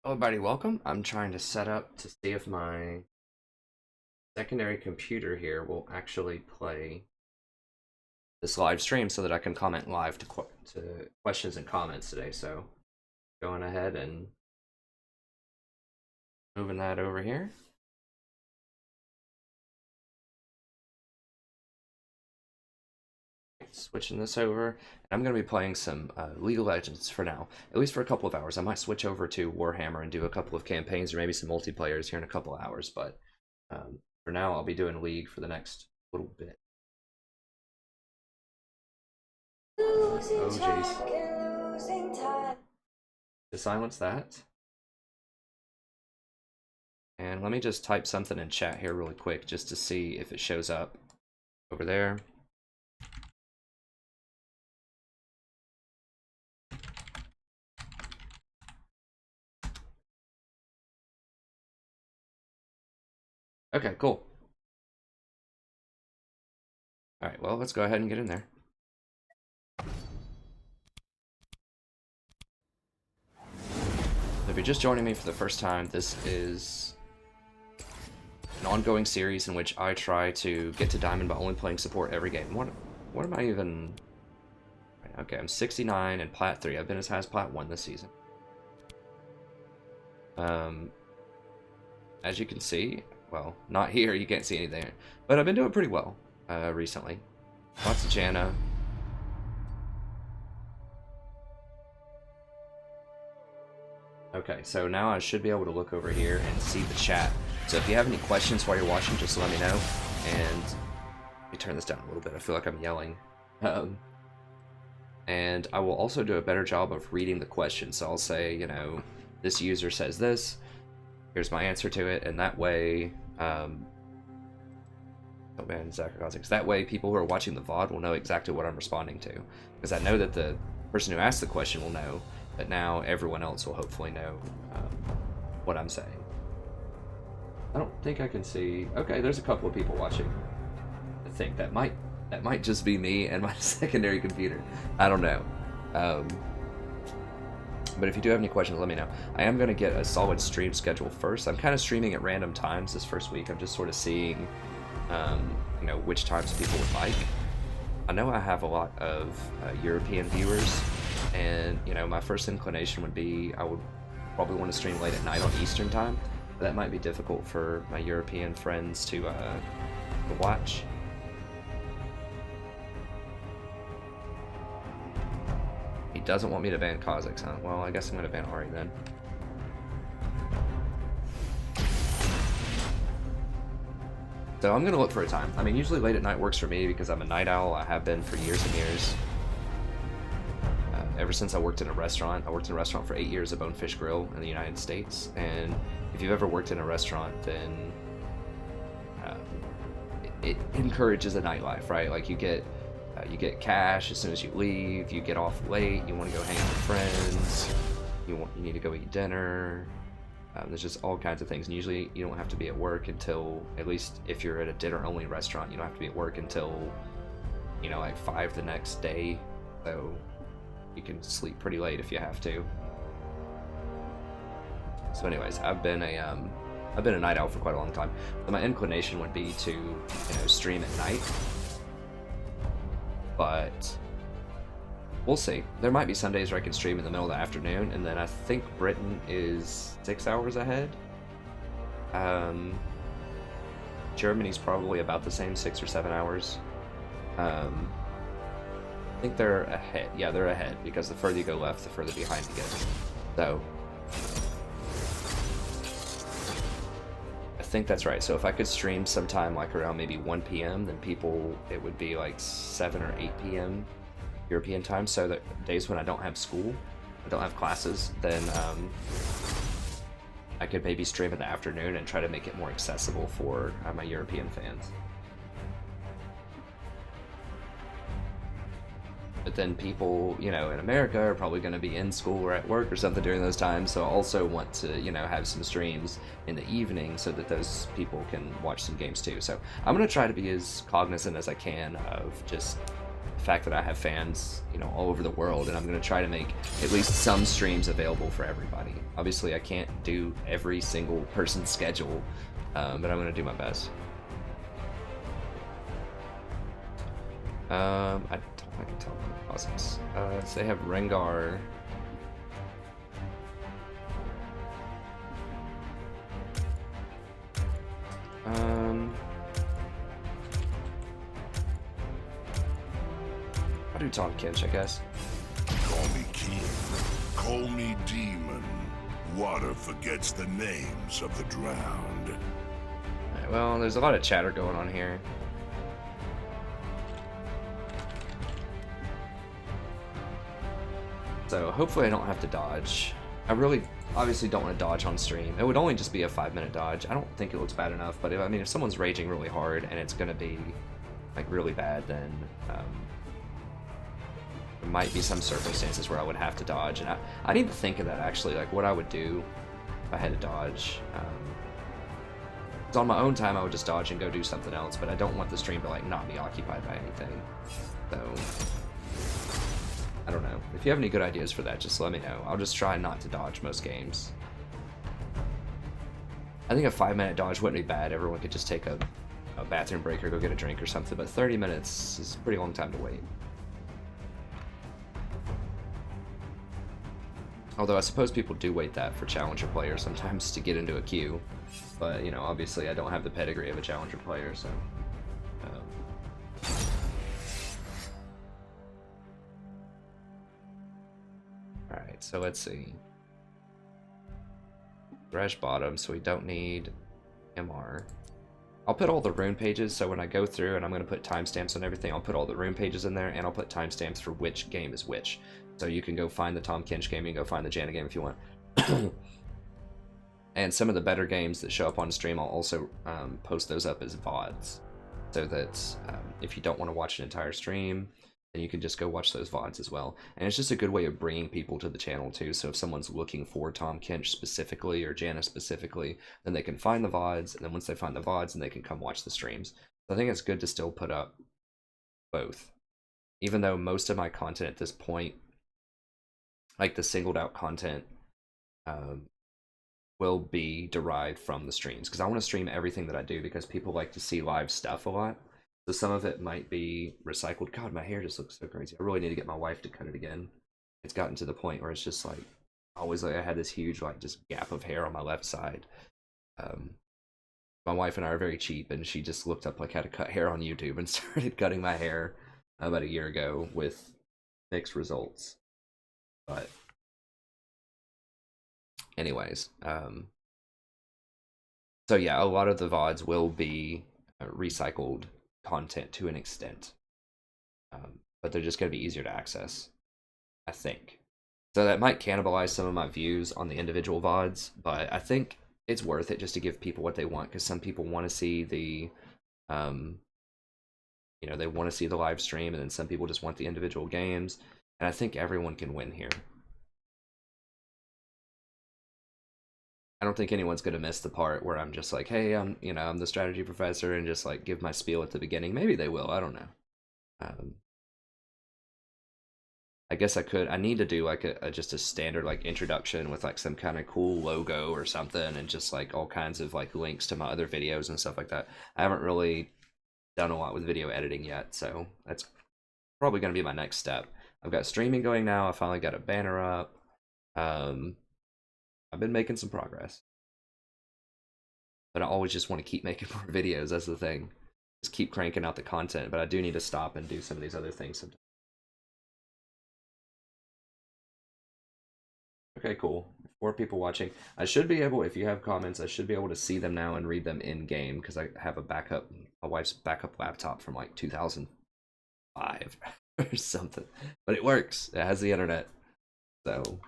Hello everybody, welcome. I'm trying to set up to see if my secondary computer here will actually play this live stream so that I can comment live to questions and comments today. So going ahead and moving that over here. Switching this over, and I'm going to be playing some League of Legends for now, at least for a couple of hours. I might switch over to Warhammer and do a couple of campaigns or maybe some multiplayers here in a couple of hours, but for now I'll be doing League for the next little bit. Oh jeez. To silence that. And let me just type something in chat here really quick just to see if it shows up over there. Okay, cool. Alright, well, let's go ahead and get in there. If you're just joining me for the first time, this is an ongoing series in which I try to get to Diamond by only playing support every game. What am I even... Okay, I'm 69 and Plat 3. I've been as high as Plat 1 this season. As you can see, well, not here, you can't see anything, but I've been doing pretty well recently. Lots of Janna. Okay, so now I should be able to look over here and see the chat. So if you have any questions while you're watching, just let me know. And let me turn this down a little bit. I feel like I'm yelling. And I will also do a better job of reading the question. So I'll say, you know, this user says this. Here's my answer to it, and that way, oh man, that way people who are watching the VOD will know exactly what I'm responding to. Because I know that the person who asked the question will know, but now everyone else will hopefully know what I'm saying. I don't think I can see... Okay, there's a couple of people watching. I think that might just be me and my secondary computer. I don't know. But if you do have any questions, let me know. I am going to get a solid stream schedule first. I'm kind of streaming at random times this first week. I'm just sort of seeing, you know, which times people would like. I know I have a lot of European viewers, and, you know, my first inclination would be I would probably want to stream late at night on Eastern time. But that might be difficult for my European friends to watch. He doesn't want me to ban Kazakhs, huh? Well, I guess I'm going to ban Ari then. So I'm going to look for a time. I mean, usually late at night works for me because I'm a night owl. I have been for years and years. Ever since I worked in a restaurant. I worked in a restaurant for 8 years at Bonefish Grill in the United States. And if you've ever worked in a restaurant, then it encourages a nightlife, right? Like you get cash as soon as you leave. You get off late. You want to go hang out with friends. You need to go eat dinner. There's just all kinds of things. And usually you don't have to be at work until, at least if you're at a dinner-only restaurant, you don't have to be at work until, you know, like 5 the next day. So you can sleep pretty late if you have to. So, anyways, I've been a night owl for quite a long time. But my inclination would be to, you know, stream at night. But we'll see. There might be some days where I can stream in the middle of the afternoon, and then I think Britain is 6 hours ahead. Germany's probably about the same, 6 or 7 hours. I think they're ahead. Yeah, they're ahead, because the further you go left, the further behind you get. So I think that's right. So if I could stream sometime like around maybe 1 p.m., then it would be like 7 or 8 p.m. European time. So that days when I don't have school, I don't have classes, then I could maybe stream in the afternoon and try to make it more accessible for my European fans. But then people, you know, in America are probably going to be in school or at work or something during those times, so I also want to, you know, have some streams in the evening so that those people can watch some games too. So I'm going to try to be as cognizant as I can of just fact that I have fans, you know, all over the world, and I'm going to try to make at least some streams available for everybody. Obviously, I can't do every single person's schedule, but I'm going to do my best. I can tell them cosmos. So they have Rengar. I'll do Tahm Kench, I guess. Call me king, call me demon. Water forgets the names of the drowned. Alright, well, there's a lot of chatter going on here. So hopefully I don't have to dodge. I really obviously don't want to dodge on stream. It would only just be a 5-minute dodge. I don't think it looks bad enough, but if someone's raging really hard and it's gonna be like really bad, then there might be some circumstances where I would have to dodge, and I need to think of that actually, like what I would do if I had to dodge. 'Cause on my own time I would just dodge and go do something else, but I don't want the stream to like not be occupied by anything. So I don't know. If you have any good ideas for that, just let me know. I'll just try not to dodge most games. I think a 5-minute dodge wouldn't be bad. Everyone could just take a bathroom break or go get a drink or something, but 30 minutes is a pretty long time to wait. Although I suppose people do wait that for challenger players sometimes to get into a queue. But, you know, obviously I don't have the pedigree of a challenger player, so... Alright, so let's see. Thresh bottom, so we don't need MR. I'll put all the rune pages, so when I go through and I'm going to put timestamps on everything, I'll put all the rune pages in there, and I'll put timestamps for which game is which. So you can go find the Tahm Kench game, you can go find the Janna game if you want. And some of the better games that show up on stream, I'll also post those up as VODs. So that if you don't want to watch an entire stream, then you can just go watch those VODs as well. And it's just a good way of bringing people to the channel too. So if someone's looking for Tahm Kench specifically or Janna specifically, then they can find the VODs, and then once they find the VODs, then they can come watch the streams. So I think it's good to still put up both. Even though most of my content at this point, like the singled out content, will be derived from the streams. Because I want to stream everything that I do because people like to see live stuff a lot. So some of it might be recycled. God, my hair just looks so crazy. I really need to get my wife to cut it again. It's gotten to the point where it's just like, always like I had this huge like just gap of hair on my left side. My wife and I are very cheap, and she just looked up like how to cut hair on YouTube and started cutting my hair about a year ago with mixed results. But anyways, so yeah, a lot of the VODs will be recycled content to an extent, but they're just going to be easier to access, I think. So that might cannibalize some of my views on the individual VODs, but I think it's worth it just to give people what they want, because some people want to see the, you know, they want to see the live stream, and then some people just want the individual games, and I think everyone can win here. I don't think anyone's gonna miss the part where I'm just like, hey, I'm the strategy professor, and just like give my spiel at the beginning. Maybe they will, I don't know. I guess I need to do like just a standard like introduction with like some kind of cool logo or something, and just like all kinds of like links to my other videos and stuff like that. I haven't really done a lot with video editing yet, so that's probably gonna be my next step. I've got streaming going now. I finally got a banner up. I've been making some progress, but I always just want to keep making more videos. That's the thing. Just keep cranking out the content, but I do need to stop and do some of these other things sometimes. Okay, cool. 4 people watching. I should be able, if you have comments, I should be able to see them now and read them in game, because I have a backup, my wife's backup laptop from like 2005 or something. But it works. It has the internet, so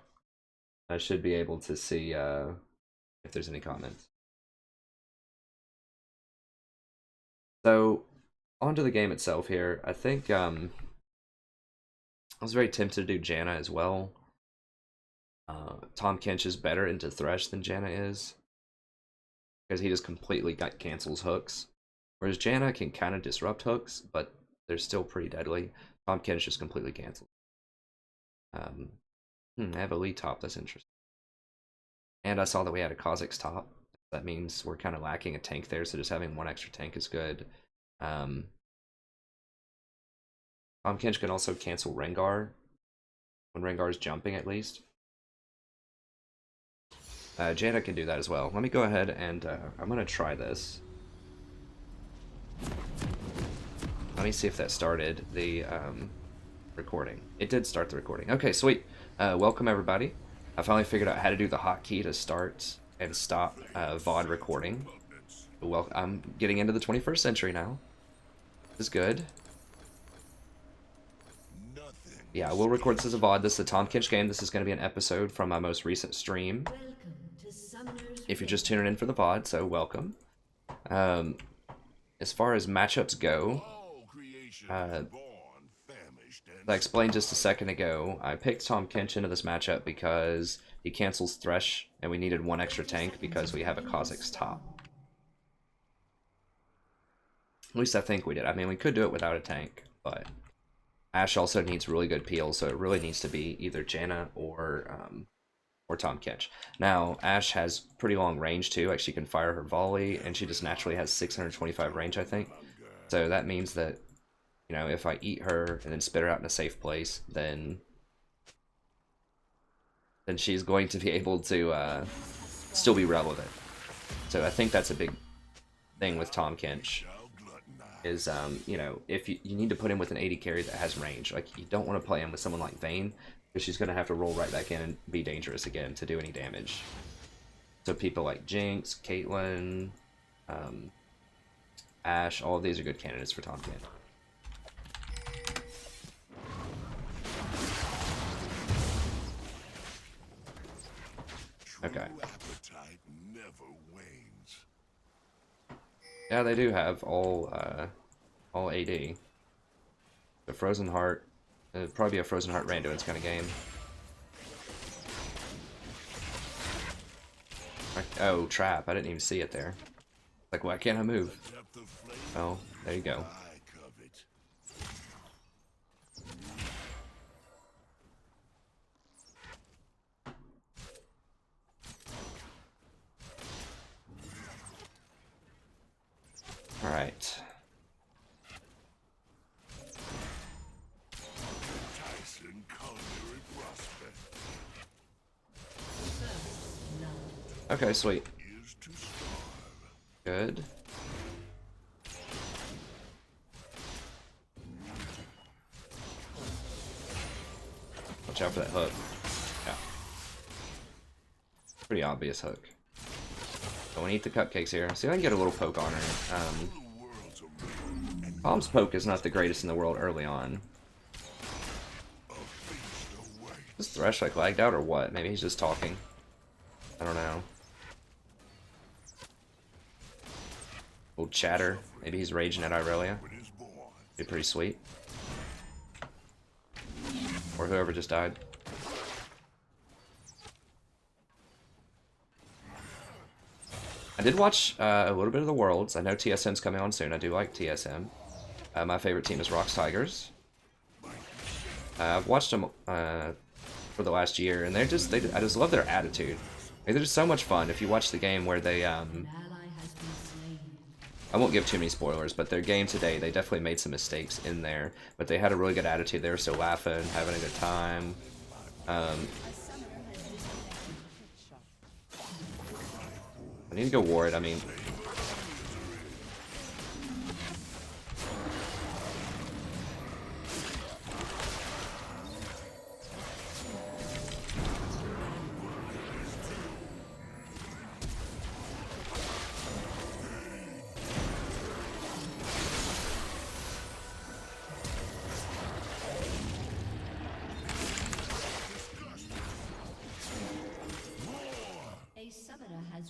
I should be able to see if there's any comments. So, onto the game itself here. I think I was very tempted to do Janna as well. Tahm Kench is better into Thresh than Janna is, because he just completely cancels hooks. Whereas Janna can kind of disrupt hooks, but they're still pretty deadly. Tahm Kench is completely canceled. I have elite top. That's interesting. And I saw that we had a Kha'Zix top. That means we're kind of lacking a tank there, so just having one extra tank is good. Tahm Kench can also cancel Rengar when Rengar's jumping, at least. Janna can do that as well. Let me go ahead and I'm going to try this. Let me see if that started the recording. It did start the recording. Okay, sweet. Welcome, everybody. I finally figured out how to do the hotkey to start and stop VOD recording. Well, I'm getting into the 21st century now. This is good. Yeah, we'll record this as a VOD. This is the Tahm Kench game. This is going to be an episode from my most recent stream. If you're just tuning in for the VOD, so welcome. As far as matchups go, as I explained just a second ago, I picked Tahm Kench into this matchup because he cancels Thresh, and we needed one extra tank because we have a Kha'Zix top. At least I think we did. I mean, we could do it without a tank, but Ashe also needs really good peel, so it really needs to be either Janna or Tahm Kench. Now, Ashe has pretty long range too. Like, she can fire her volley, and she just naturally has 625 range, I think. So that means that, you know, if I eat her and then spit her out in a safe place, then she's going to be able to still be relevant. So I think that's a big thing with Tahm Kench. Is, you know, if you need to put him with an 80 carry that has range. Like, you don't want to play him with someone like Vayne, because she's going to have to roll right back in and be dangerous again to do any damage. So people like Jinx, Caitlyn, Ashe, all of these are good candidates for Tahm Kench. Okay. Yeah, they do have all AD. The Frozen Heart, it'd probably be a Frozen Heart Randuin's kind of game. Oh, trap! I didn't even see it there. Like, why can't I move? Oh, there you go. All right. Okay, sweet. Good. Watch out for that hook. Yeah. Pretty obvious hook. Don't eat the cupcakes here. See if I can get a little poke on her. Taham's poke is not the greatest in the world early on. Is Thresh like lagged out or what? Maybe he's just talking. I don't know. Old chatter. Maybe he's raging at Irelia. Be pretty sweet. Or whoever just died. I did watch a little bit of the Worlds. I know TSM's coming on soon. I do like TSM. My favorite team is Rocks Tigers. I've watched them for the last year, and I just love their attitude. They're just so much fun. If you watch the game where they, I won't give too many spoilers, but their game today, they definitely made some mistakes in there, but they had a really good attitude. They were still laughing, having a good time. I need to go ward. I mean,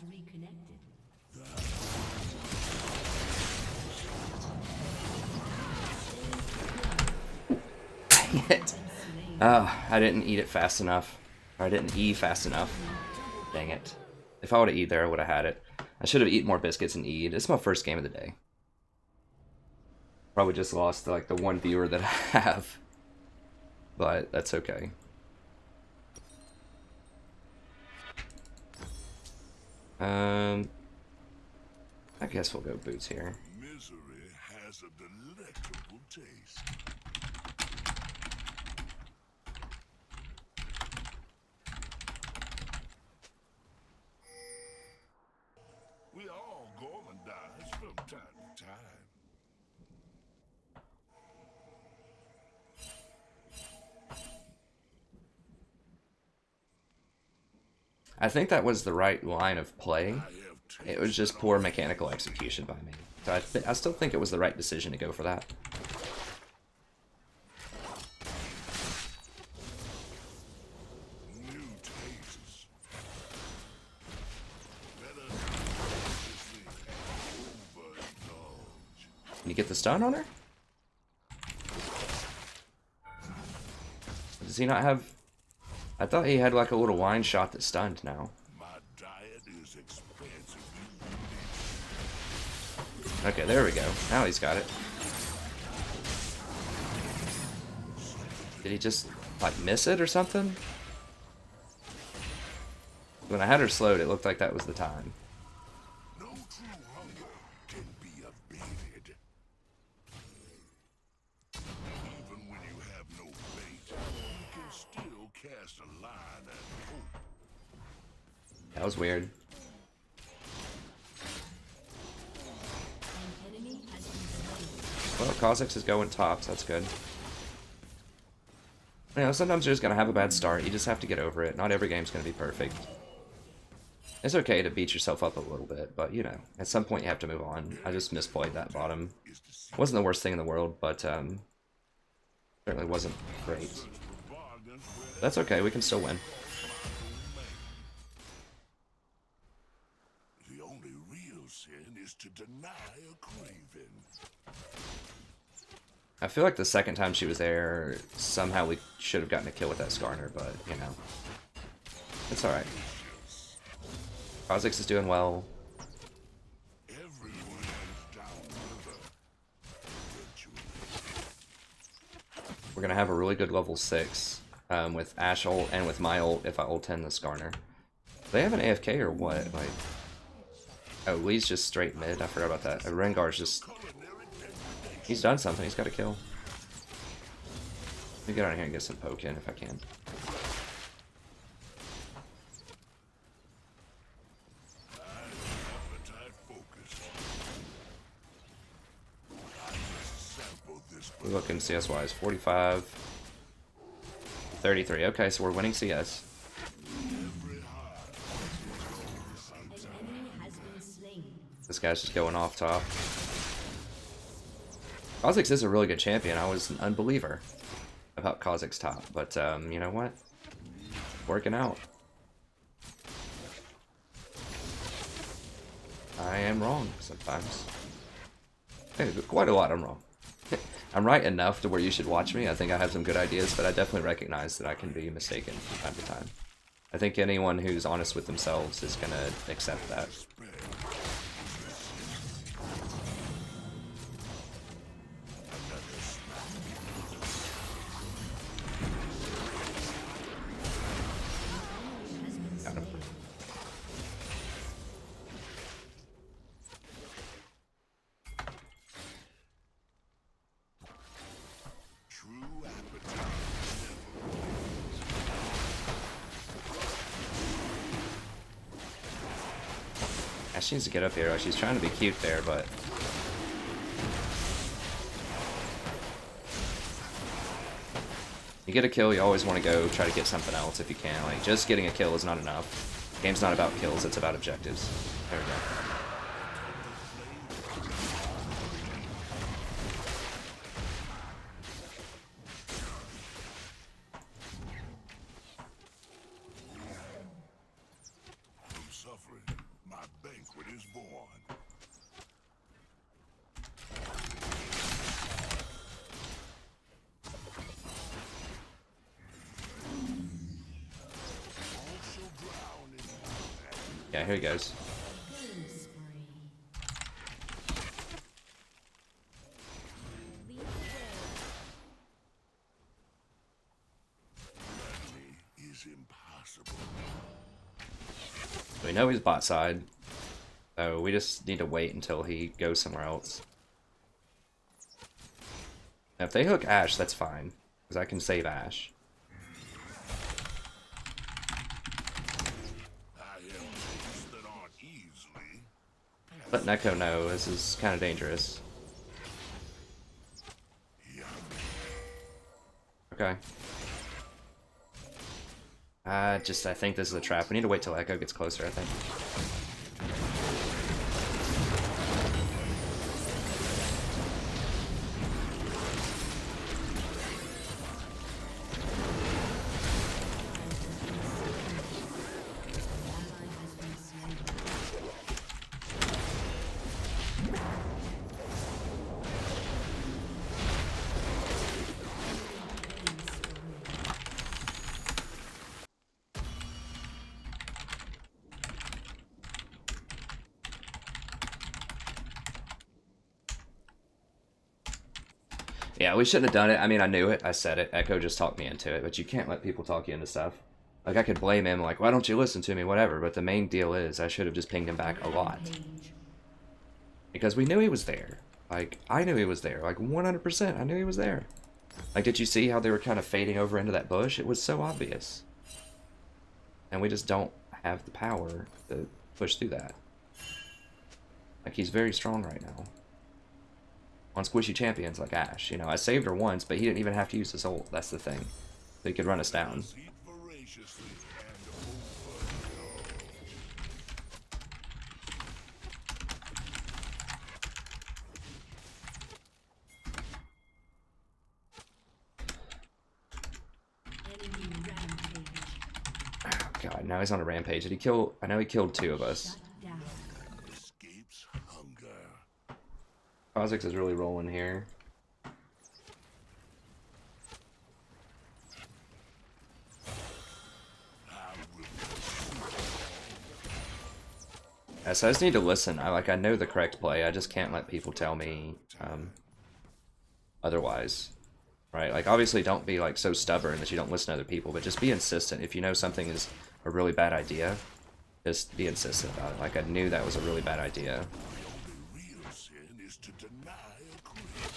reconnected. dang it. Oh, I didn't eat it fast enough. Or I didn't E fast enough. Dang it. If I would have eat there, I would have had it. I should have eaten more biscuits and eat. It's my first game of the day. Probably just lost like the one viewer that I have. but that's okay. I guess we'll go boots here. Misery has a delectable taste. We all gourmandize from time to time. I think that was the right line of play. It was just poor mechanical execution by me. So I still think it was the right decision to go for that. New tastes. Better overindulge. Can you get the stun on her? Does he not have... I thought he had like a little wine shot that stunned now. My diet is expensive. Okay, there we go. Now he's got it. Did he just, like, miss it or something? When I had her slowed, it looked like that was the time. No true hunger can be abated. Even when you have no bait, you can still cast a line and hope. That was weird. Well, Kha'Zix is going top, so that's good. You know, sometimes you're just gonna have a bad start. You just have to get over it. Not every game's gonna be perfect. It's okay to beat yourself up a little bit, but, you know, at some point you have to move on. I just misplayed that bottom. Wasn't the worst thing in the world, but, certainly wasn't great. That's okay, we can still win. The only real sin is to deny a craving. I feel like the second time she was there, somehow we should have gotten a kill with that Skarner, but, you know. It's alright. Kha'Zix is doing well. Everyone is downriver. We're gonna have a really good level 6 with Ashe ult and with my ult if I ult 10 the Skarner. Do they have an AFK or what? Like, oh, Lee's just straight mid. I forgot about that. Rengar's just... He's done something. He's got a kill. Let me get out of here and get some poke in if I can. We're looking CS-wise. 45. 33. Okay, so we're winning CS. This guy's just going off top. Kha'Zix is a really good champion. I was an unbeliever about Kha'Zix top, but you know what? Working out. I am wrong sometimes. Hey, quite a lot I'm wrong. I'm right enough to where you should watch me. I think I have some good ideas, but I definitely recognize that I can be mistaken from time to time. I think anyone who's honest with themselves is gonna accept that. Got him. True appetite. She needs to get up here. She's trying to be cute there, but... You get a kill, you always want to go try to get something else if you can. Like, just getting a kill is not enough. Game's not about kills, it's about objectives. There we go. From suffering, my banquet is born. Yeah, here he goes. is impossible. We know he's bot side, so we just need to wait until he goes somewhere else. Now, if they hook Ashe, that's fine, because I can save Ashe. Let Neko know this is kind of dangerous. Okay. I think this is a trap. We need to wait till Echo gets closer, I think. Yeah, we shouldn't have done it. I mean, I knew it. I said it. Echo just talked me into it. But you can't let people talk you into stuff. Like, I could blame him, like, why don't you listen to me, whatever. But the main deal is I should have just pinged him back a lot. Because we knew he was there. Like, I knew he was there. Like, 100%. I knew he was there. Like, did you see how they were kind of fading over into that bush? It was so obvious. And we just don't have the power to push through that. Like, he's very strong right now. On squishy champions like Ashe. You know, I saved her once, but he didn't even have to use his ult. That's the thing. So he could run us down. Oh god, now he's on a rampage. Did he kill? I know he killed 2 of us. Kha'Zix is really rolling here. Yeah, so I just need to listen. I know the correct play. I just can't let people tell me otherwise. Right? Like, obviously don't be like so stubborn that you don't listen to other people, but just be insistent. If you know something is a really bad idea, just be insistent about it. Like, I knew that was a really bad idea.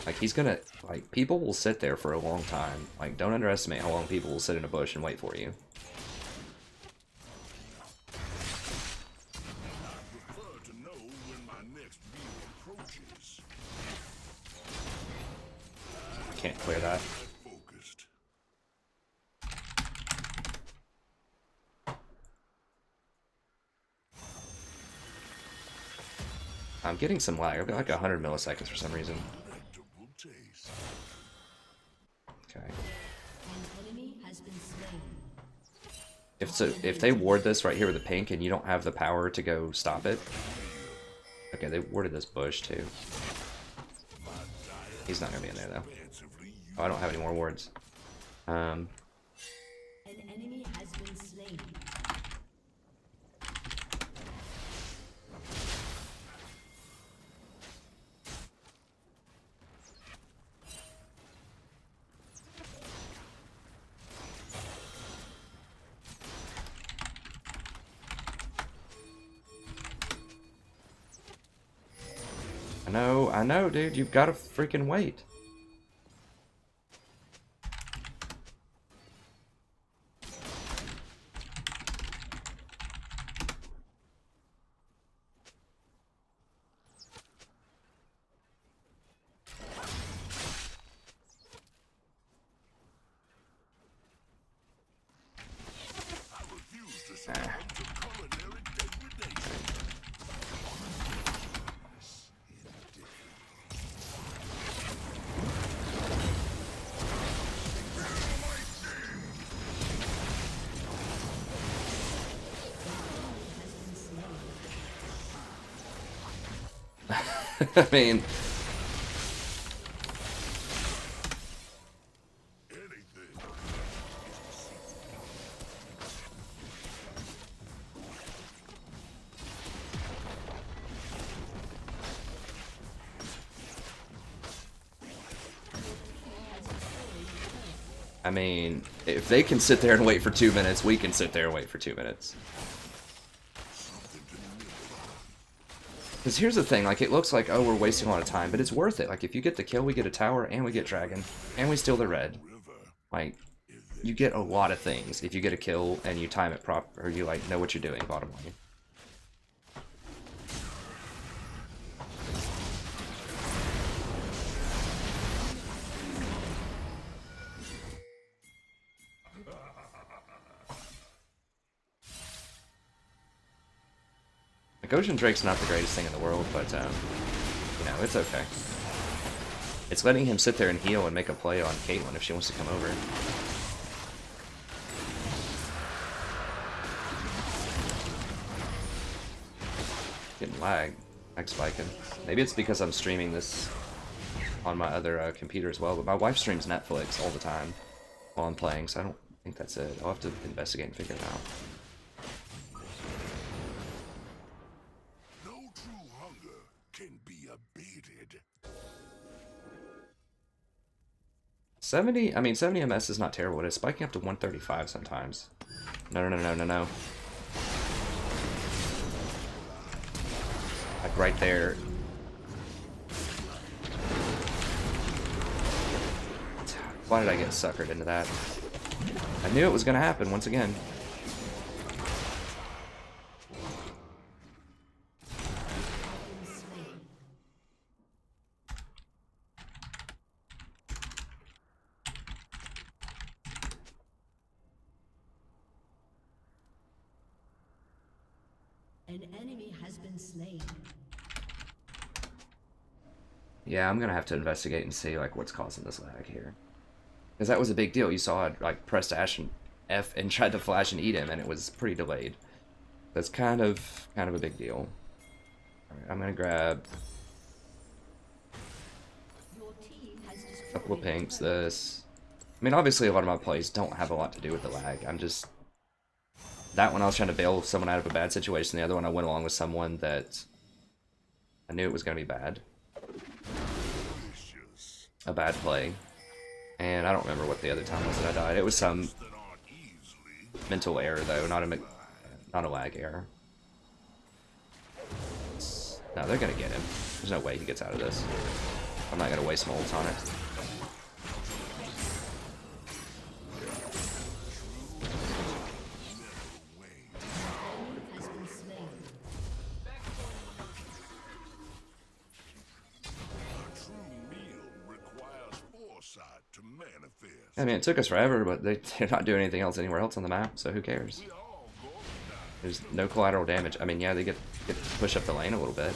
Like, he's gonna, like, people will sit there for a long time. Like, don't underestimate how long people will sit in a bush and wait for you. I can't clear that. I'm getting some lag. I've got like 100 milliseconds for some reason. Okay. If they ward this right here with the pink and you don't have the power to go stop it. Okay, they warded this bush too. He's not gonna be in there though. Oh, I don't have any more wards. An enemy has been slain. I know, dude. You've got to freaking wait. I mean, I mean, if they can sit there and wait for 2 minutes, we can sit there and wait for 2 minutes. Because here's the thing, like, it looks like, oh, we're wasting a lot of time, but it's worth it. Like, if you get the kill, we get a tower, and we get dragon, and we steal the red. Like, you get a lot of things if you get a kill and you time it proper, or you, like, know what you're doing, bottom line. Like, Ocean Drake's not the greatest thing in the world, but, you know, it's okay. It's letting him sit there and heal and make a play on Caitlyn if she wants to come over. Getting lag spiking. Maybe it's because I'm streaming this on my other computer as well, but my wife streams Netflix all the time while I'm playing, so I don't think that's it. I'll have to investigate and figure it out. 70, I mean, 70 MS is not terrible. It is spiking up to 135 sometimes. No. Like right there. Why did I get suckered into that? I knew it was going to happen once again. An enemy has been slain. Yeah, I'm gonna have to investigate and see like what's causing this lag here, because that was a big deal. You saw it like pressed F and tried to flash and eat him, and it was pretty delayed. That's kind of a big deal. All right, I'm gonna grab a couple of pinks. This, I mean, obviously a lot of my plays don't have a lot to do with the lag. I'm just, that one I was trying to bail someone out of a bad situation. The other one I went along with someone that I knew it was gonna be bad. A bad play. And I don't remember what the other time was that I died. It was some mental error though, not a lag error. No, they're gonna get him. There's no way he gets out of this. I'm not gonna waste my ult on it. I mean, it took us forever, but they're not doing anything else anywhere else on the map, so who cares? There's no collateral damage. I mean, yeah, they get to push up the lane a little bit.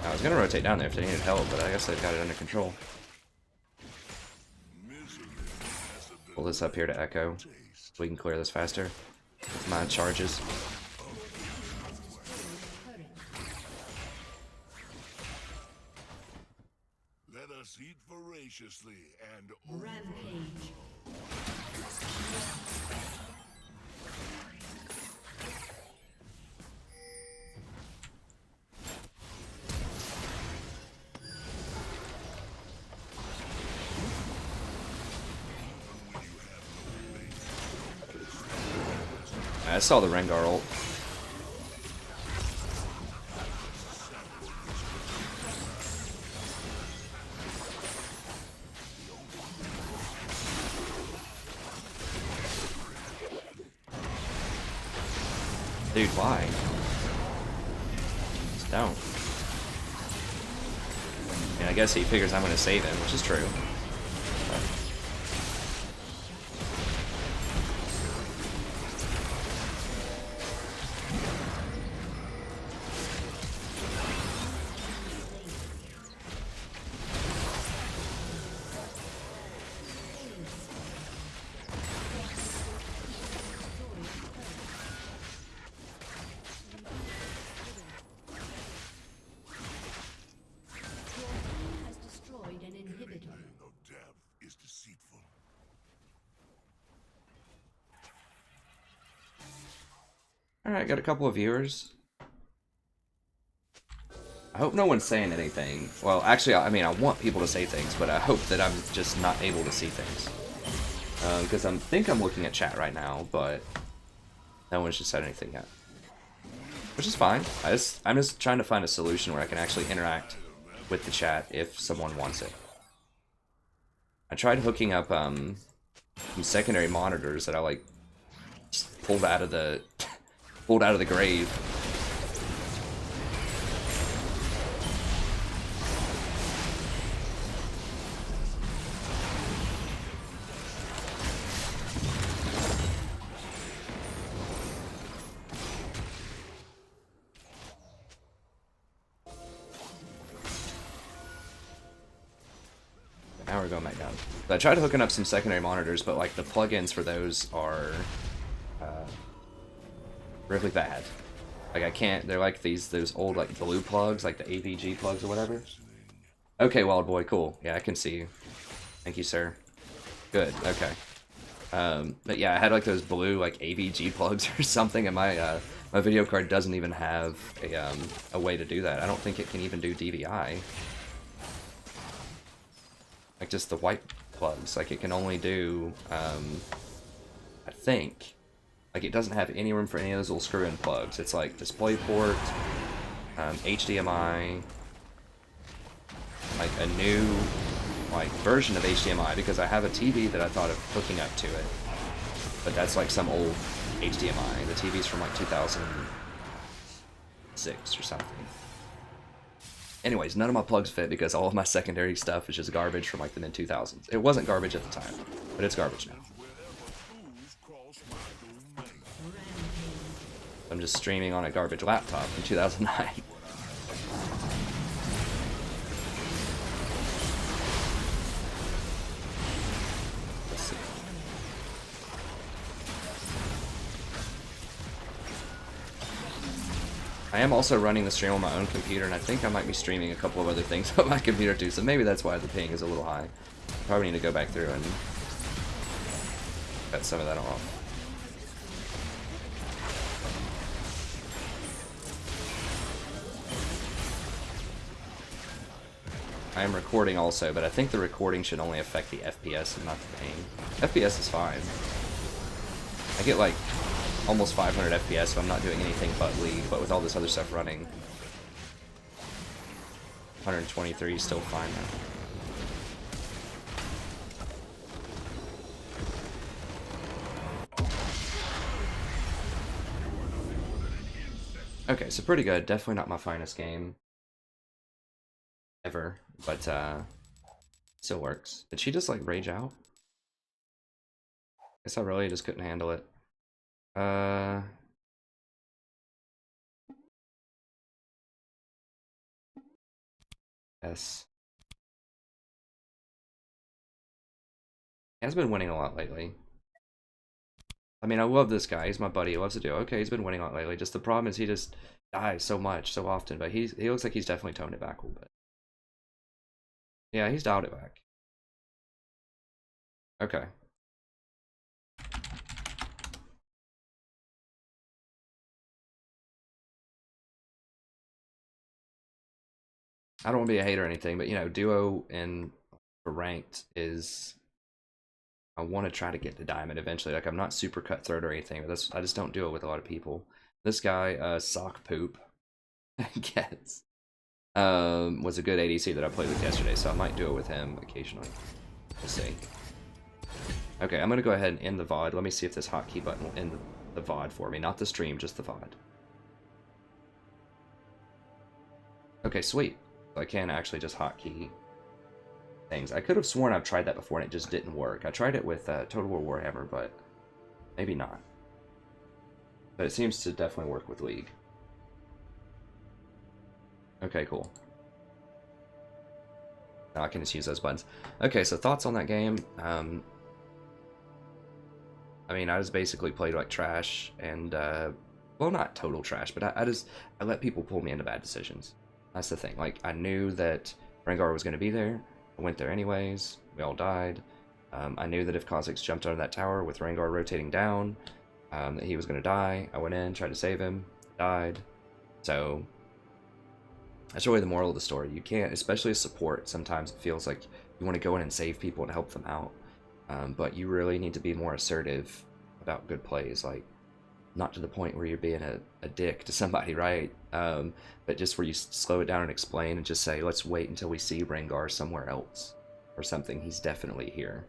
I was gonna rotate down there if they needed help, but I guess they've got it under control. Pull this up here to echo so we can clear this faster with my charges. Let us eat voraciously and Rampage. I saw the Rengar ult. Dude, why? Just don't. I mean, I guess he figures I'm gonna save him, which is true. Alright, got a couple of viewers. I hope no one's saying anything. Well, actually, I mean, I want people to say things, but I hope that I'm just not able to see things. Because I think I'm looking at chat right now, but no one's just said anything yet. Which is fine. I'm just trying to find a solution where I can actually interact with the chat if someone wants it. I tried hooking up some secondary monitors that I like just pulled out of the grave. Now we're going back down. So I tried hooking up some secondary monitors, but like the plugins for those are really bad. Like I can't. They're like those old like blue plugs, like the AVG plugs or whatever. Okay, Wild Boy, cool. Yeah, I can see you. Thank you, sir. Good. Okay. But yeah, I had like those blue like AVG plugs or something, and my my video card doesn't even have a way to do that. I don't think it can even do DVI. Like just the white plugs, like it can only do, I think, like it doesn't have any room for any of those little screw-in plugs. It's like DisplayPort, HDMI, like a new like version of HDMI, because I have a TV that I thought of hooking up to it, but that's like some old HDMI. The TV's from like 2006 or something. Anyways, none of my plugs fit because all of my secondary stuff is just garbage from like the mid-2000s. It wasn't garbage at the time, but it's garbage now. I'm just streaming on a garbage laptop from 2009. Let's see. I am also running the stream on my own computer, and I think I might be streaming a couple of other things on my computer too, so maybe that's why the ping is a little high. Probably need to go back through and cut some of that off. I am recording also, but I think the recording should only affect the FPS and not the ping. FPS is fine. I get like almost 500 FPS, so I'm not doing anything but League, but with all this other stuff running, 123 is still fine now. Okay, so pretty good. Definitely not my finest game ever, but still works. Did she just like rage out? Guess I really just couldn't handle it. Yes. He has been winning a lot lately. I mean, I love this guy. He's my buddy. He loves to do. Okay, he's been winning a lot lately. Just the problem is he just dies so much, so often. But he looks like he's definitely toned it back a little bit. Yeah, he's dialed it back. Okay. I don't want to be a hater or anything, but you know, duo and for ranked is, I want to try to get to diamond eventually. Like I'm not super cutthroat or anything, but I just don't do it with a lot of people. This guy, sock poop, I guess, was a good ADC that I played with yesterday, so I might do it with him occasionally. We'll see. Okay, I'm gonna go ahead and end the VOD. Let me see if this hotkey button will end the VOD for me, not the stream, just the VOD. Okay, sweet. I can actually just hotkey things. I could have sworn I've tried that before and it just didn't work. I tried it with Total War Warhammer, but maybe not. But it seems to definitely work with League. Okay, cool. Now I can just use those buttons. Okay, so thoughts on that game. I mean, I just basically played like trash, and well, not total trash, but I let people pull me into bad decisions. That's the thing. Like, I knew that Rengar was going to be there. I went there anyways. We all died. I knew that if Kha'Zix jumped under that tower with Rengar rotating down, that he was going to die. I went in, tried to save him, died. So that's really the moral of the story. You can't, especially as support, sometimes it feels like you want to go in and save people and help them out. But you really need to be more assertive about good plays, like not to the point where you're being a dick to somebody, right? But just where you slow it down and explain and just say, let's wait until we see Rengar somewhere else or something. He's definitely here.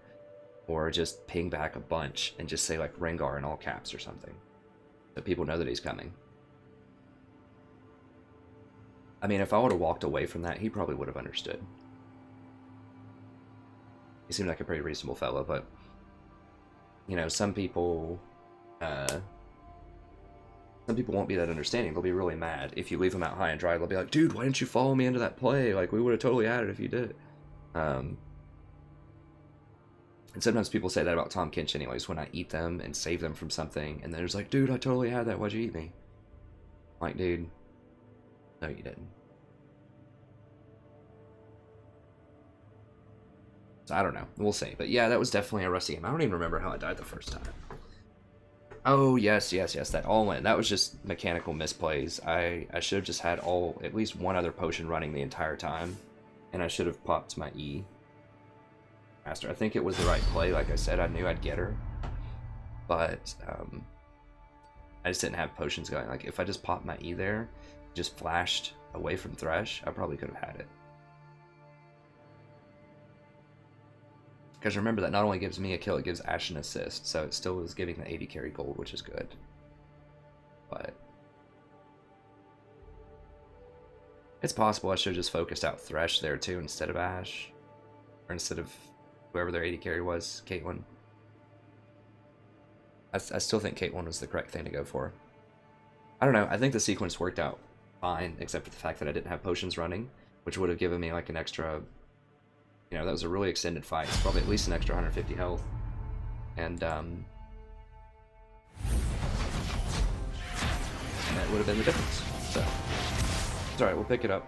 Or just ping back a bunch and just say like Rengar in all caps or something, so people know that he's coming. I mean, if I would have walked away from that, he probably would have understood. He seemed like a pretty reasonable fellow, but you know, some people won't be that understanding. They'll be really mad if you leave them out high and dry. They'll be like, dude, why didn't you follow me into that play? Like, we would have totally had it if you did it. And sometimes people say that about Tahm Kench anyways, when I eat them and save them from something, and they're just like, dude, I totally had that, why'd you eat me? I'm like, dude, no you didn't. So I don't know, we'll see. But yeah, that was definitely a rusty game. I don't even remember how I died the first time. Oh, yes, that all went. That was just mechanical misplays. I should have just had at least one other potion running the entire time, and I should have popped my E faster. I think it was the right play. Like I said, I knew I'd get her, but I just didn't have potions going. Like, if I just popped my E there, just flashed away from Thresh, I probably could have had it. Because remember, that not only gives me a kill, it gives Ash an assist, so it still is giving the 80 carry gold, which is good. But it's possible I should have just focused out Thresh there too instead of Ash, or instead of whoever their 80 carry was, Caitlyn. I still think Caitlyn was the correct thing to go for. I don't know, I think the sequence worked out fine, except for the fact that I didn't have potions running, which would have given me like an extra, you know, that was a really extended fight. It's probably at least an extra 150 health. And that would have been the difference. So, it's alright, we'll pick it up.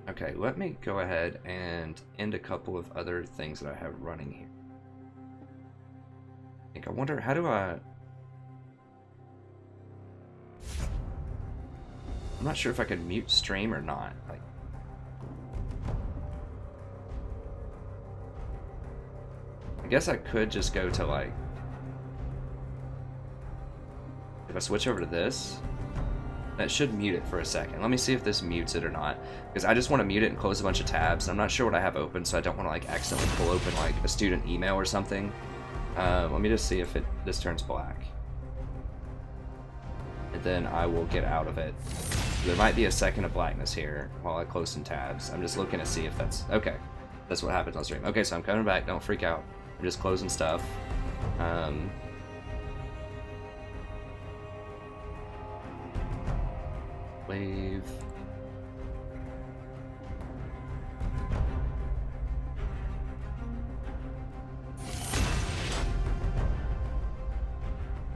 Okay, let me go ahead and end a couple of other things that I have running here. I wonder, how do I... I'm not sure if I could mute stream or not. Like, I guess I could just go to like, if I switch over to this, that should mute it for a second. Let me see if this mutes it or not, because I just want to mute it and close a bunch of tabs. I'm not sure what I have open, so I don't want to like accidentally pull open like a student email or something. Let me just see if this turns black, and then I will get out of it. There might be a second of blackness here while I close some tabs. I'm just looking to see if that's okay. That's what happens on stream. Okay, so I'm coming back. Don't freak out. I'm just closing stuff. Wave.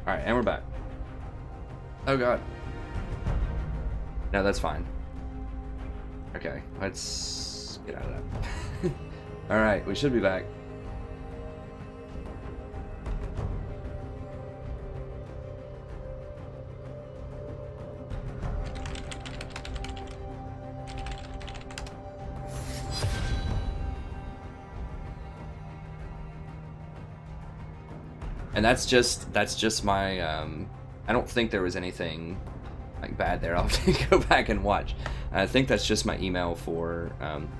All right, and we're back. Oh god. No, that's fine. Okay, let's get out of that. Alright, we should be back. And that's just my I don't think there was anything like bad there. I'll have to go back and watch. I think that's just my email for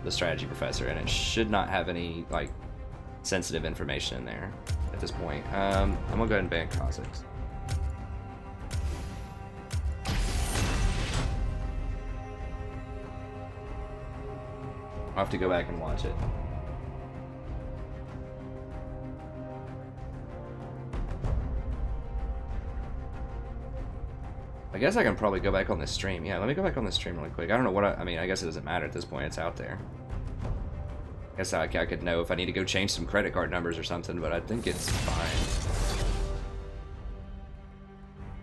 the strategy professor, and it should not have any like sensitive information in there at this point. I'm gonna go ahead and ban Kha'Zix. I'll have to go back and watch it. I guess I can probably go back on this stream. Yeah, let me go back on this stream really quick. I don't know what I mean, I guess it doesn't matter at this point. It's out there. I guess I could know if I need to go change some credit card numbers or something, but I think it's fine.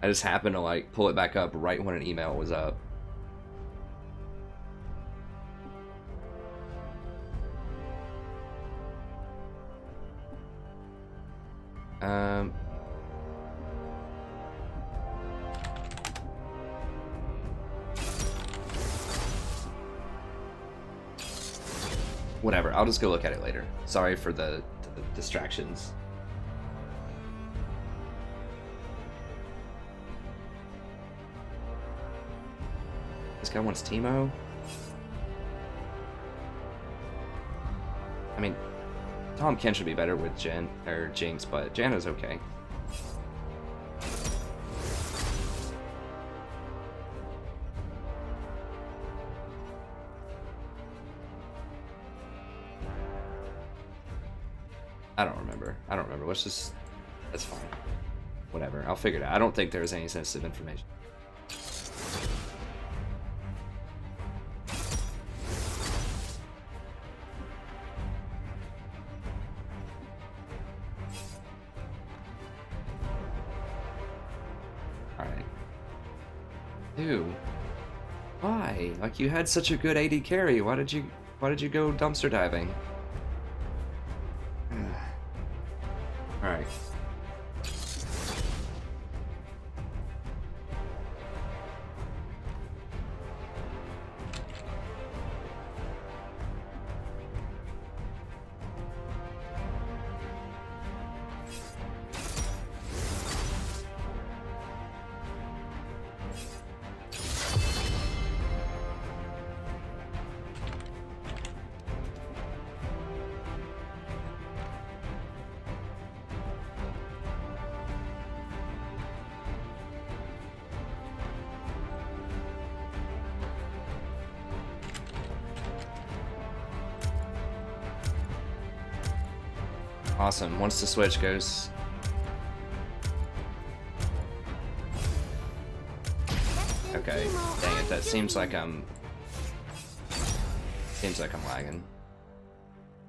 I just happened to like pull it back up right when an email was up. Whatever, I'll just go look at it later. Sorry for the distractions. This guy wants Teemo. I mean, Tahm Kench should be better with Jinx, but Janna's okay. I don't remember. Let's just... That's fine. Whatever. I'll figure it out. I don't think there's any sensitive information. Alright. Dude. Why? Like, you had such a good AD carry. Why did you go dumpster diving? Alright. Awesome. Once the switch goes... Okay. Dang it, that seems like I'm... Seems like I'm lagging.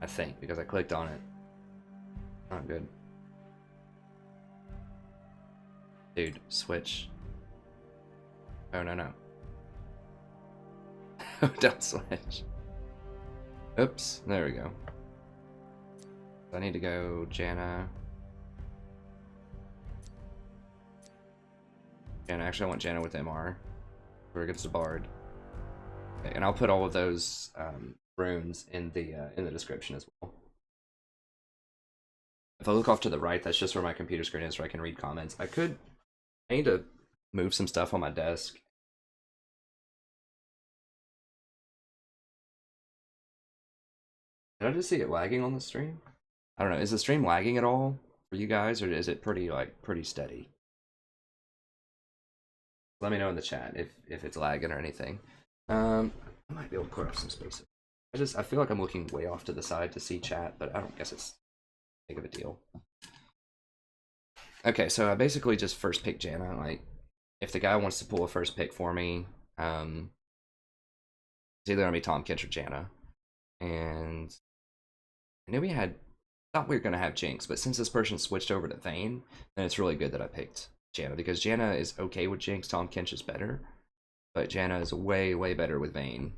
I think, because I clicked on it. Not good. Dude, switch. Oh, no. Don't switch. Oops, there we go. I need to go Janna. Actually, I want Janna with MR. We're against the Bard. Okay, and I'll put all of those runes in the description as well. If I look off to the right, that's just where my computer screen is, where I can read comments. I need to move some stuff on my desk. Did I just see it lagging on the stream? I don't know. Is the stream lagging at all for you guys, or is it pretty steady? Let me know in the chat if it's lagging or anything. I might be able to clear up some space. I feel like I'm looking way off to the side to see chat, but I don't guess it's big of a deal. Okay, so I basically just first pick Janna. Like, if the guy wants to pull a first pick for me, it's either gonna be Tahm Kench or Janna. And I knew thought we were gonna have Jinx, but since this person switched over to Vayne, then it's really good that I picked Janna, because Janna is okay with Jinx. Tahm Kench is better, but Janna is way better with Vayne.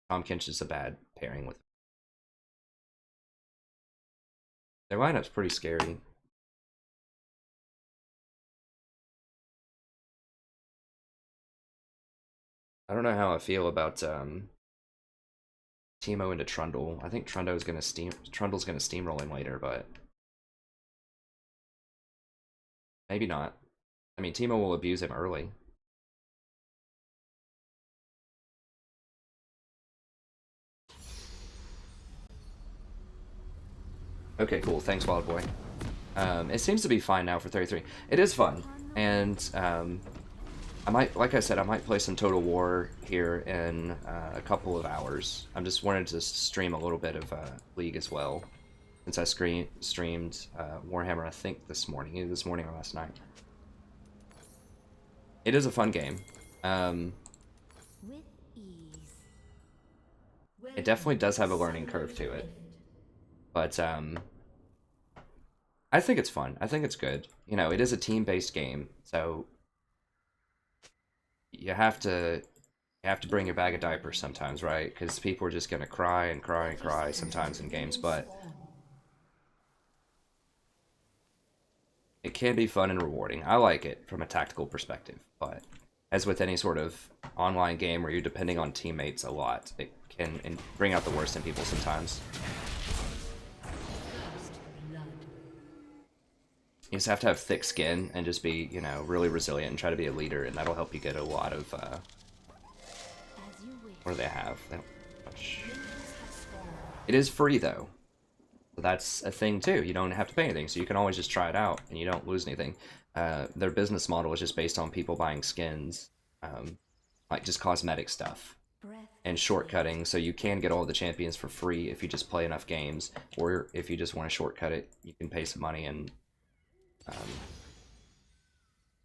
Tahm Kench is a bad pairing with. Their lineup's pretty scary. I don't know how I feel about Teemo into Trundle. I think Trundle's gonna steamroll him later, but maybe not. I mean, Teemo will abuse him early. Okay, cool. Thanks, Wild Boy. It seems to be fine now for 33. It is fun, and I might, like I said, I might play some Total War here in a couple of hours. I'm just wanted to stream a little bit of League as well, since I streamed Warhammer, I think this morning, either this morning or last night. It is a fun game. It definitely does have a learning curve to it, but I think it's fun. I think it's good. You know, it is a team-based game, so you have to bring your bag of diapers sometimes, right? Because people are just gonna cry and cry and cry sometimes in games, but it can be fun and rewarding. I like it from a tactical perspective, but as with any sort of online game where you're depending on teammates a lot, it can bring out the worst in people sometimes. You just have to have thick skin and just be, you know, really resilient and try to be a leader, and that'll help you get a lot of, what do they have? They don't have much. It is free, though. So that's a thing, too. You don't have to pay anything, so you can always just try it out, and you don't lose anything. Their business model is just based on people buying skins, like just cosmetic stuff, and shortcutting, so you can get all the champions for free if you just play enough games, or if you just want to shortcut it, you can pay some money and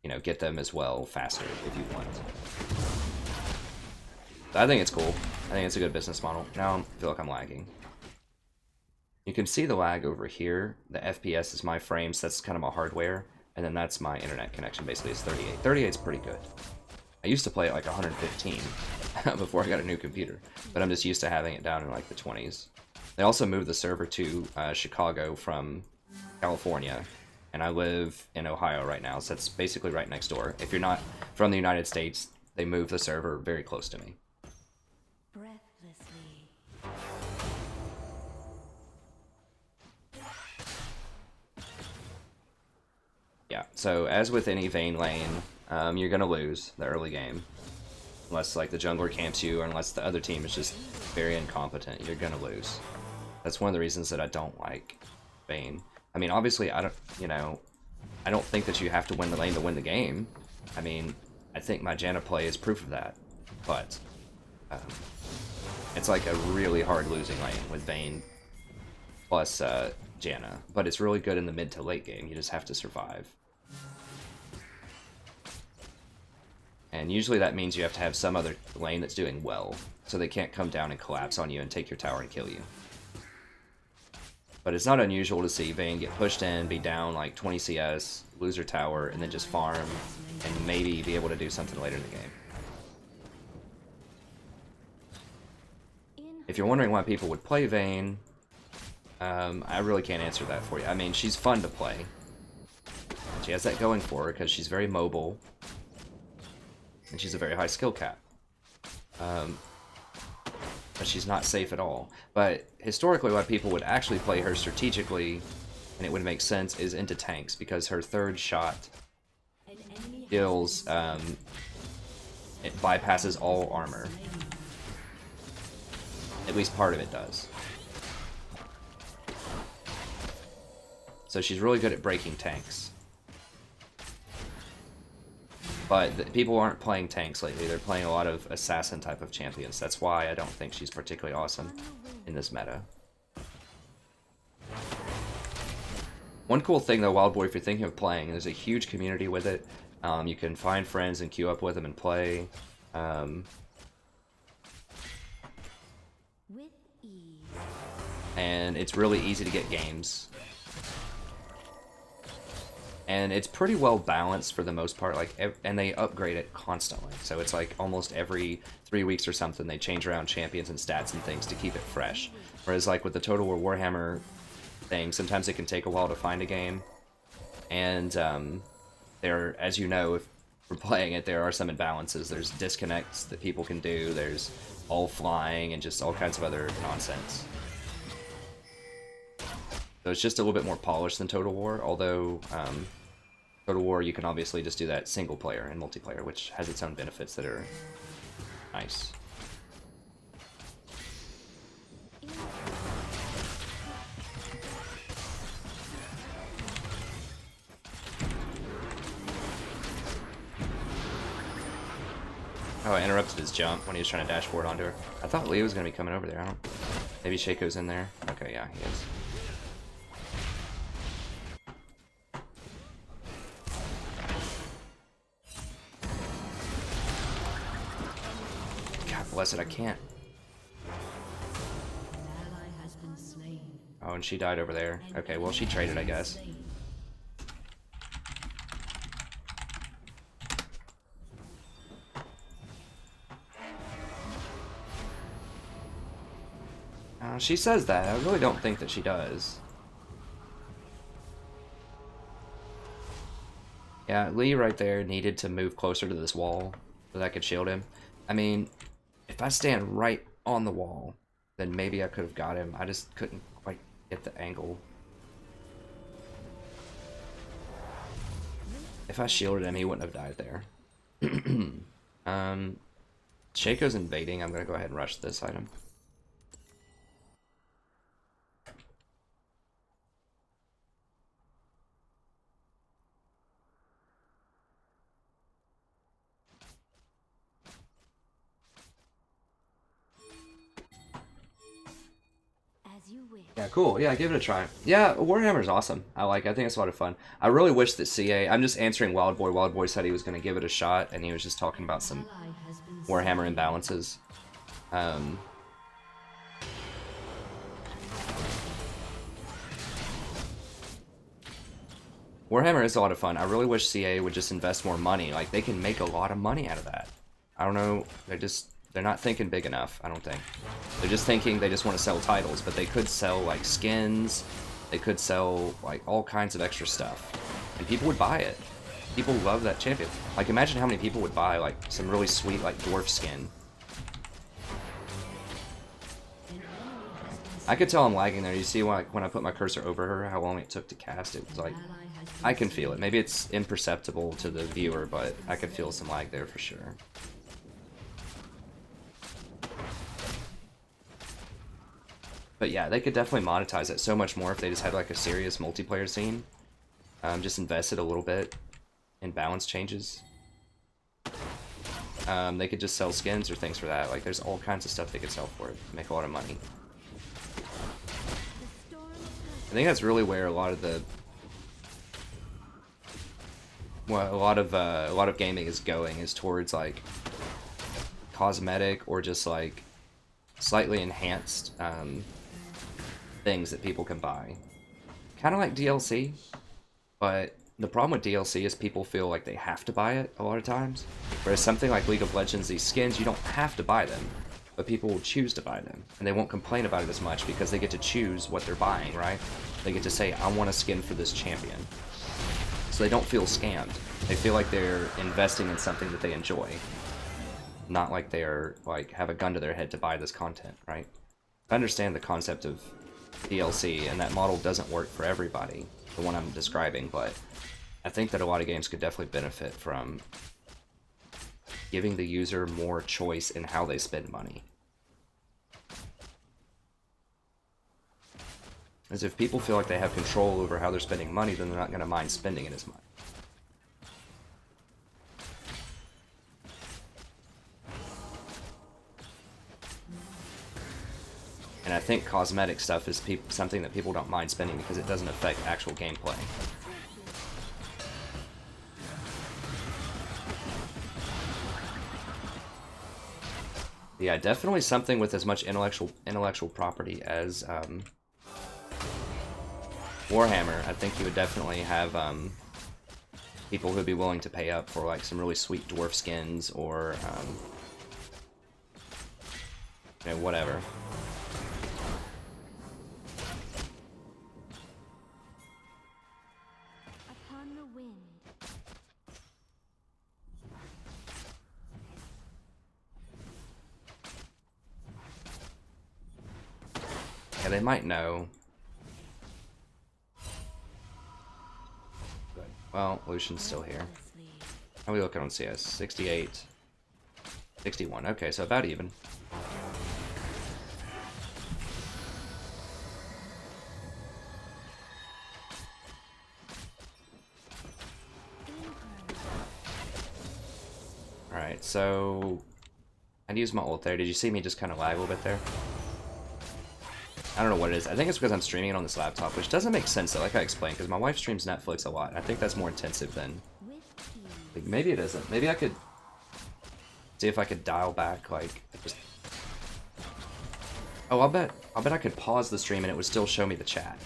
you know, get them as well faster if you want. I think it's cool. I think it's a good business model. Now I feel like I'm lagging. You can see the lag over here. The FPS is my frames. That's kind of my hardware. And then that's my internet connection. Basically, it's 38. 38 is pretty good. I used to play it like 115 before I got a new computer. But I'm just used to having it down in like the 20s. They also moved the server to Chicago from California. And I live in Ohio right now, so that's basically right next door. If you're not from the United States, they move the server very close to me. Breathlessly. Yeah, so as with any Vayne lane, you're gonna lose the early game. Unless like the jungler camps you, or unless the other team is just very incompetent, you're gonna lose. That's one of the reasons that I don't like Vayne. I mean, obviously, I don't think that you have to win the lane to win the game. I mean, I think my Janna play is proof of that. But it's like a really hard losing lane with Vayne plus Janna. But it's really good in the mid to late game. You just have to survive. And usually that means you have to have some other lane that's doing well, so they can't come down and collapse on you and take your tower and kill you. But it's not unusual to see Vayne get pushed in, be down like 20 CS, lose her tower, and then just farm, and maybe be able to do something later in the game. If you're wondering why people would play Vayne, I really can't answer that for you. I mean, she's fun to play. She has that going for her because she's very mobile, and she's a very high skill cap. But she's not safe at all. But historically, why people would actually play her strategically, and it would make sense, is into tanks, because her third shot deals, it bypasses all armor. At least part of it does. So she's really good at breaking tanks. But people aren't playing tanks lately. They're playing a lot of assassin type of champions. That's why I don't think she's particularly awesome in this meta. One cool thing though, Wild Boy, if you're thinking of playing, there's a huge community with it. You can find friends and queue up with them and play. And it's really easy to get games. And it's pretty well balanced for the most part, like, and they upgrade it constantly. So it's like almost every 3 weeks or something, they change around champions and stats and things to keep it fresh. Whereas like with the Total War Warhammer thing, sometimes it can take a while to find a game. And there, as you know, if we're playing it, there are some imbalances. There's disconnects that people can do, there's all flying, and just all kinds of other nonsense. So it's just a little bit more polished than Total War, although Total War you can obviously just do that single player and multiplayer, which has its own benefits that are nice. Oh, I interrupted his jump when he was trying to dash forward onto her. I thought Leo was going to be coming over there. I don't... Maybe Shaco's in there. Okay, yeah, he is. Bless it, I can't. Oh, and she died over there. Okay, well, she traded, I guess. She says that. I really don't think that she does. Yeah, Lee right there needed to move closer to this wall so that I could shield him. I mean... If I stand right on the wall, then maybe I could have got him. I just couldn't quite get the angle. If I shielded him, he wouldn't have died there. Shaco's invading. I'm gonna go ahead and rush this item. Yeah, cool. Yeah, give it a try. Yeah, Warhammer's awesome. I think it's a lot of fun. I really wish that CA... I'm just answering Wild Boy. Wild Boy said he was going to give it a shot, and he was just talking about some Warhammer imbalances. Warhammer is a lot of fun. I really wish CA would just invest more money. Like, they can make a lot of money out of that. I don't know. They're not thinking big enough, I don't think. They're just thinking they just want to sell titles, but they could sell, like, skins. They could sell, like, all kinds of extra stuff. And people would buy it. People love that champion. Like, imagine how many people would buy, like, some really sweet, like, dwarf skin. I could tell I'm lagging there. You see, like, when I put my cursor over her, how long it took to cast? It was like... I can feel it. Maybe it's imperceptible to the viewer, but I could feel some lag there for sure. But yeah, they could definitely monetize it so much more if they just had like a serious multiplayer scene. Just invested a little bit in balance changes. They could just sell skins or things for that. Like, there's all kinds of stuff they could sell for it, make a lot of money. I think that's really where a lot of the... Well, a lot of gaming is going, is towards like cosmetic or just like slightly enhanced things that people can buy. Kind of like DLC, but the problem with DLC is people feel like they have to buy it a lot of times. Whereas something like League of Legends, these skins, you don't have to buy them, but people will choose to buy them, and they won't complain about it as much because they get to choose what they're buying, right? They get to say, I want a skin for this champion. So they don't feel scammed. They feel like they're investing in something that they enjoy. Not like they're, like, have a gun to their head to buy this content, right? I understand the concept of DLC, and that model doesn't work for everybody, the one I'm describing, but I think that a lot of games could definitely benefit from giving the user more choice in how they spend money. As if people feel like they have control over how they're spending money, then they're not going to mind spending it as much. And I think cosmetic stuff is something that people don't mind spending because it doesn't affect actual gameplay. Yeah, definitely something with as much intellectual property as Warhammer. I think you would definitely have people who'd be willing to pay up for like some really sweet dwarf skins or you know, whatever. Upon the wind. Yeah, they might know. Good. Well, Lucian's still here. How are we looking on CS? 68. 61. Okay, so about even. Alright, so I'd use my ult there. Did you see me just kind of lag a little bit there? I don't know what it is. I think it's because I'm streaming it on this laptop, which doesn't make sense though, like I explained, because my wife streams Netflix a lot. I think that's more intensive than... Like, maybe it isn't. Maybe I could see if I could dial back, like, just... Oh, I'll bet I could pause the stream and it would still show me the chat.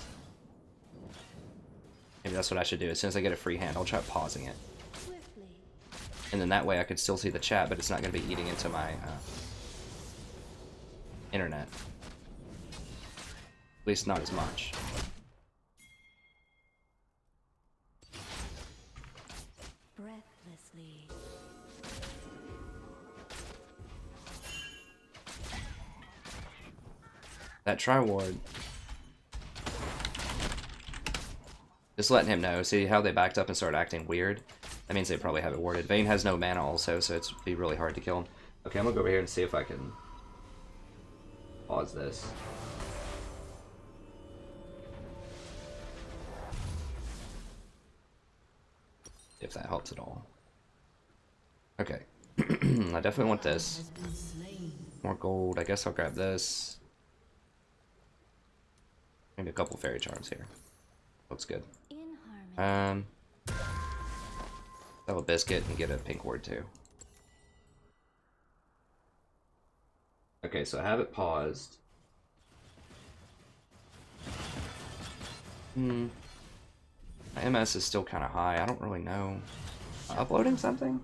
Maybe that's what I should do. As soon as I get a free hand, I'll try pausing it. And then that way I could still see the chat, but it's not going to be eating into my internet. At least not as much. Breathlessly. That tri-ward. Just letting him know. See how they backed up and started acting weird? That means they probably have it warded. Vayne has no mana also, so it's be really hard to kill him. Okay, I'm gonna go over here and see if I can pause this. If that helps at all. Okay. I definitely want this. More gold. I guess I'll grab this. Maybe a couple fairy charms here. Looks good. Sell a biscuit and get a pink ward too. Okay, so I have it paused. My MS is still kind of high. I don't really know. Uploading something?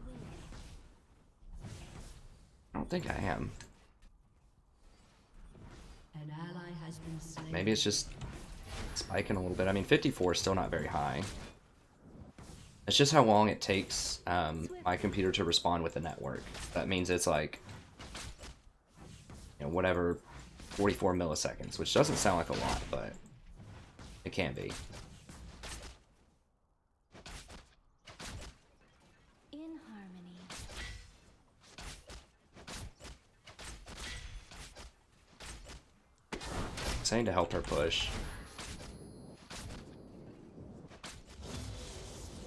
I don't think I am. An ally has been slain. Maybe it's just spiking a little bit. I mean, 54 is still not very high. It's just how long it takes my computer to respond with the network. That means it's like, you know, whatever, 44 milliseconds, which doesn't sound like a lot, but it can be. In harmony. Saying to help her push.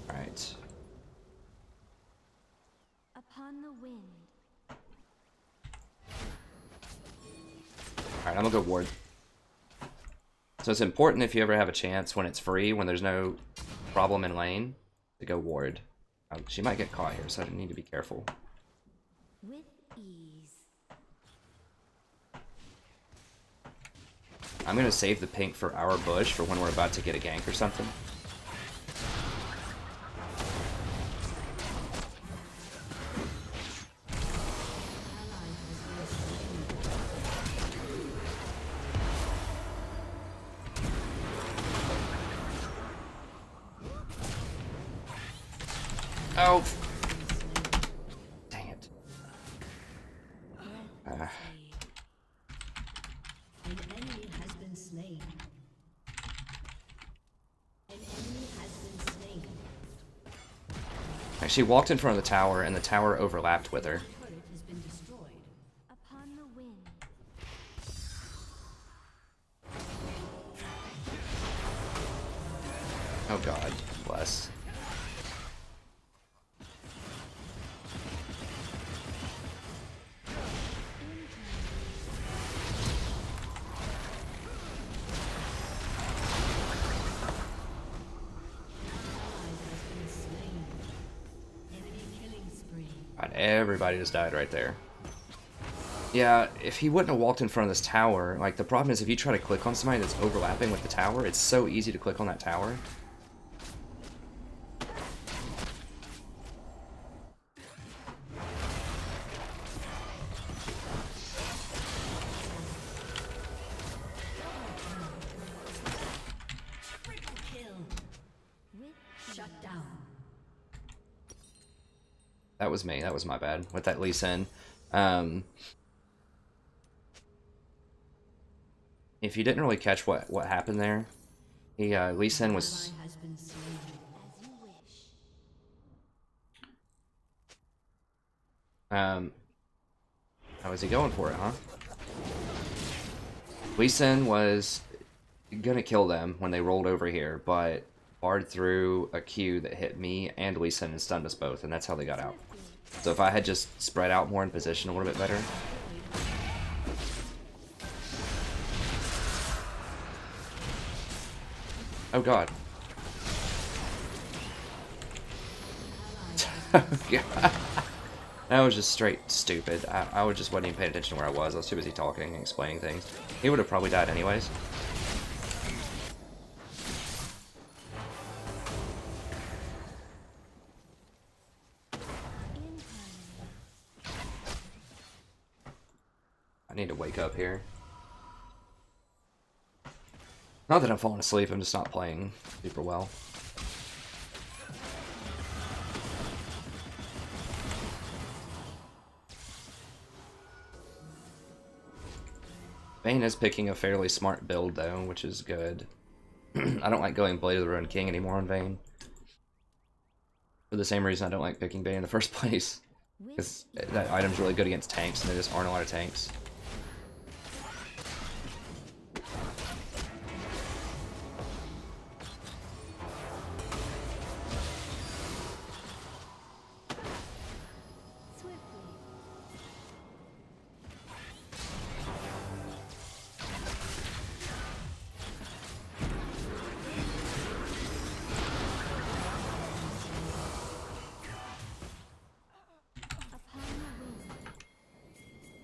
Alright. Upon the wind. Alright, I'm gonna go ward. So it's important if you ever have a chance when it's free, when there's no problem in lane, to go ward. She might get caught here, so I need to be careful. With ease. I'm gonna save the pink for our bush for when we're about to get a gank or something. Oh! Dang it. An enemy has been slain. An enemy has been slain. She walked in front of the tower, and the tower overlapped with her. Turret has been destroyed. Upon the wind. Oh god, bless. God, everybody just died right there. Yeah, if he wouldn't have walked in front of this tower, like the problem is if you try to click on somebody that's overlapping with the tower, it's so easy to click on that tower. Shut down. That was me. That was my bad. With that Lee Sin. If you didn't really catch what happened there, Lee Sin was... Ally has been slain. As you wish. How was he going for it, huh? Lee Sin was gonna kill them when they rolled over here, but barred through a Q that hit me and Lee Sin and stunned us both, and that's how they got out. So if I had just spread out more in position a little bit better... Oh god. God. That was just straight stupid. I was just wasn't even paying attention to where I was. I was too busy talking and explaining things. He would have probably died anyways. I need to wake up here. Not that I'm falling asleep, I'm just not playing super well. Vayne is picking a fairly smart build though, which is good. I don't like going Blade of the Ruined King anymore on Vayne. For the same reason I don't like picking Vayne in the first place. Because that item's really good against tanks, and there just aren't a lot of tanks.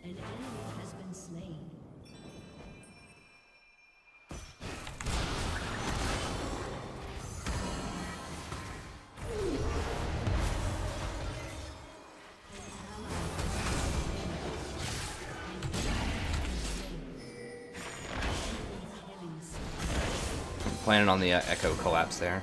An enemy has been slain. Planning on the Echo collapse there.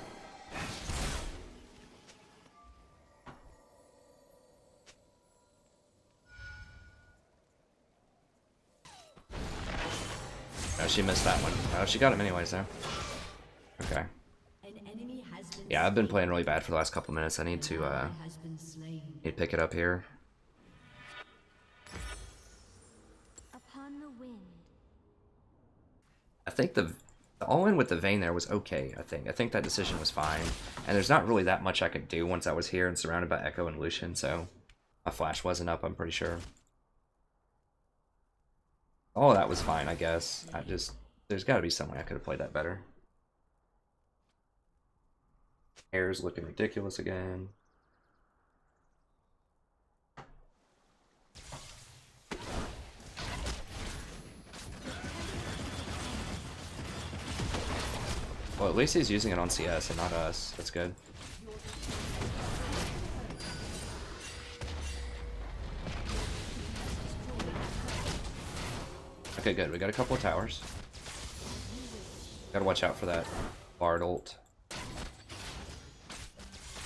No, she missed that one. Oh, she got him anyways, though. Okay. An enemy has been Yeah, I've been playing really bad for the last couple minutes. I need to has been slain. need to pick it up here. Upon the wind. I think the all-in with the Vayne there was okay, I think that decision was fine. And there's not really that much I could do once I was here and surrounded by Echo and Lucian, so my flash wasn't up, I'm pretty sure. Oh, that was fine, I guess. There's got to be some way I could have played that better. Hair's looking ridiculous again. Well, at least he's using it on CS and not us. That's good. Okay, good. We got a couple of towers. Gotta watch out for that Bard ult.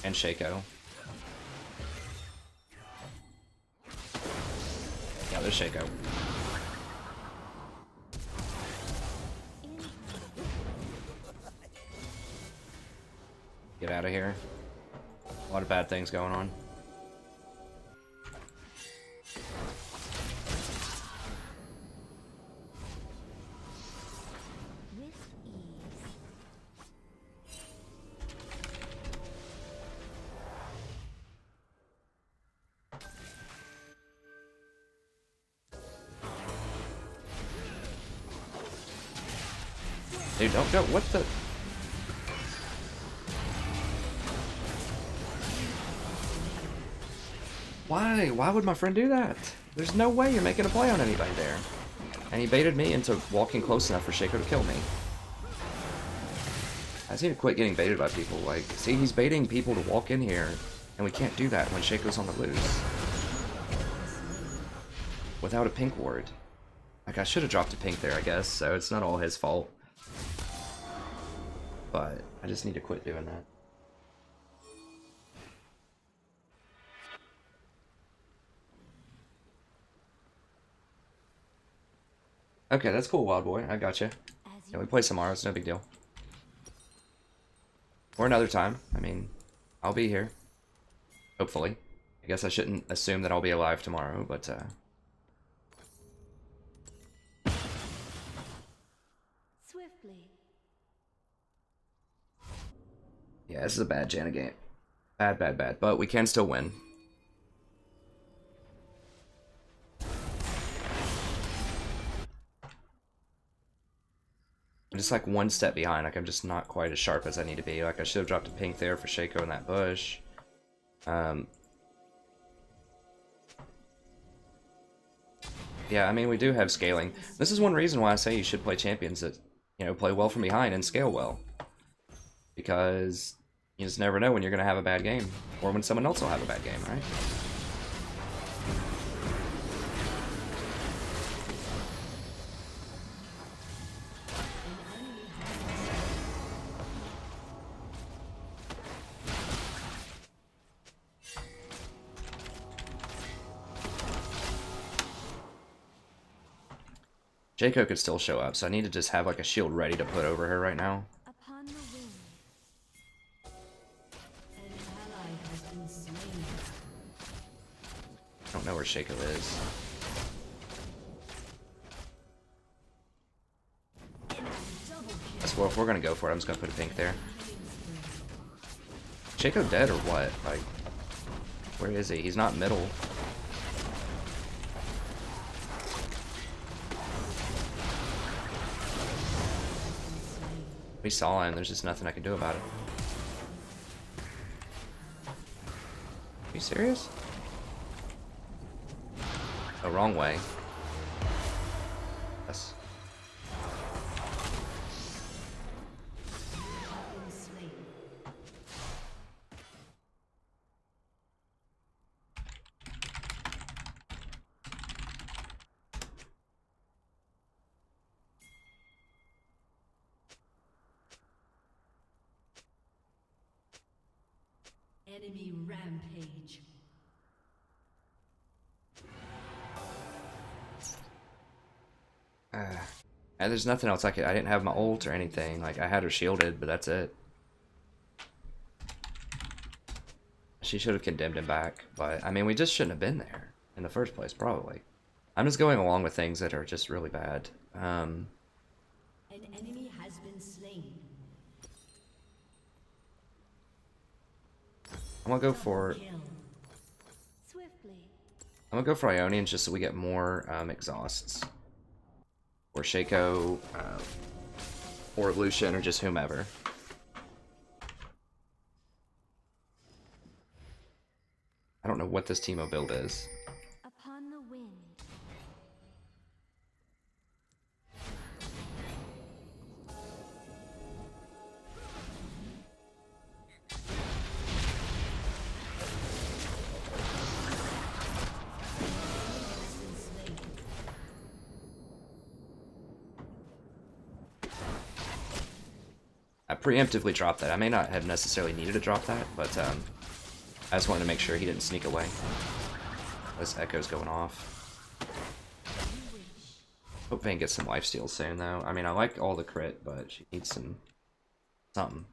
And Shaco. Yeah, there's Shaco. Get out of here. A lot of bad things going on. With ease. Dude, don't go. What the? Why? Why would my friend do that? There's no way you're making a play on anybody there. And he baited me into walking close enough for Shaco to kill me. I just need to quit getting baited by people. Like, see, he's baiting people to walk in here, and we can't do that when Shaco's on the loose. Without a pink ward. Like, I should have dropped a pink there, I guess, so it's not all his fault. But I just need to quit doing that. Okay, that's cool, Wild Boy. I gotcha. Yeah, we play tomorrow. It's no big deal. Or another time. I mean, I'll be here. Hopefully. I guess I shouldn't assume that I'll be alive tomorrow, but Swiftly. yeah, this is a bad Janna game. Bad, bad, bad. But we can still win. I'm just like one step behind. Like, I'm just not quite as sharp as I need to be. Like, I should have dropped a pink there for Shaco in that bush. Yeah, I mean, we do have scaling. This is one reason why I say you should play champions that, you know, play well from behind and scale well. Because you just never know when you're going to have a bad game. Or when someone else will have a bad game, right? Jaco could still show up, so I need to just have like a shield ready to put over her right now. Upon the wind. An ally has been slain. I don't know where Shaco is. That's well, if we're gonna go for it, I'm just gonna put a pink there. Shaco dead or what? Like, where is he? He's not middle. We saw him, there's just nothing I can do about it. Are you serious? Oh, wrong way. Yes. Enemy rampage. And there's nothing else I didn't have my ult or anything. Like, I had her shielded, but that's it. She should have condemned him back, but I mean, we just shouldn't have been there in the first place, probably. I'm just going along with things that are just really bad. An enemy has been slain. I'm gonna go for Kill. Swiftly. I'm gonna go for Ionians just so we get more exhausts. Or Shaco, or Lucian, or just whomever. I don't know what this Teemo build is. Upon the wind. I preemptively dropped that. I may not have necessarily needed to drop that, but I just wanted to make sure he didn't sneak away. This Echo's going off. Hope Vayne gets some lifesteal soon, though. I mean, I like all the crit, but she needs some something.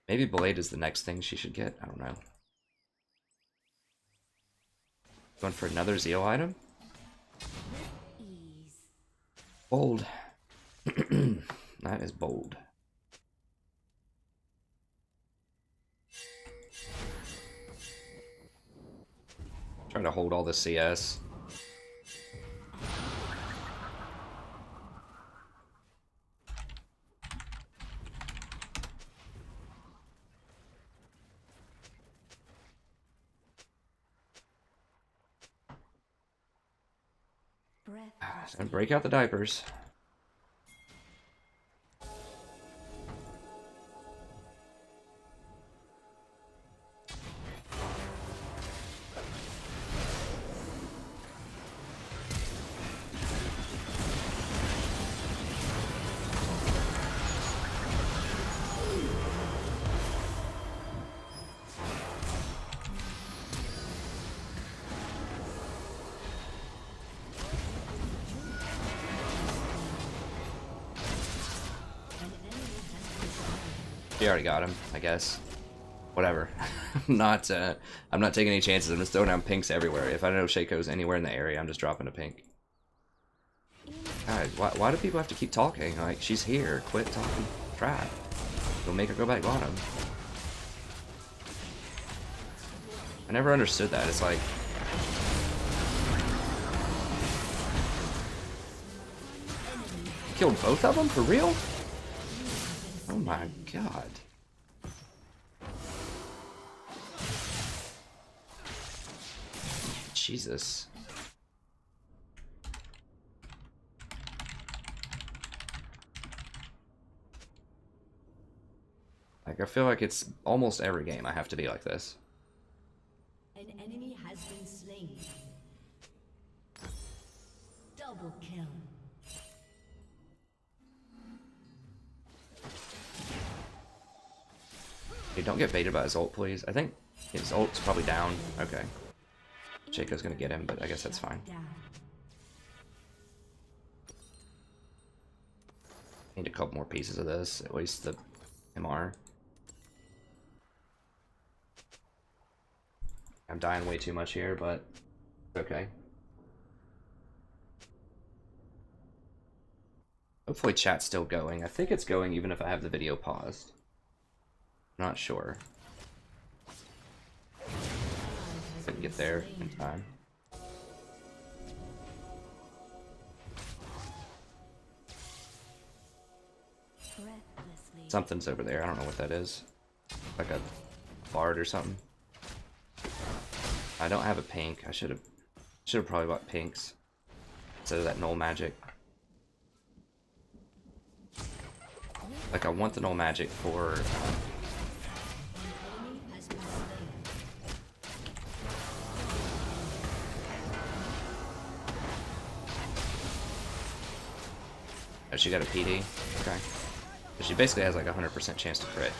Maybe Blade is the next thing she should get. I don't know. Going for another Zeal item? Ease. Bold. That is bold. Trying to hold all the CS. Breath. And break out the diapers. She already got him, I guess. Whatever. I'm not taking any chances. I'm just throwing down pinks everywhere. If I know Shaco's anywhere in the area, I'm just dropping a pink. God, why do people have to keep talking? Like, she's here. Quit talking crap. Don't make her go back bottom. I never understood that. It's like... Killed both of them? For real? Oh my god. Jesus. Like, I feel like it's almost every game I have to be like this. An enemy has been slain. Double kill. Hey, don't get baited by his ult, please. I think his ult's probably down. Okay. Shaco's gonna get him, but I guess that's fine. Down. Need a couple more pieces of this, at least the MR. I'm dying way too much here, but okay. Hopefully chat's still going. I think it's going even if I have the video paused. I'm not sure. Couldn't get there in time. Something's over there. I don't know what that is. Like a bard or something. I don't have a pink. I should have probably bought pinks instead of that null magic. Like I want the null magic for oh, she got a PD. Okay. So she basically has like a 100% chance to crit.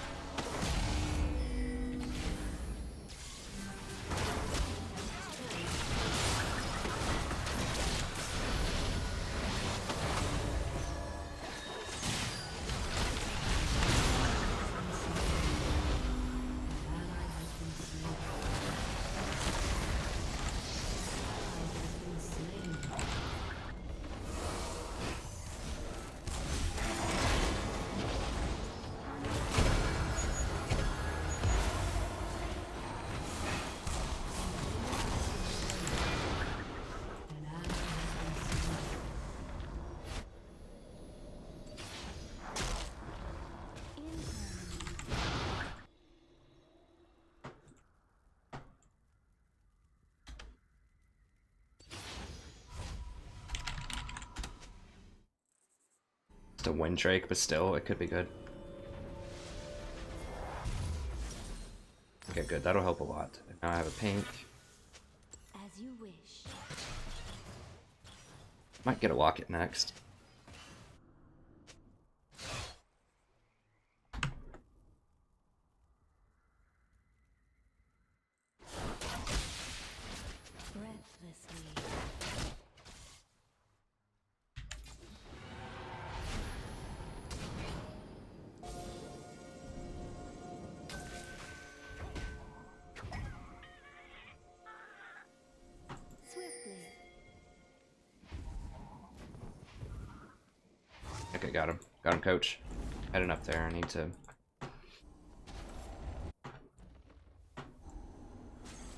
It's a wind drake, but still, it could be good. Okay, good. That'll help a lot. Now I have a pink. As you wish. Might get a locket next. Breathlessly. Swiftly. Okay, got him. Got him, coach. Heading up there. I need to...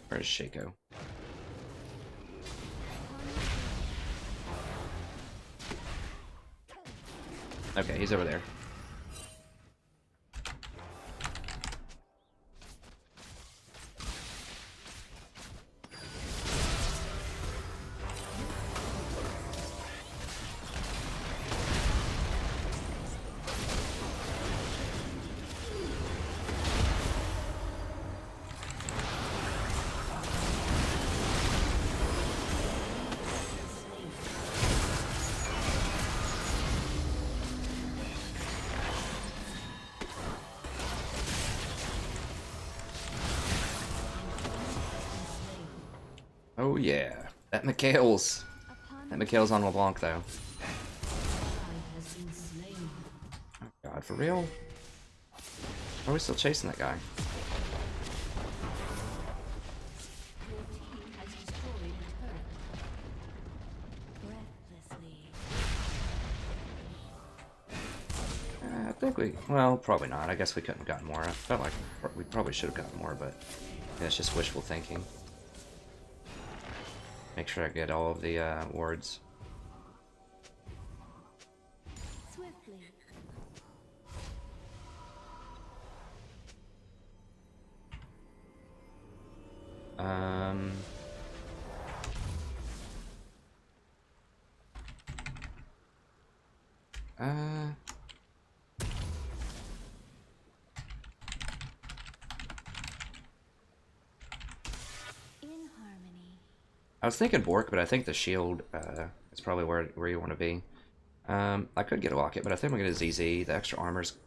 Where's Shaco? Okay, he's over there. Oh yeah, that Mikhail's. That Mikhail's on LeBlanc though. Oh god, for real? Are we still chasing that guy? I think we, well, probably not. I guess we couldn't have gotten more. I felt like we probably should have gotten more, but yeah, it's just wishful thinking. Make sure I get all of the words. Swiftly. In harmony. I was thinking Bork, but I think the shield is probably where you want to be. I could get a locket, but I think I'm gonna get a ZZ. The extra armor's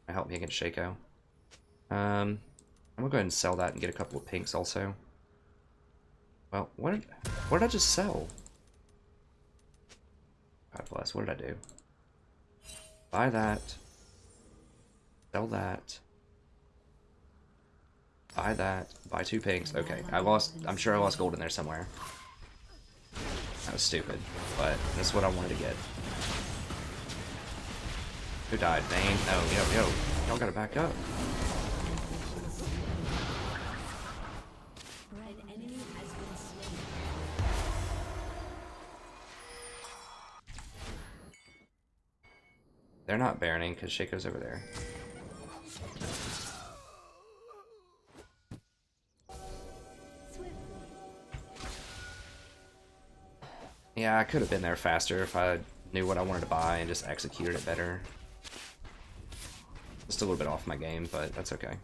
gonna help me against Shaco. I'm gonna go ahead and sell that and get a couple of pinks also. Well, what did I just sell? God bless. What did I do? Buy that. Sell that. Buy that. Buy 2 pinks. Okay, I'm sure I lost gold in there somewhere. That was stupid, but that's what I wanted to get. Who died? Vayne? No, yo. Y'all gotta back up. An enemy has been slain. They're not baroning because Shaco's over there. Yeah, I could have been there faster if I knew what I wanted to buy and just executed it better. Just a little bit off my game, but that's okay.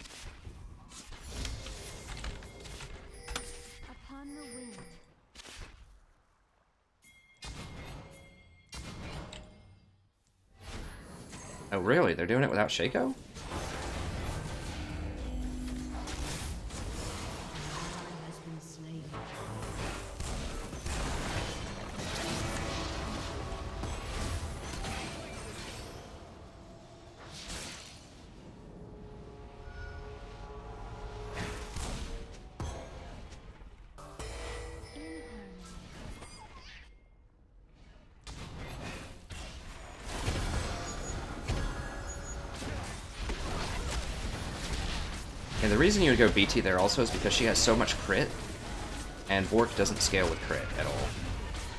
Upon the wind. Oh, really? They're doing it without Shaco? Has been slain. In harmony. And the reason you would go BT there also is because she has so much crit, and Bork doesn't scale with crit at all.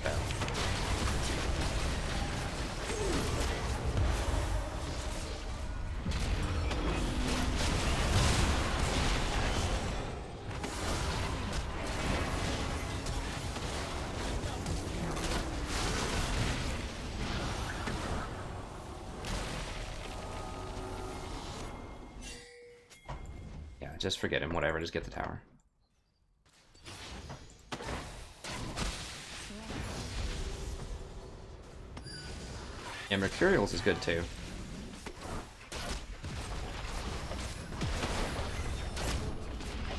So. Just forget him, whatever, just get the tower. Yeah, Mercurial's is good too.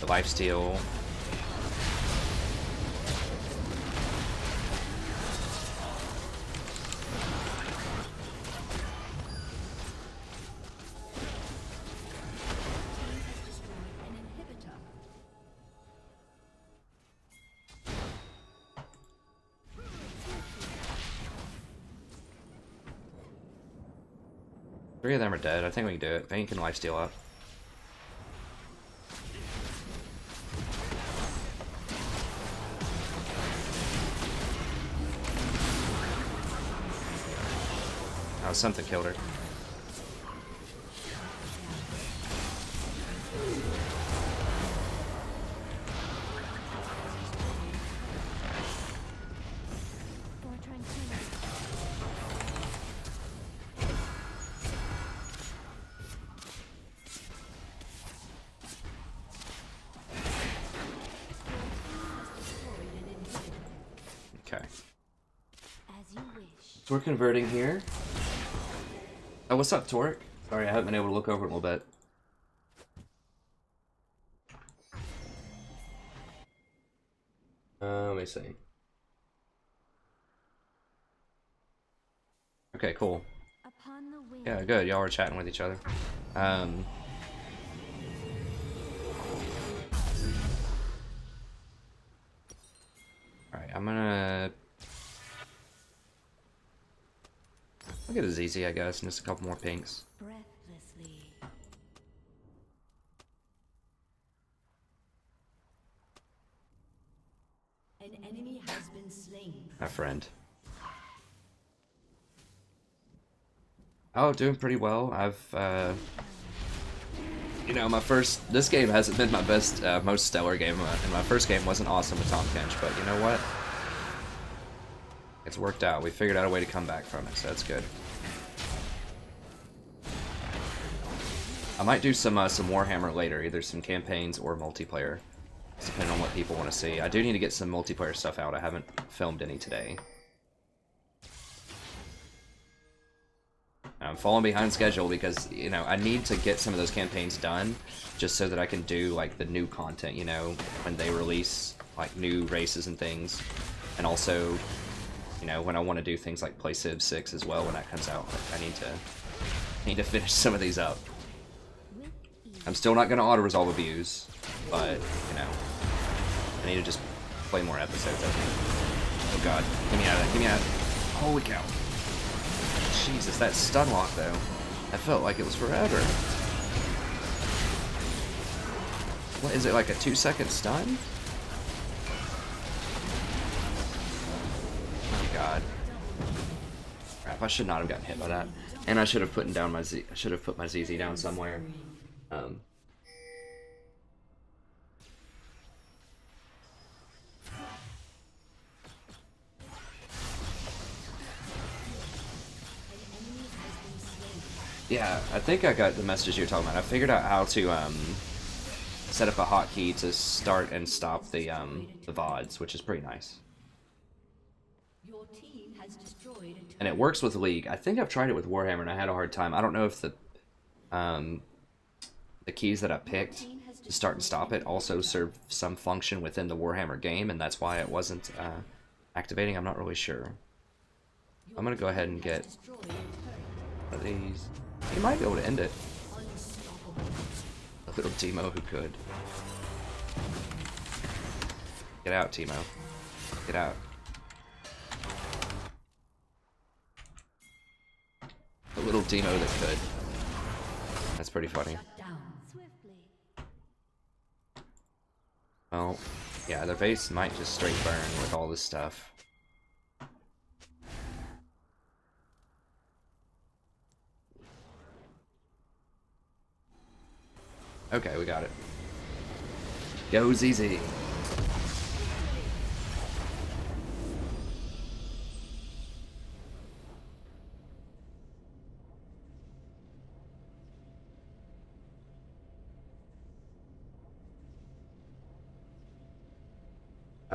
The lifesteal. An inhibitor. 3 of them are dead. I think we can do it. Vayne can lifesteal up. Oh, something killed her. For tranquility. Okay. As you wish. So we're converting here. Oh, what's up, Torque? Sorry, I haven't been able to look over it a little bit. Let me see. Okay, cool. Upon the wind. Yeah, good. Y'all are chatting with each other. Alright, I'm gonna... I'll get it easy, I guess, and just a couple more pinks. Breathlessly. An enemy has been slain. My friend. Oh, doing pretty well. I've, you know, this game hasn't been my best, most stellar game, and my first game wasn't awesome with Tahm Kench, but you know what? It's worked out. We figured out a way to come back from it, so that's good. I might do some Warhammer later, either some campaigns or multiplayer, depending on what people want to see. I do need to get some multiplayer stuff out. I haven't filmed any today. I'm falling behind schedule because, you know, I need to get some of those campaigns done just so that I can do, like, the new content, you know, when they release, like, new races and things. And also, you know, when I want to do things like play Civ 6 as well when that comes out, like, I need to Need to finish some of these up. With ease. I'm still not gonna auto-resolve abuse, but, you know, I need to just play more episodes, I think. Oh god, get me out of that, get me out of that. Holy cow. Jesus, that stun lock, though. I felt like it was forever. What, is it like a 2-second stun? Oh god. Crap, I should not have gotten hit by that. And I should have put down my Z. I should have put my ZZ down somewhere. Yeah, I think I got the messages you're talking about. I figured out how to set up a hotkey to start and stop the vods, which is pretty nice. Your team has destroyed a And it works with League. I think I've tried it with Warhammer and I had a hard time. I don't know if the keys that I picked to start and stop it also serve some function within the Warhammer game, and that's why it wasn't activating. I'm not really sure. I'm gonna go ahead and get one of these. You might be able to end it. A little Timo who could. Get out, Timo. Get out. A little Timo that could. That's pretty funny. Swiftly. Well, yeah, their base might just straight burn with all this stuff. Okay, we got it. Go ZZ.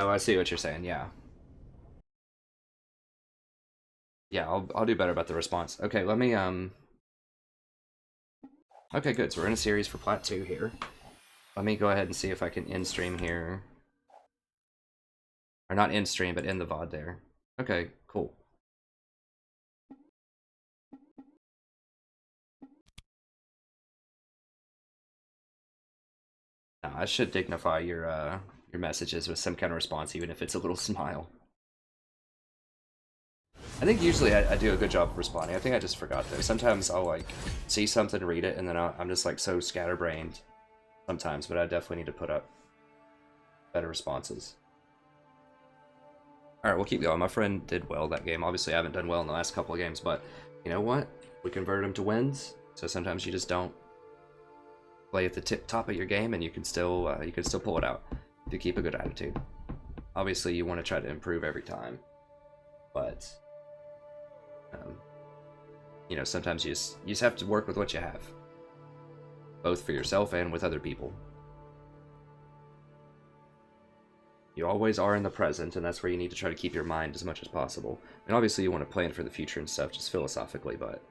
Oh, I see what you're saying, yeah. Yeah, I'll do better about the response. Okay, let me, okay, good, so we're in a series for Plat 2 here. Let me go ahead and see if I can end stream here. Or not end stream, but end the VOD there. Okay, cool. Now, I should dignify your messages with some kind of response, even if it's a little smile. I think usually I do a good job of responding. I think I just forgot though. Sometimes I'll like see something, read it, and then I'm just like so scatterbrained sometimes, but I definitely need to put up better responses. Alright, we'll keep going. My friend did well that game. Obviously, I haven't done well in the last couple of games, but you know what? We converted them to wins, so sometimes you just don't play at the top of your game, and you can still pull it out if you keep a good attitude. Obviously, you want to try to improve every time, but you know, sometimes you just have to work with what you have, both for yourself and with other people. You always are in the present, and that's where you need to try to keep your mind as much as possible. And obviously you want to plan for the future and stuff, just philosophically, but...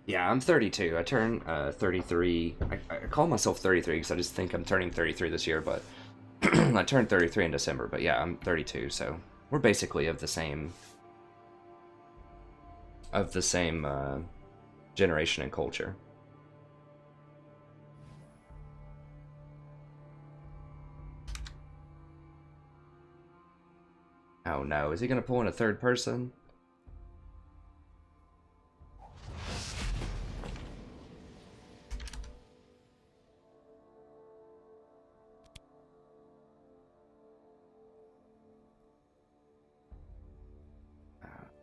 Yeah, I'm 32. I turn 33. I call myself 33 because I just think I'm turning 33 this year, but I turned 33 in December. But yeah, I'm 32, so we're basically of the same generation and culture. Oh no, is he gonna pull in a third person?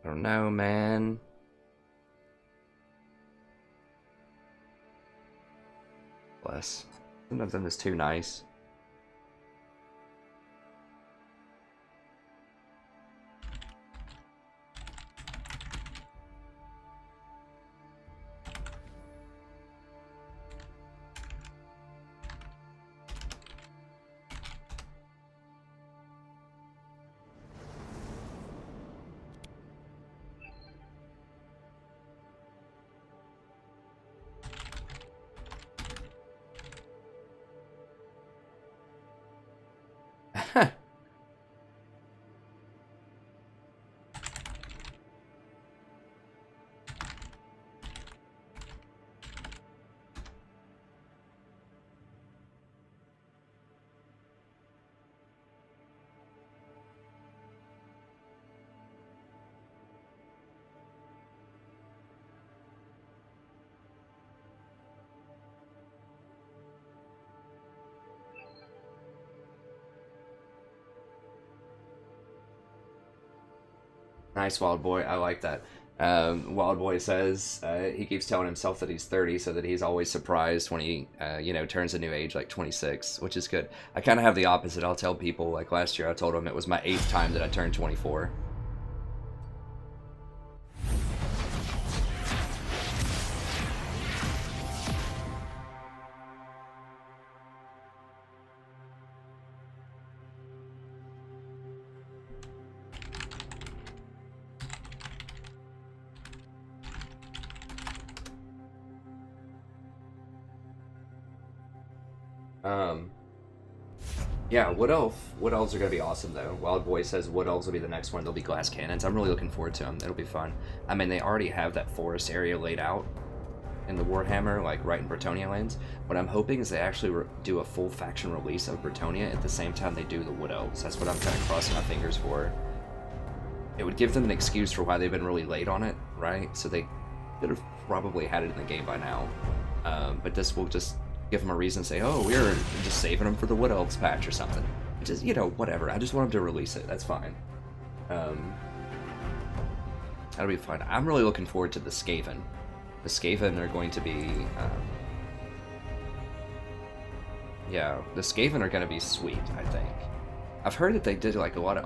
I don't know, man. Bless. Sometimes I'm just too nice. Nice, Wild Boy. I like that. Wild Boy says he keeps telling himself that he's 30 so that he's always surprised when he, turns a new age like 26, which is good. I kind of have the opposite. I'll tell people, like last year I told them it was my 8th time that I turned 24. Yeah, Wood Elves are gonna be awesome though. Wild Boy says Wood Elves will be the next one. They'll be glass cannons. I'm really looking forward to them. It'll be fun. I mean, they already have that forest area laid out in the Warhammer, like right in Bretonnia lands. What I'm hoping is they actually do a full faction release of Bretonnia at the same time they do the Wood Elves. That's what I'm kind of crossing my fingers for. It would give them an excuse for why they've been really late on it, right? So they could have probably had it in the game by now. But this will just give them a reason to say, oh, we're just saving them for the Wood Elves patch or something. Which is, whatever. I just want them to release it. That's fine. That'll be fun. I'm really looking forward to the Skaven. The Skaven are going to be... the Skaven are going to be sweet, I think. I've heard that they did like a lot of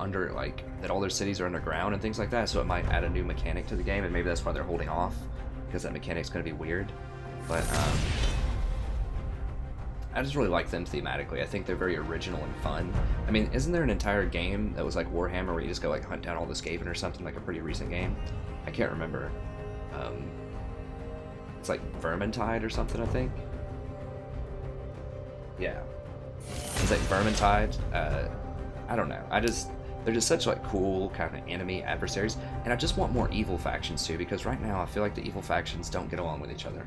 that all their cities are underground and things like that, so it might add a new mechanic to the game, and maybe that's why they're holding off, because that mechanic's going to be weird. But, I just really like them thematically. I think they're very original and fun. I mean, isn't there an entire game that was like Warhammer where you just go like hunt down all the Skaven or something, like a pretty recent game? I can't remember. It's like Vermintide or something, I think. Yeah. It's like Vermintide. I don't know. They're just such like cool kind of enemy adversaries, and I just want more evil factions too, because right now I feel like the evil factions don't get along with each other.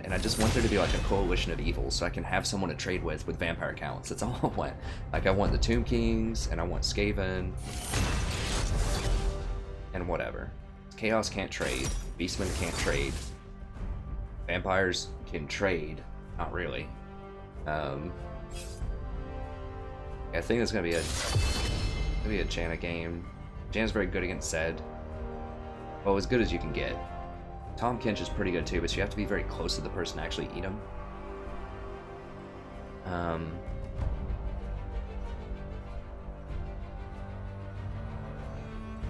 And I just want there to be like a coalition of evils so I can have someone to trade with vampire counts. That's all I want. Like, I want the Tomb Kings, and I want Skaven, and whatever. Chaos can't trade. Beastmen can't trade. Vampires can trade. Not really. I think it's gonna be a Janna game. Janna's very good against Zed. Well, as good as you can get. Tahm Kench is pretty good too, but you have to be very close to the person to actually eat him.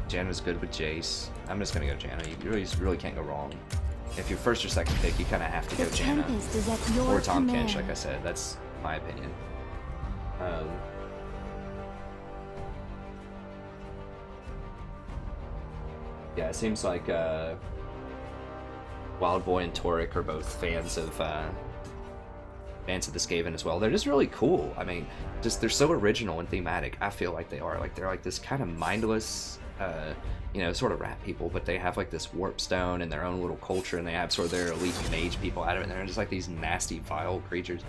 Janna's good with Jace. I'm just gonna go Janna. You really can't go wrong. If you're first or second pick, you kind of have to go Janna. Or Tahm Kench, like I said. That's my opinion. Yeah, it seems like Wild Boy and Torek are both fans of the Skaven as well. They're just really cool. I mean, they're so original and thematic. I feel like they are. Like, they're like this kind of mindless, sort of rat people, but they have like this warp stone and their own little culture, and they have sort of their elite mage people out of it, and they're just like these nasty, vile creatures.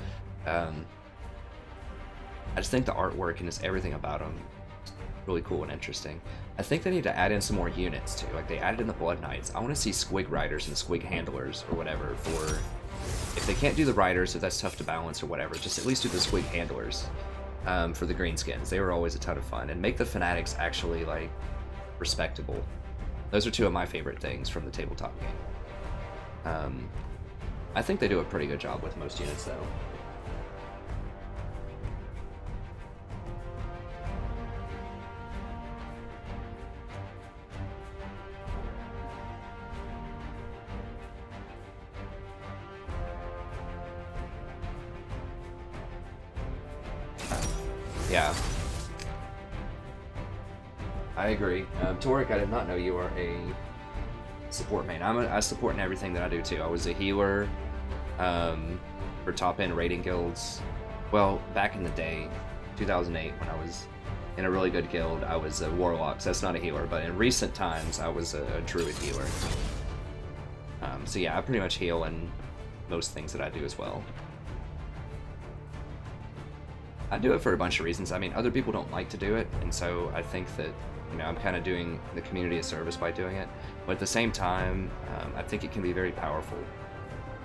I just think the artwork and just everything about them is really cool and interesting. I think they need to add in some more units too. Like, they added in the Blood Knights. I want to see Squig Riders and Squig Handlers or whatever for... If they can't do the Riders, if that's tough to balance or whatever, just at least do the Squig Handlers for the Greenskins. They were always a ton of fun. And make the Fanatics actually, like, respectable. Those are two of my favorite things from the tabletop game. I think they do a pretty good job with most units, though. Yeah. I agree. Torek, I did not know you are a support main. I support in everything that I do too. I was a healer for top-end raiding guilds. Well, back in the day, 2008, when I was in a really good guild, I was a warlock, so that's not a healer. But in recent times, I was a druid healer. So yeah, I pretty much heal in most things that I do as well. I do it for a bunch of reasons. I mean, other people don't like to do it, and so I think that, I'm kind of doing the community a service by doing it. But at the same time, I think it can be very powerful.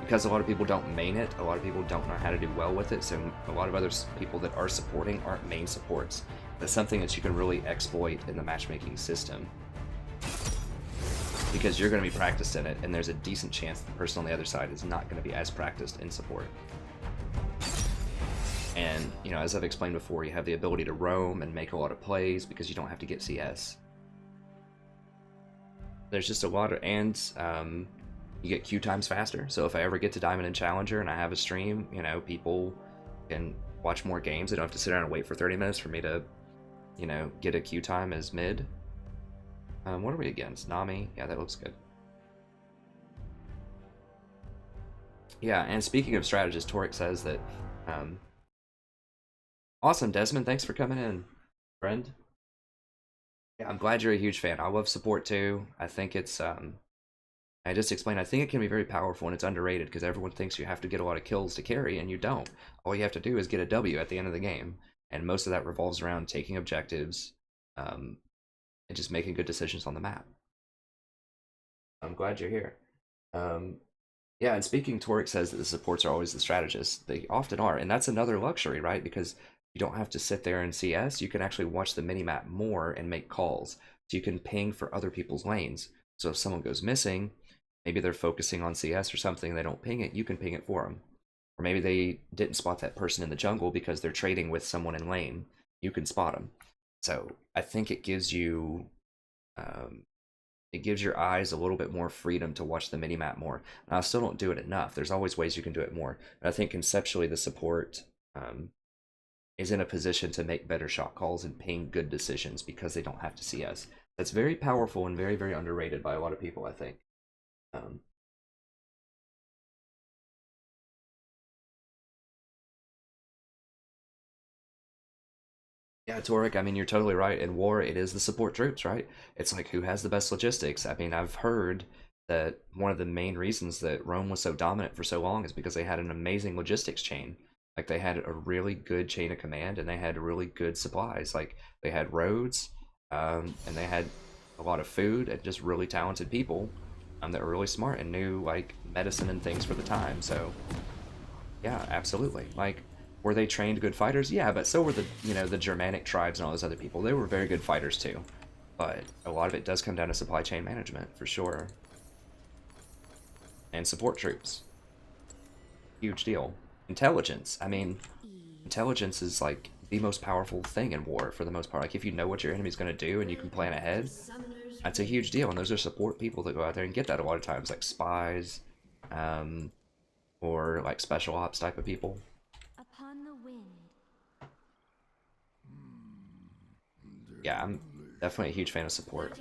Because a lot of people don't main it, a lot of people don't know how to do well with it, so a lot of other people that are supporting aren't main supports. That's something that you can really exploit in the matchmaking system. because you're going to be practiced in it, and there's a decent chance the person on the other side is not going to be as practiced in support. And, you know, as I've explained before, you have the ability to roam and make a lot of plays because you don't have to get CS. There's just a lot of, and you get queue times faster. So if I ever get to Diamond and Challenger and I have a stream, you know, people can watch more games. They don't have to sit down and wait for 30 minutes for me to, you know, get a queue time as mid. What are we against? Nami? Yeah, that looks good. Yeah, and speaking of strategists, Torek says that, awesome, Desmond, thanks for coming in, friend. Yeah, I'm glad you're a huge fan. I love support too. I think it's, I just explained, I think it can be very powerful and it's underrated because everyone thinks you have to get a lot of kills to carry, and you don't. All you have to do is get a W at the end of the game, and most of that revolves around taking objectives, and just making good decisions on the map. I'm glad you're here. Yeah, and speaking, Torek says that the supports are always the strategists. They often are, and that's another luxury, right? Because you don't have to sit there and CS. You can actually watch the minimap more and make calls. So you can ping for other people's lanes. So if someone goes missing, maybe they're focusing on CS or something, they don't ping it, you can ping it for them. Or maybe they didn't spot that person in the jungle because they're trading with someone in lane. You can spot them. So I think it gives you, your eyes a little bit more freedom to watch the minimap more. And I still don't do it enough. There's always ways you can do it more. But I think conceptually the support is in a position to make better shot calls and ping good decisions because they don't have to see us. That's very powerful and very, very underrated by a lot of people, I think. Yeah, Torek, I mean, you're totally right. In war, it is the support troops, right? It's like, who has the best logistics? I mean, I've heard that one of the main reasons that Rome was so dominant for so long is because they had an amazing logistics chain. Like, they had a really good chain of command, and they had really good supplies. Like, they had roads, and they had a lot of food, and just really talented people that were really smart and knew, like, medicine and things for the time. So, yeah, absolutely. Like, were they trained good fighters? Yeah, but so were the, you know, the Germanic tribes and all those other people. They were very good fighters too. But a lot of it does come down to supply chain management, for sure. And support troops. Huge deal. Intelligence. I mean, intelligence is like the most powerful thing in war for the most part. Like, if you know what your enemy's going to do and you can plan ahead, that's a huge deal. And those are support people that go out there and get that a lot of times, like spies, or like special ops type of people. Upon the wind. Yeah, I'm definitely a huge fan of support.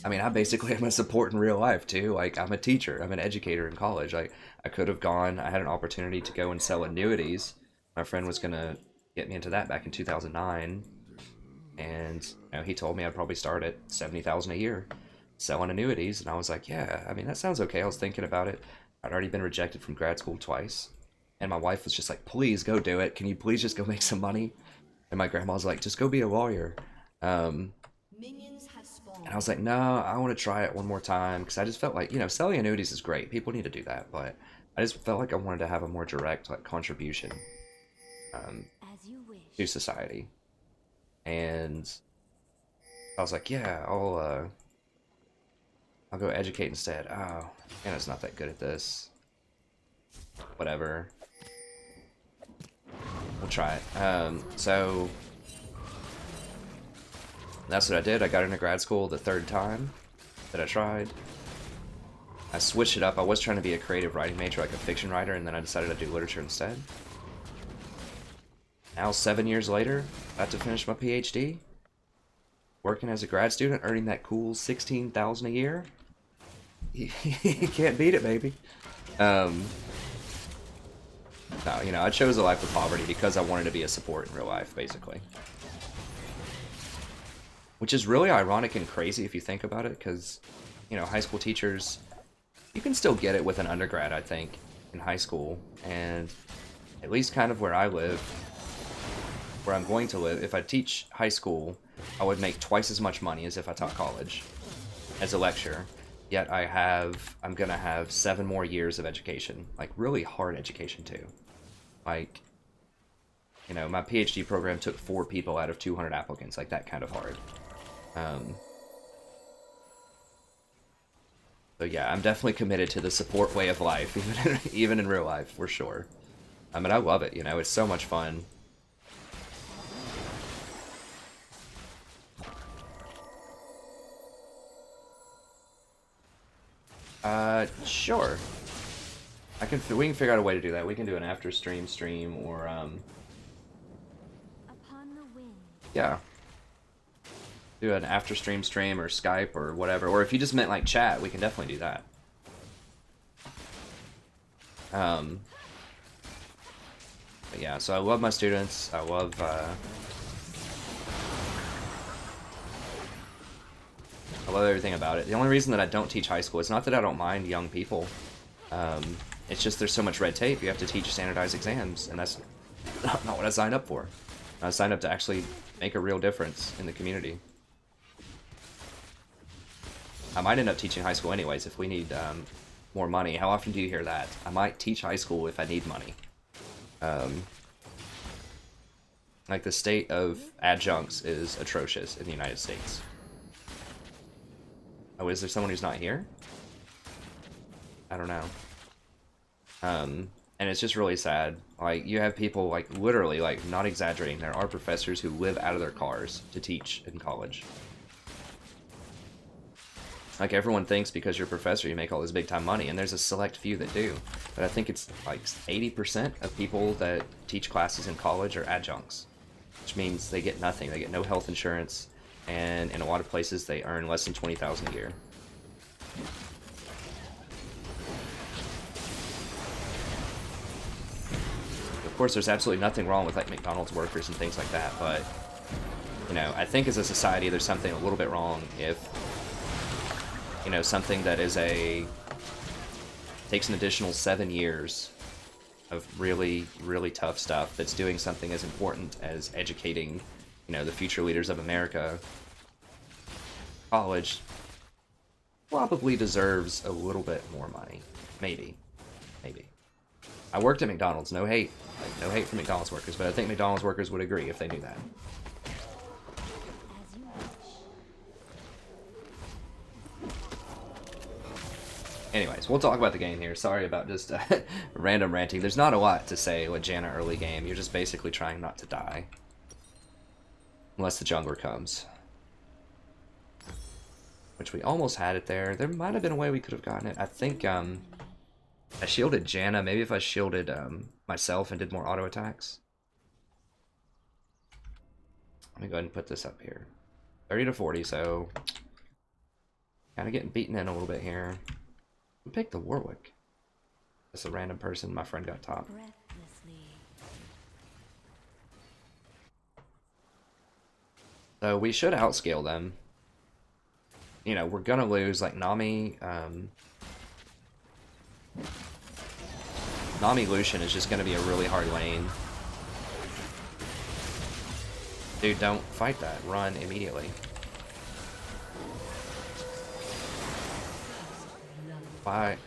I mean, I basically am a support in real life too. Like, I'm a teacher, I'm an educator in college. Like, I could have gone, I had an opportunity to go and sell annuities. My friend was gonna get me into that back in 2009, and you know, he told me I'd probably start at 70,000 a year selling annuities, and I was like, yeah, I mean, that sounds okay. I was thinking about it. I'd already been rejected from grad school twice, and my wife was just like, please go do it. Can you please just go make some money? And my grandma was like, just go be a lawyer. And I was like, no, I want to try it one more time, because I just felt like, you know, selling annuities is great. People need to do that, but I just felt like I wanted to have a more direct, like, contribution As you wish. to society. And I was like, yeah, I'll go educate instead. Oh, Anna's not that good at this. Whatever. We'll try it. So that's what I did. I got into grad school the third time that I tried. I switched it up. I was trying to be a creative writing major, like a fiction writer, and then I decided to do literature instead. Now, 7 years later, about to finish my PhD, working as a grad student, earning that cool $16,000 a year. You can't beat it, baby. No, you know, I chose a life of poverty because I wanted to be a support in real life, basically. Which is really ironic and crazy if you think about it, because, you know, high school teachers, you can still get it with an undergrad, I think, in high school. And at least kind of where I live, where I'm going to live, if I teach high school, I would make twice as much money as if I taught college as a lecturer. Yet I'm gonna have 7 more years of education, like really hard education too. Like, you know, my PhD program took 4 people out of 200 applicants, like that kind of hard. So yeah, I'm definitely committed to the support way of life, even in real life, for sure. I mean, I love it, you know, it's so much fun. Sure. We can figure out a way to do that. We can do an after stream or, Upon the wind. yeah. Do an after stream or Skype or whatever. Or if you just meant like chat, we can definitely do that. But yeah, so I love my students. I love, everything about it. The only reason that I don't teach high school, it's not that I don't mind young people. It's just there's so much red tape. You have to teach standardized exams, and that's not what I signed up for. I signed up to actually make a real difference in the community. I might end up teaching high school anyways if we need more money. How often do you hear that? I might teach high school if I need money. Like the state of adjuncts is atrocious in the United States. Oh, is there someone who's not here? I don't know. And it's just really sad. Like, you have people, like, literally, like, not exaggerating, there are professors who live out of their cars to teach in college. Like, everyone thinks because you're a professor you make all this big-time money, and there's a select few that do. But I think it's, like, 80% of people that teach classes in college are adjuncts. Which means they get nothing. They get no health insurance, and in a lot of places they earn less than $20,000 a year. Of course, there's absolutely nothing wrong with like McDonald's workers and things like that, but you know, I think as a society there's something a little bit wrong if, you know, something that is takes an additional 7 years of really, really tough stuff that's doing something as important as educating, you know, the future leaders of America. College probably deserves a little bit more money. Maybe. I worked at McDonald's, no hate. Like, no hate for McDonald's workers, but I think McDonald's workers would agree if they knew that. As you wish. Anyways, we'll talk about the game here. Sorry about just random ranting. There's not a lot to say with Janna early game. You're just basically trying not to die. Unless the jungler comes. Which we almost had it there. There might have been a way we could have gotten it. I think, I shielded Janna. Maybe if I shielded myself and did more auto attacks. Let me go ahead and put this up here. 30 to 40, so kind of getting beaten in a little bit here. Who picked the Warwick? That's a random person. My friend got top. Breathlessly. So we should outscale them. You know, we're gonna lose. Like Nami, Nami Lucian is just gonna be a really hard lane. Dude, don't fight that. Run immediately. Bye.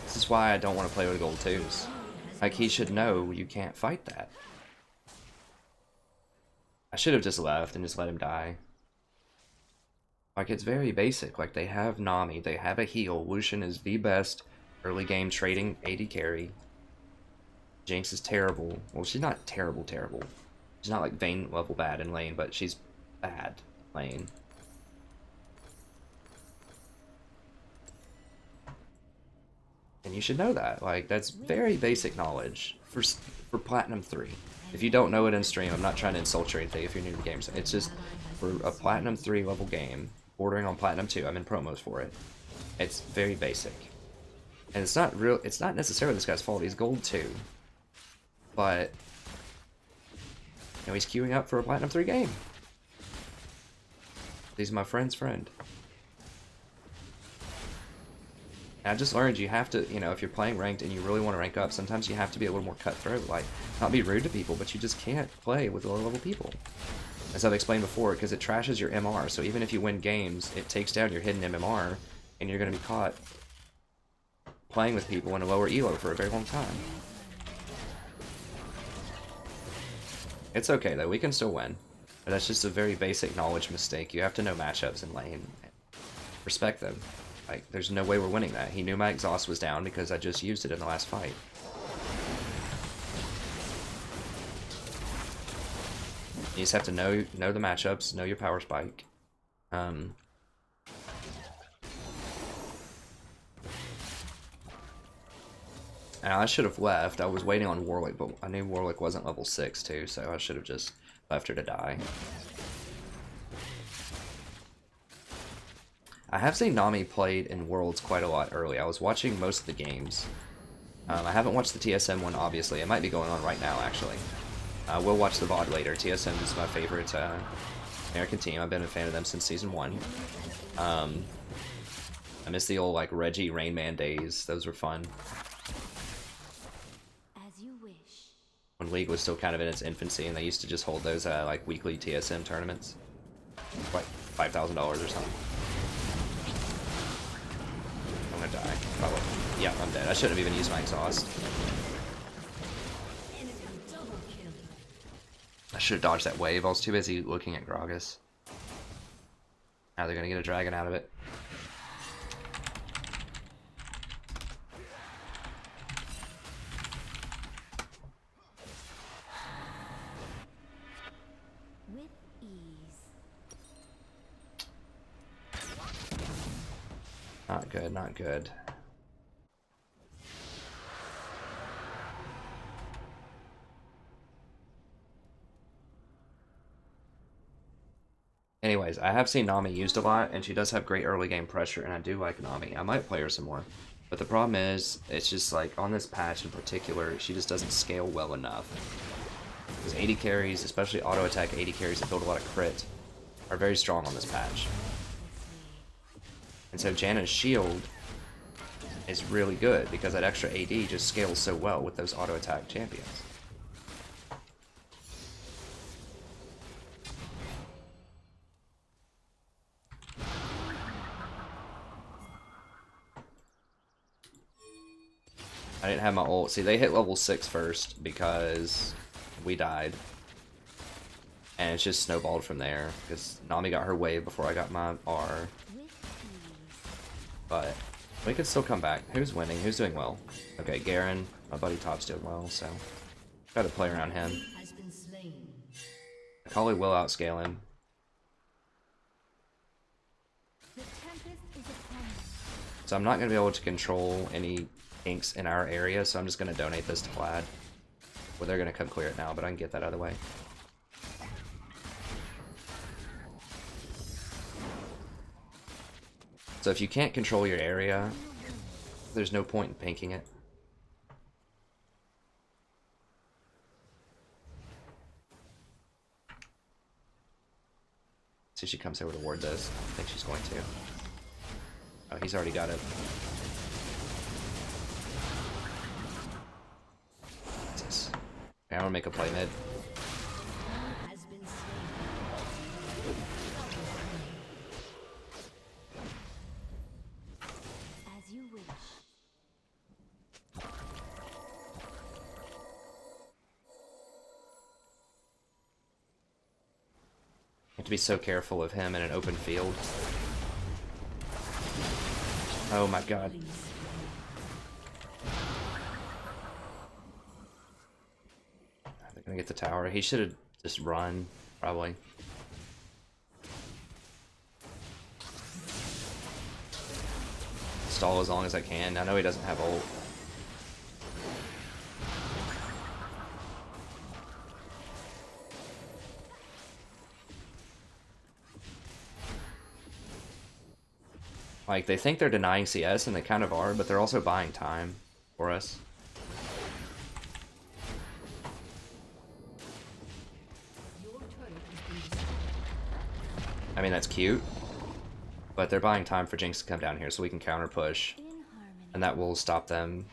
This is why I don't want to play with gold 2s. Like, he should know you can't fight that. I should have just left and just let him die. Like, it's very basic. Like, they have Nami, they have a heal. Lucian is the best early game trading AD carry. Jinx is terrible. Well, she's not terrible. She's not like Vayne level bad in lane, but she's bad lane. And you should know that. Like, that's very basic knowledge for Platinum 3. If you don't know it in stream, I'm not trying to insult you or anything if you're new to the game. It's just, for a Platinum 3 level game, bordering on Platinum 2, I'm in promos for it. It's very basic. And it's not necessarily this guy's fault, he's gold 2. But, you know, he's queuing up for a Platinum 3 game. He's my friend's friend. And I just learned you have to, you know, if you're playing ranked and you really want to rank up, sometimes you have to be a little more cutthroat. Like, not be rude to people, but you just can't play with lower level people. As I've explained before, because it trashes your MR. So even if you win games, it takes down your hidden MMR, and you're going to be caught playing with people in a lower elo for a very long time. It's okay though, we can still win. But that's just a very basic knowledge mistake. You have to know matchups in lane. Respect them. Like, there's no way we're winning that. He knew my exhaust was down because I just used it in the last fight. You just have to know the matchups, know your power spike. And I should have left. I was waiting on Warwick, but I knew Warwick wasn't level 6 too, so I should have just left her to die. I have seen Nami played in Worlds quite a lot early. I was watching most of the games. I haven't watched the TSM one, obviously. It might be going on right now, actually. We'll watch the VOD later. TSM is my favorite American team. I've been a fan of them since Season 1. I miss the old, like, Reggie Rain Man days. Those were fun. As you wish. When League was still kind of in its infancy, and they used to just hold those, like, weekly TSM tournaments. Like, $5,000 or something. I'm gonna die, probably. Yeah, I'm dead. I shouldn't have even used my exhaust. I should have dodged that wave. I was too busy looking at Gragas. Now they're gonna get a dragon out of it. With ease. Not good, not good. Anyways, I have seen Nami used a lot, and she does have great early game pressure, and I do like Nami. I might play her some more. But the problem is, it's just like, on this patch in particular, she just doesn't scale well enough. Because 80 carries, especially auto attack 80 carries that build a lot of crit, are very strong on this patch. And so Janna's shield is really good, because that extra AD just scales so well with those auto attack champions. I didn't have my ult. See, they hit level 6 first because we died. And it's just snowballed from there because Nami got her wave before I got my R. But we could still come back. Who's winning? Who's doing well? Okay, Garen. My buddy Top's doing well, so try to play around him. Has been slain. I probably will outscale him. The tempest is upon us. So I'm not going to be able to control any inks in our area, so I'm just going to donate this to Vlad. Well, they're going to come clear it now, but I can get that out of the way. So if you can't control your area, there's no point in pinking it. See if she comes over to ward this. I think she's going to. Oh, he's already got it. Jesus. Okay, I want to make a play mid. Has been slain. As you wish. You have to be so careful of him in an open field. Oh my god. They're gonna get the tower. He should have just run, probably. Stall as long as I can. I know he doesn't have ult. Like, they think they're denying CS, and they kind of are, but they're also buying time for us. I mean, that's cute, but they're buying time for Jinx to come down here so we can counter push, In harmony. and that will stop them.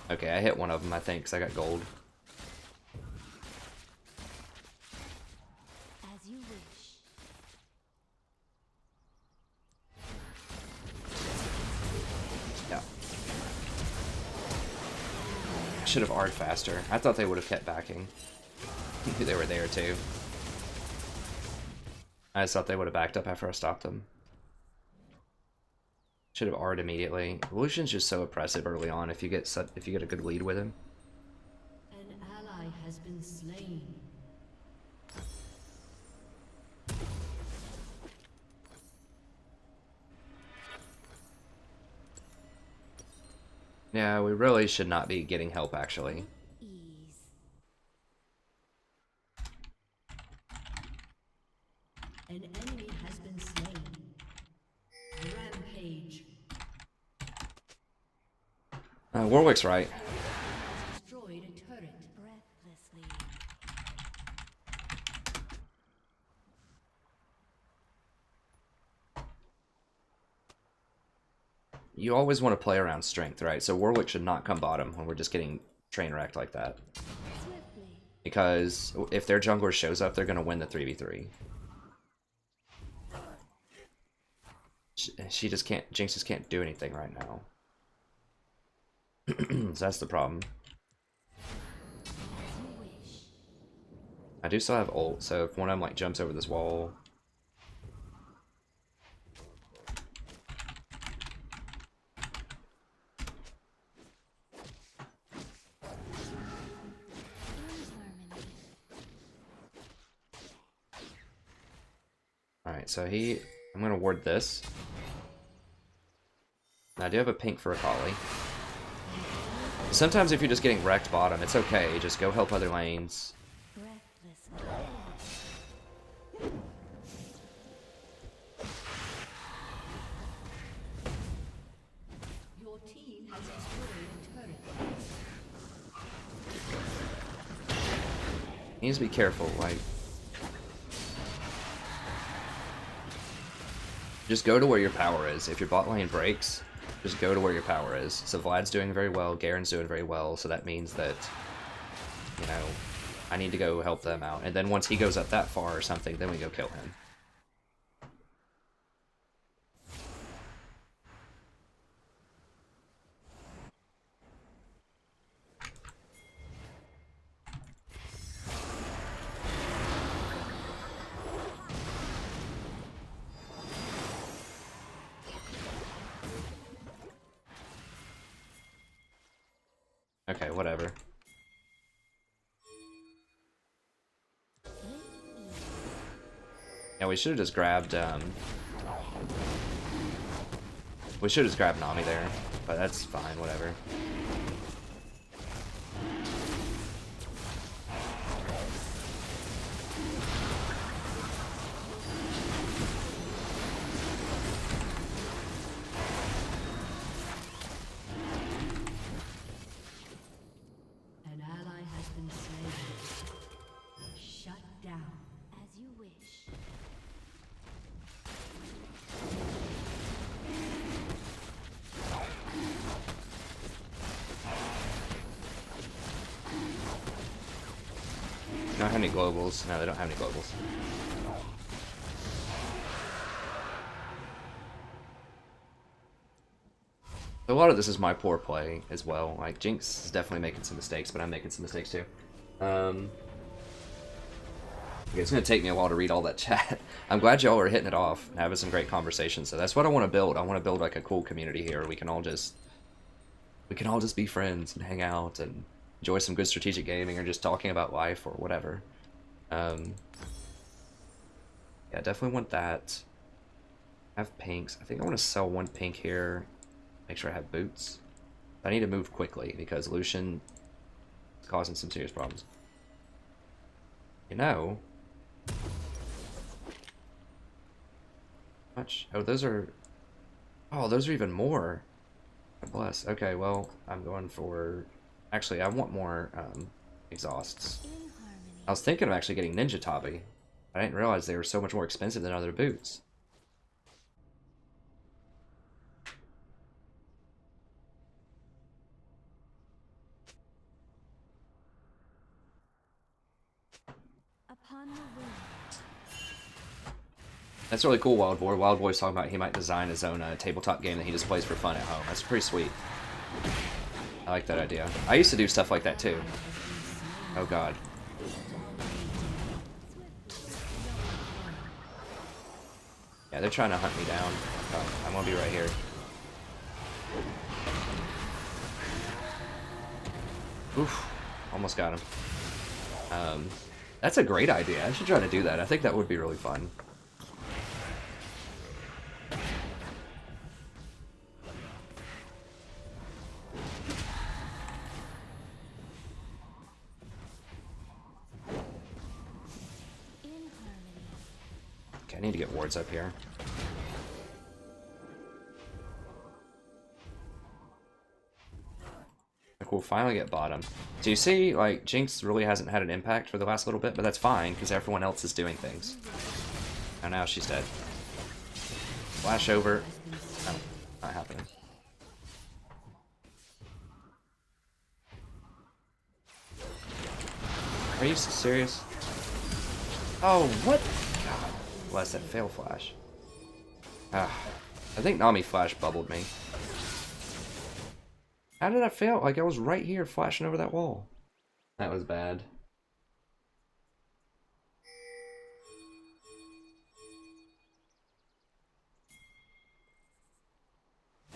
Okay, I hit one of them, I think, because I got gold. As you wish. Yeah. Should have R'd faster. I thought they would have kept backing. They were there too. I just thought they would have backed up after I stopped them. Should have R'd immediately. Lucian's just so oppressive early on if you get a good lead with him. An ally has been slain. Yeah, we really should not be getting help actually. Ease. An enemy has been slain. Rampage. Warwick's right. Has destroyed a turret. Breathlessly. You always want to play around strength, right? So Warwick should not come bottom when we're just getting train wrecked like that. Swiftly. Because if their jungler shows up, they're going to win the 3v3. She just can't, Jinx just can't do anything right now. So that's the problem. As you wish. I do still have ult, so if one of them like jumps over this wall... Alright, so I'm gonna ward this. And I do have a pink for a collie. Sometimes if you're just getting wrecked bottom, it's okay. Just go help other lanes. Breathlessly. Your team has destroyed a turret. He needs to be careful, like... Just go to where your power is. If your bot lane breaks, just go to where your power is. So Vlad's doing very well, Garen's doing very well, so that means that, you know, I need to go help them out. And then once he goes up that far or something, then we go kill him. Okay, whatever. Yeah, we should have just grabbed, we should have just grabbed Nami there, but that's fine, whatever. An ally has been slain. Shut down. As you wish. They don't have any globals. No, they don't have any globals. A lot of this is my poor play as well. Like, Jinx is definitely making some mistakes, but I'm making some mistakes too. Okay, it's going to take me a while to read all that chat. I'm glad y'all are hitting it off and having some great conversations. So that's what I want to build. I want to build like a cool community here. We can all just be friends and hang out and enjoy some good strategic gaming or just talking about life or whatever. Yeah, definitely want that. I have pinks. I think I want to sell one pink here. Make sure I have boots. I need to move quickly because Lucian is causing some serious problems. You know. Much. Oh, those are. Oh, those are even more. God bless. Okay, well, I'm going for. Actually, I want more exhausts. In harmony. I was thinking of actually getting Ninja Tabi. I didn't realize they were so much more expensive than other boots. Upon the wind. That's really cool, Wild Boy. Wild Boy's talking about he might design his own tabletop game that he just plays for fun at home. That's pretty sweet. I like that idea. I used to do stuff like that too. Oh god. Yeah, they're trying to hunt me down. Oh, I'm gonna be right here. Oof. Almost got him. That's a great idea. I should try to do that. I think that would be really fun. Okay, I need to get wards up here. We'll finally get bottom. So you see, like, Jinx really hasn't had an impact for the last little bit, but that's fine, because everyone else is doing things. And now she's dead. Flash over. Oh, not happening. Are you serious? Oh, what? God, bless that fail flash. Ah, I think Nami flash bubbled me. How did I fail? Like, I was right here flashing over that wall. That was bad.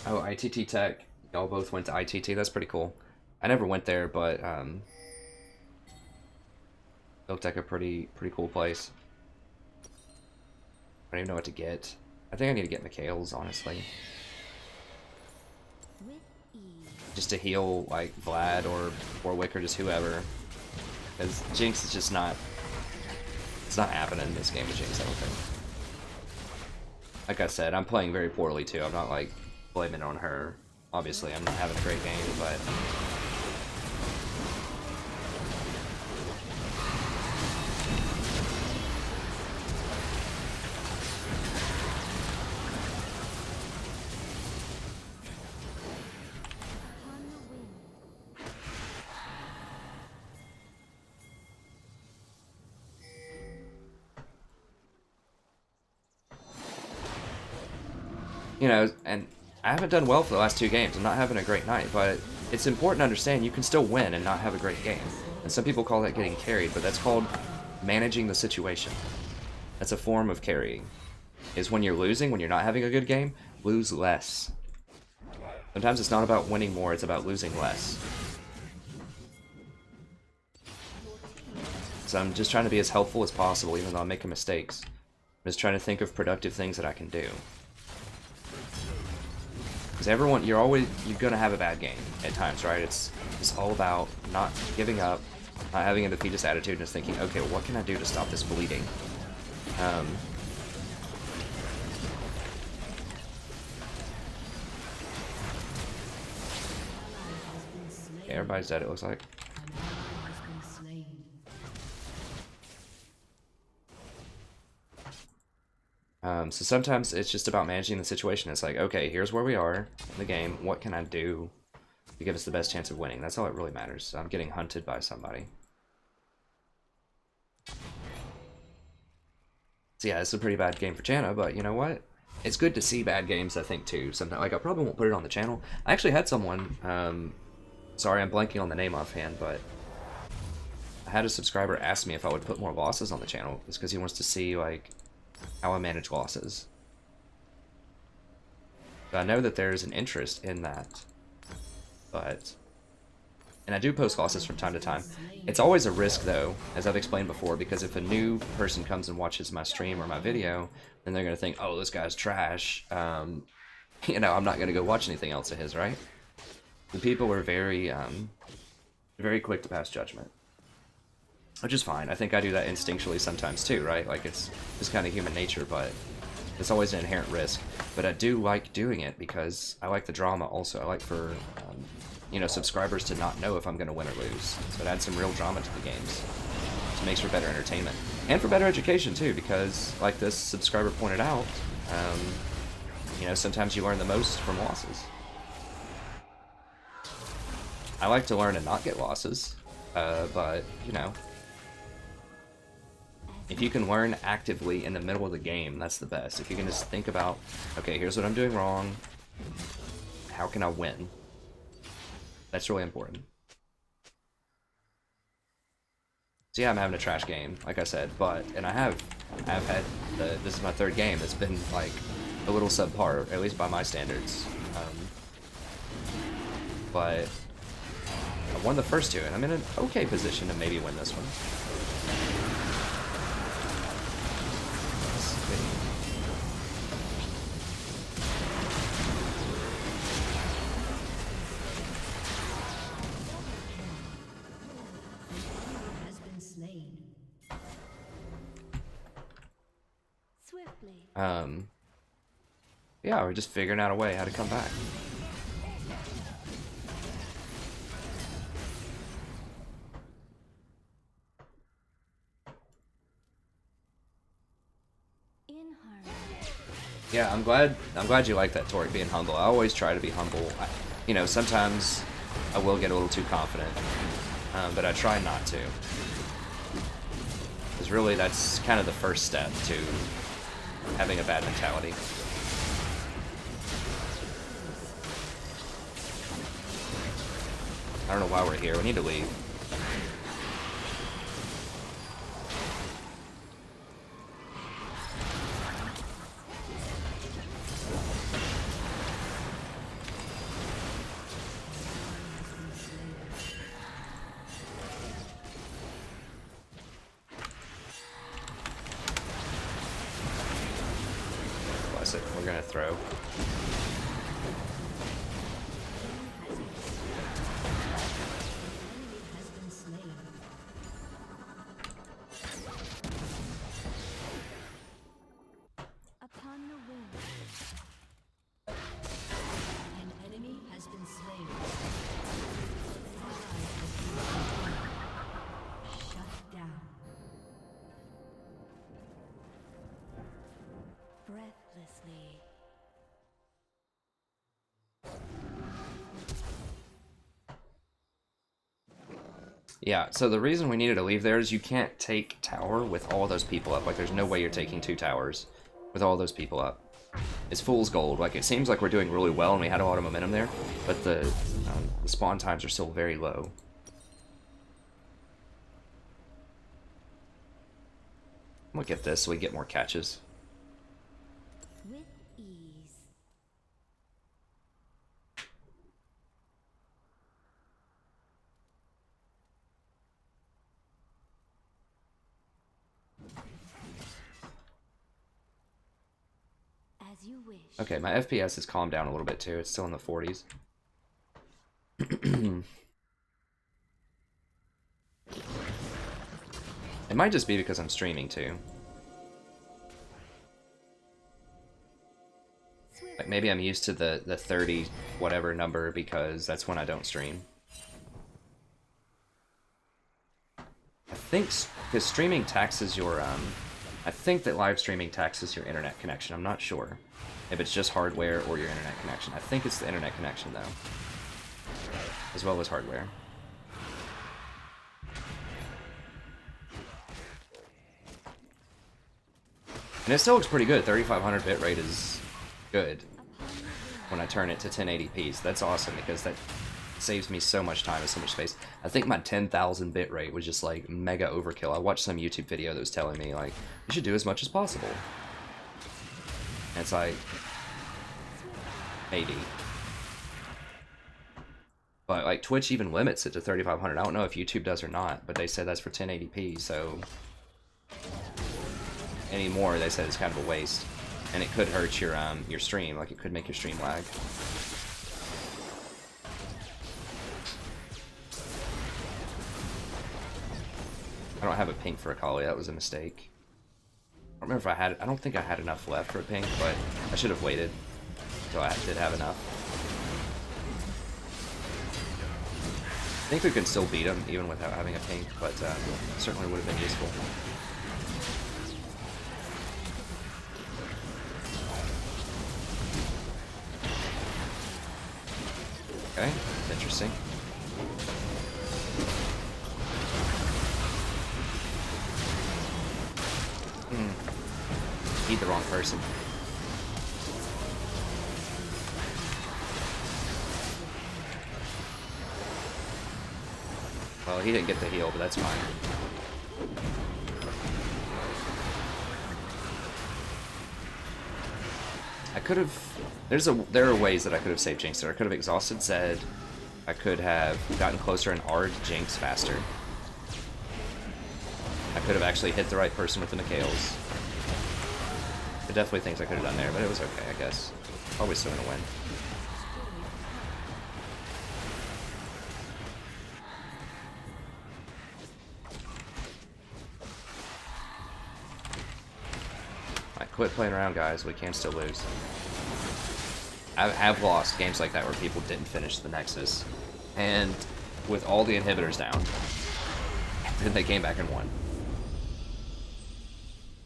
Oh, ITT Tech. Y'all both went to ITT. That's pretty cool. I never went there, but it looked like a pretty cool place. I don't even know what to get. I think I need to get Mikhail's, honestly. Just to heal, like, Vlad or Warwick or just whoever. Because Jinx is just not... It's not happening in this game with Jinx, I don't think. Like I said, I'm playing very poorly, too. I'm not, like, blaming it on her. Obviously, I'm not having a great game, but... You know, and I haven't done well for the last 2 games. I'm not having a great night, but it's important to understand you can still win and not have a great game. And some people call that getting carried, but that's called managing the situation. That's a form of carrying. Is when you're losing, when you're not having a good game, lose less. Sometimes it's not about winning more, it's about losing less. So I'm just trying to be as helpful as possible, even though I'm making mistakes. I'm just trying to think of productive things that I can do. Because everyone, you're gonna have a bad game at times, right? It's all about not giving up, not having a defeatist attitude, and just thinking, okay, well, what can I do to stop this bleeding? Yeah, everybody's dead, it looks like. So sometimes it's just about managing the situation. It's like, okay, here's where we are in the game. What can I do to give us the best chance of winning? That's all that really matters. So I'm getting hunted by somebody. So yeah, it's a pretty bad game for Janna, but you know what? It's good to see bad games, I think, too. Sometimes, like, I probably won't put it on the channel. I actually had someone, sorry, I'm blanking on the name offhand, but I had a subscriber ask me if I would put more losses on the channel, just because he wants to see, like, how I manage losses. But I know that there's an interest in that. But... And I do post losses from time to time. It's always a risk, though, as I've explained before, because if a new person comes and watches my stream or my video, then they're going to think, oh, this guy's trash. You know, I'm not going to go watch anything else of his, right? The people are very quick to pass judgment. Which is fine. I think I do that instinctually sometimes too, right? Like, it's just kind of human nature, but it's always an inherent risk. But I do like doing it because I like the drama also. I like for, you know, subscribers to not know if I'm going to win or lose. So it adds some real drama to the games. It makes for better entertainment. And for better education too, because, like this subscriber pointed out, you know, sometimes you learn the most from losses. I like to learn and not get losses, but, you know, if you can learn actively in the middle of the game, that's the best. If you can just think about, okay, here's what I'm doing wrong, how can I win? That's really important. So yeah, I'm having a trash game, like I said, and I've had this is my third game that's been like a little subpar, at least by my standards. But I won the first two, and I'm in an okay position to maybe win this one. Has been slain. Swiftly. Yeah, we're just figuring out a way how to come back. In harmony. Yeah, I'm glad you like that, Torque, being humble. I always try to be humble. You know, sometimes I will get a little too confident, but I try not to. Because really, that's kind of the first step to having a bad mentality. I don't know why we're here. We need to leave. Bless it. We're gonna throw. Has been slain. Upon the wind. An enemy has been slain. Shut down. Breathlessly. Yeah, so the reason we needed to leave there is you can't take tower with all those people up. Like, there's no way you're taking 2 towers with all those people up. It's fool's gold. Like, it seems like we're doing really well and we had a lot of momentum there, but the spawn times are still very low. I'm gonna get this so we get more catches. With ease. As you wish. Okay, my FPS has calmed down a little bit too. It's still in the 40s. It might just be because I'm streaming too. Like, maybe I'm used to the 30 whatever number because that's when I don't stream. I think because streaming taxes your I think that live streaming taxes your internet connection. I'm not sure if it's just hardware or your internet connection. I think it's the internet connection though, as well as hardware. And it still looks pretty good. 3500 bitrate is good when I turn it to 1080p. So that's awesome because that saves me so much time and so much space. I think my 10,000 bitrate was just like mega overkill. I watched some YouTube video that was telling me like you should do as much as possible. And it's like maybe. But like Twitch even limits it to 3500. I don't know if YouTube does or not, but they said that's for 1080p, so anymore they said it's kind of a waste. And it could hurt your stream, like it could make your stream lag. I don't have a pink for a collie, that was a mistake. I don't remember if I had, I don't think I had enough left for a pink, but I should have waited until I did have enough. I think we can still beat him even without having a pink, but certainly would have been useful. Okay, that's interesting. Beat the wrong person. Well, he didn't get the heal, but that's fine. I could have... There are ways that I could have saved Jinx there. I could have exhausted Zed. I could have gotten closer and R'd Jinx faster. I could have actually hit the right person with the Mikhails. There are definitely things I could have done there, but it was okay, I guess. Probably still gonna win. Alright, quit playing around, guys. We can still lose. I have lost games like that where people didn't finish the Nexus, and with all the inhibitors down, then they came back and won.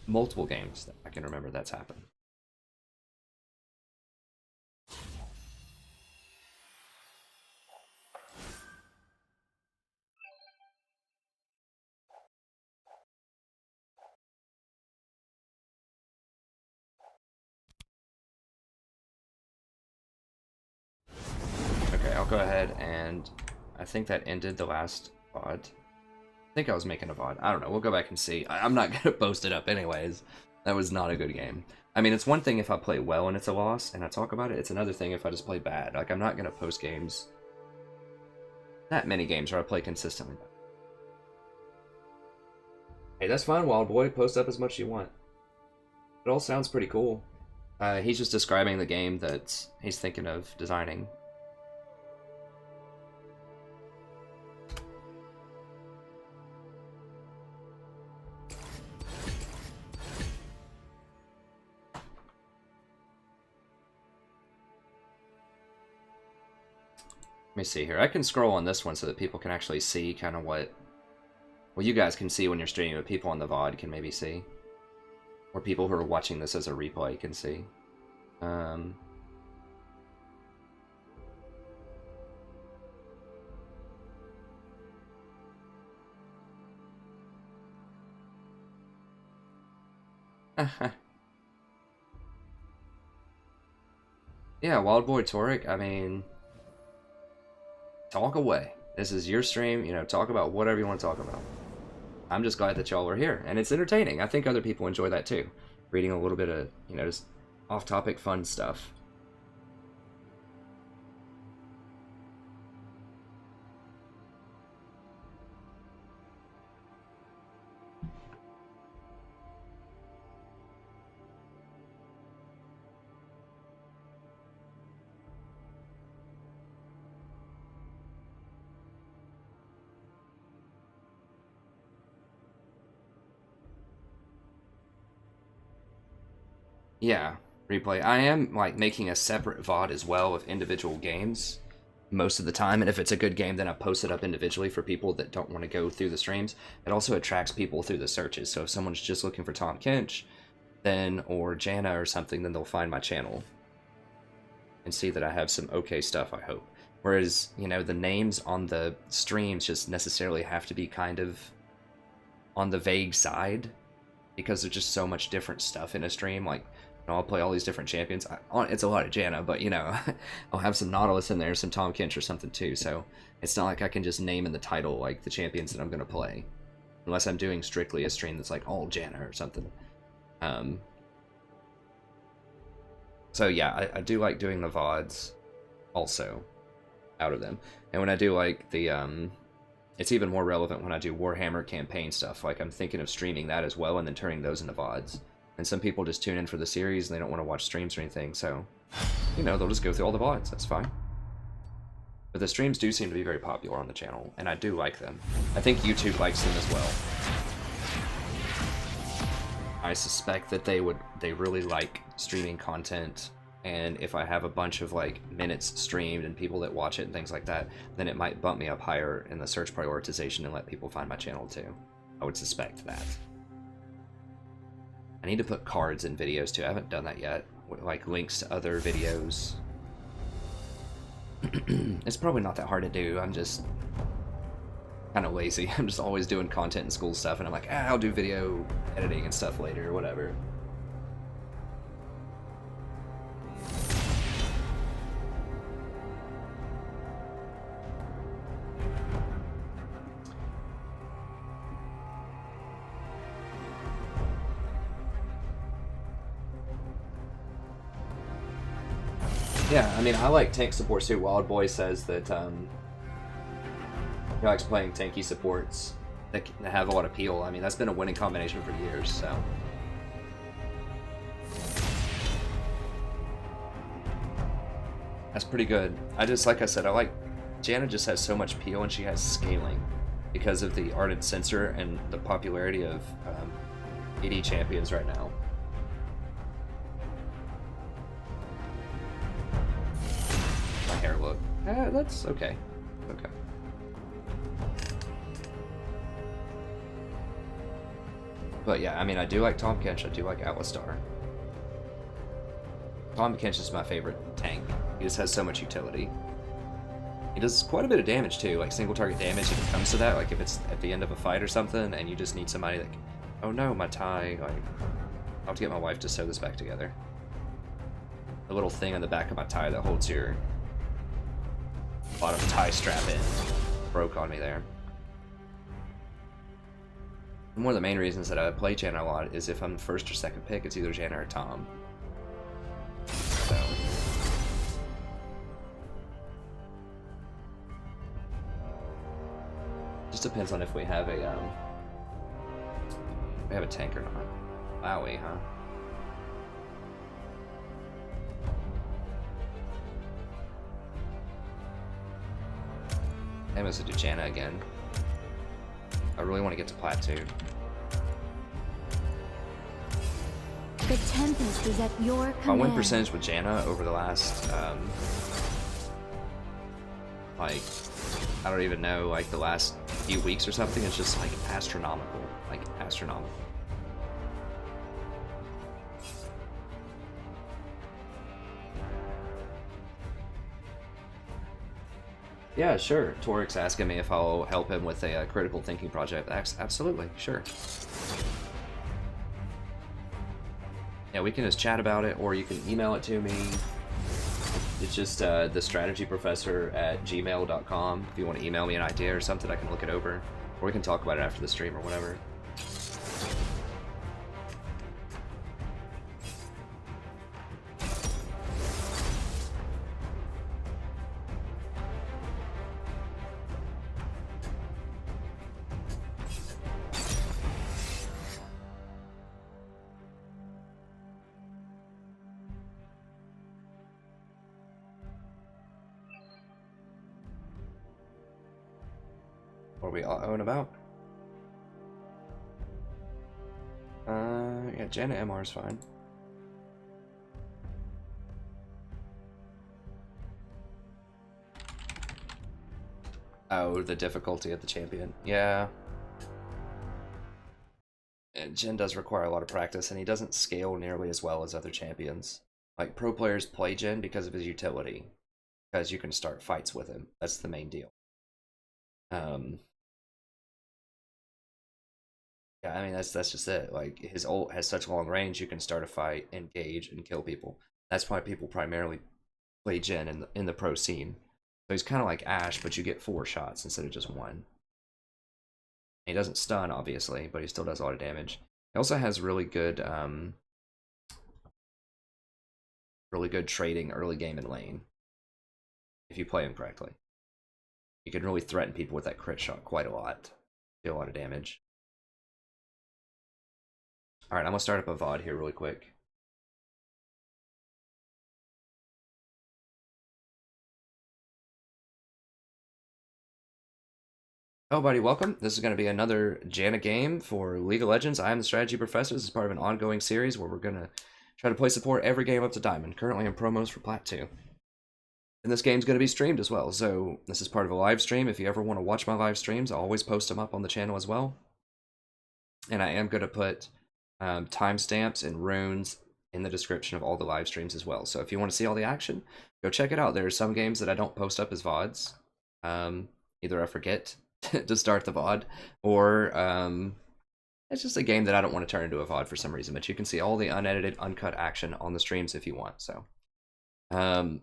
Multiple games that I can remember that's happened. Okay, I'll go ahead and I think that ended the last VOD. I think I was making a VOD. I don't know. We'll go back and see. I'm not going to post it up anyways. That was not a good game. I mean, it's one thing if I play well and it's a loss and I talk about it. It's another thing if I just play bad. Like, I'm not going to post games. That many games where I play consistently bad. Hey, that's fine, Wild Boy. Post up as much as you want. It all sounds pretty cool. He's just describing the game that he's thinking of designing. Let me see here. I can scroll on this one so that people can actually see kind of what... Well, you guys can see when you're streaming, but people on the VOD can maybe see. Or people who are watching this as a replay can see. Yeah, Wild Boy Toric, I mean... Talk away. This is your stream, you know, talk about whatever you want to talk about. I'm just glad that y'all are here, and it's entertaining. I think other people enjoy that too. Reading a little bit of, you know, just off-topic fun stuff. Yeah, replay. I am like making a separate VOD as well of individual games most of the time, and if it's a good game, then I post it up individually for people that don't want to go through the streams. It also attracts people through the searches, so if someone's just looking for Tahm Kench, then, or Janna or something, then they'll find my channel and see that I have some okay stuff, I hope. Whereas, you know, the names on the streams just necessarily have to be kind of on the vague side, because there's just so much different stuff in a stream. Like, you know, I'll play all these different champions. It's a lot of Janna, but, you know, I'll have some Nautilus in there, some Tahm Kench or something too, so it's not like I can just name in the title, like, the champions that I'm going to play. Unless I'm doing strictly a stream that's, like, all Janna or something. So, yeah, I do like doing the VODs also out of them. And when I do, like, the, it's even more relevant when I do Warhammer campaign stuff. Like, I'm thinking of streaming that as well and then turning those into VODs. And some people just tune in for the series and they don't want to watch streams or anything, so, you know, they'll just go through all the VODs. That's fine. But the streams do seem to be very popular on the channel, and I do like them. I think YouTube likes them as well. I suspect that they really like streaming content, and if I have a bunch of, like, minutes streamed and people that watch it and things like that, then it might bump me up higher in the search prioritization and let people find my channel too. I would suspect that. I need to put cards in videos too. I haven't done that yet. Like links to other videos. It's probably not that hard to do. I'm just kind of lazy. I'm just always doing content and school stuff, and I'm like, I'll do video editing and stuff later or whatever. Yeah, I mean, I like tank supports too. Wild Boy says that he likes playing tanky supports that have a lot of peel. I mean, that's been a winning combination for years, so. That's pretty good. Like I said, I like, Janna just has so much peel and she has scaling because of the Ardent Sensor and the popularity of AD champions right now. My hair look. That's okay. Okay. But yeah, I mean, I do like Tahm Kench. I do like Alistar. Tahm Kench is my favorite tank. He just has so much utility. He does quite a bit of damage too, like single target damage if it comes to that, like if it's at the end of a fight or something and you just need somebody like, oh no, my tie, like, I'll have to get my wife to sew this back together. The little thing on the back of my tie that holds your bottom tie strap in broke on me there. And one of the main reasons that I play Janna a lot is if I'm the first or second pick, it's either Janna or Tahm. So. Just depends on if we have a tank or not. Wowie, huh? I'm gonna do Janna again. I really want to get to Plat 2. The Tempest is at your My command. win percentage with Janna over the last, like, I don't even know, like the last few weeks or something, it's just like astronomical. Like, astronomical. Yeah, sure. Torik's asking me if I'll help him with a critical thinking project. Absolutely, sure. Yeah, we can just chat about it, or you can email it to me. It's just thestrategyprofessor@gmail.com. If you want to email me an idea or something, I can look it over. Or we can talk about it after the stream or whatever. What are we all owing about? Yeah, Janna MR is fine. Oh, the difficulty of the champion. Yeah. And Jhin does require a lot of practice, and he doesn't scale nearly as well as other champions. Like, pro players play Jhin because of his utility. Because you can start fights with him. That's the main deal. Yeah, I mean, that's just it. Like, his ult has such long range, you can start a fight, engage, and kill people. That's why people primarily play Jhin in the pro scene. So he's kind of like Ashe, but you get 4 shots instead of just 1. He doesn't stun, obviously, but he still does a lot of damage. He also has really good trading early game and lane. If you play him correctly. You can really threaten people with that crit shot quite a lot. Do a lot of damage. Alright, I'm gonna start up a VOD here really quick. Oh, buddy, welcome. This is going to be another Janna game for League of Legends. I am the Strategy Professor. This is part of an ongoing series where we're going to try to play support every game up to Diamond. Currently in promos for Plat 2. And this game's going to be streamed as well, so this is part of a live stream. If you ever want to watch my live streams, I always post them up on the channel as well. And I am going to put timestamps and runes in the description of all the live streams as well. So if you want to see all the action, go check it out. There are some games that I don't post up as VODs. Either I forget to start the VOD, or it's just a game that I don't want to turn into a VOD for some reason, but you can see all the unedited, uncut action on the streams if you want. So I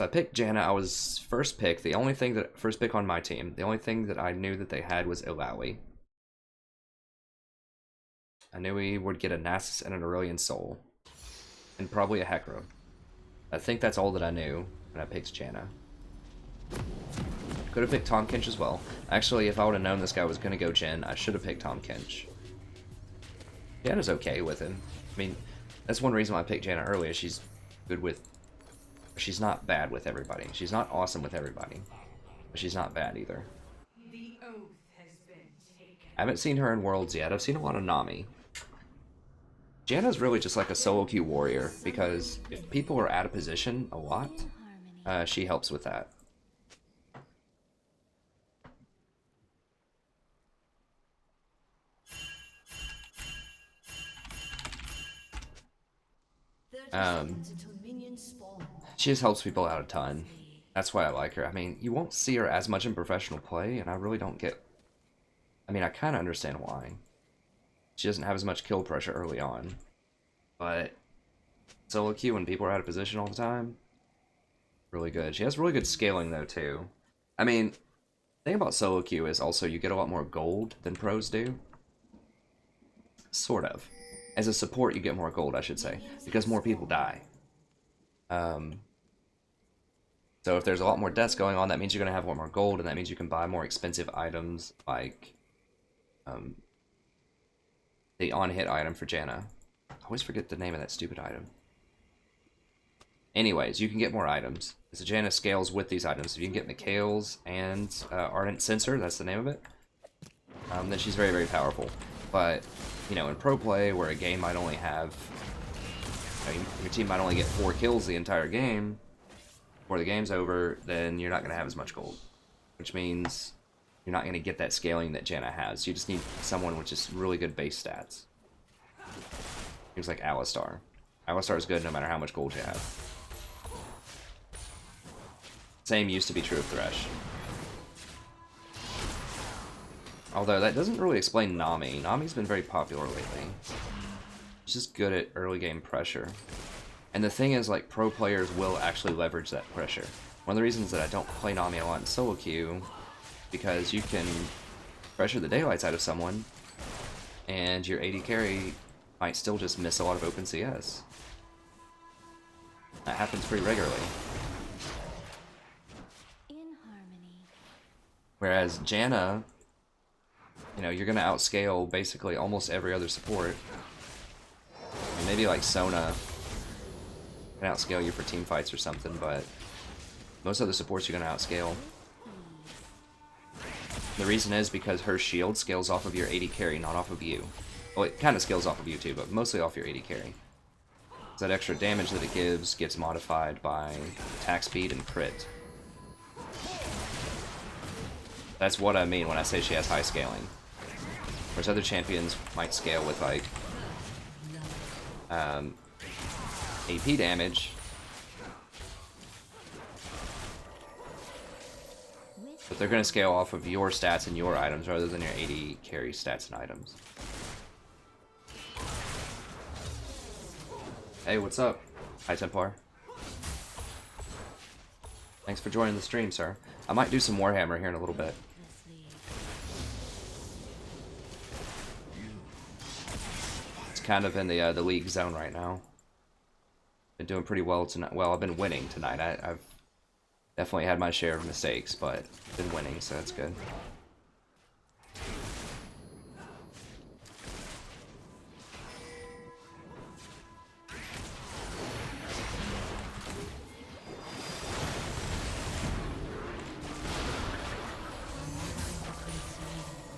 picked Janna. I was first pick. First pick on my team. The only thing that I knew that they had was Illaoi. I knew he would get a Nasus and an Aurelion Soul. and probably a Hecarim. I think that's all that I knew when I picked Janna. Could have picked Tahm Kench as well. Actually, if I would have known this guy was going to go Jhin, I should have picked Tahm Kench. Janna's okay with him. I mean, that's one reason why I picked Janna earlier. She's good with... She's not bad with everybody. She's not awesome with everybody. But she's not bad either. I haven't seen her in Worlds yet. I've seen a lot of Nami. Janna's really just like a solo queue warrior, because if people are out of position a lot, she helps with that. She just helps people out a ton. That's why I like her. I mean, you won't see her as much in professional play, and I really don't get... I mean, I kind of understand why. She doesn't have as much kill pressure early on. But solo queue when people are out of position all the time, really good. She has really good scaling, though, too. I mean, the thing about solo queue is also you get a lot more gold than pros do. Sort of. As a support, you get more gold, I should say, because more people die. So if there's a lot more deaths going on, that means you're going to have a lot more gold, and that means you can buy more expensive items, like the on-hit item for Janna. I always forget the name of that stupid item. Anyways, you can get more items. So Janna scales with these items. If you can get Mikhail's and Ardent Sensor, that's the name of it, then she's very, very powerful. But, you know, in pro play, where a game might only have... your team might only get 4 kills the entire game, before the game's over, then you're not going to have as much gold. Which means you're not going to get that scaling that Janna has. You just need someone with just really good base stats. Things like Alistar. Alistar is good no matter how much gold you have. Same used to be true of Thresh. Although that doesn't really explain Nami. Nami's been very popular lately. She's just good at early game pressure. And the thing is, like, pro players will actually leverage that pressure. One of the reasons that I don't play Nami a lot in solo queue, because you can pressure the daylights out of someone, and your AD carry might still just miss a lot of open CS. That happens pretty regularly. In harmony. Whereas Janna, you know, you're going to outscale basically almost every other support. And maybe like Sona can outscale you for team fights or something, but most other supports you're going to outscale. The reason is because her shield scales off of your AD carry, not off of you. Well, it kind of scales off of you too, but mostly off your AD carry. So that extra damage that it gives gets modified by attack speed and crit. That's what I mean when I say she has high scaling. Whereas other champions might scale with like AP damage, but they're going to scale off of your stats and your items rather than your AD carry stats and items. Hey, what's up? Hi, Templar. Thanks for joining the stream, sir. I might do some Warhammer here in a little bit. It's kind of in the league zone right now. Been doing pretty well tonight. Well, I've been winning tonight. I've definitely had my share of mistakes, but been winning, so that's good.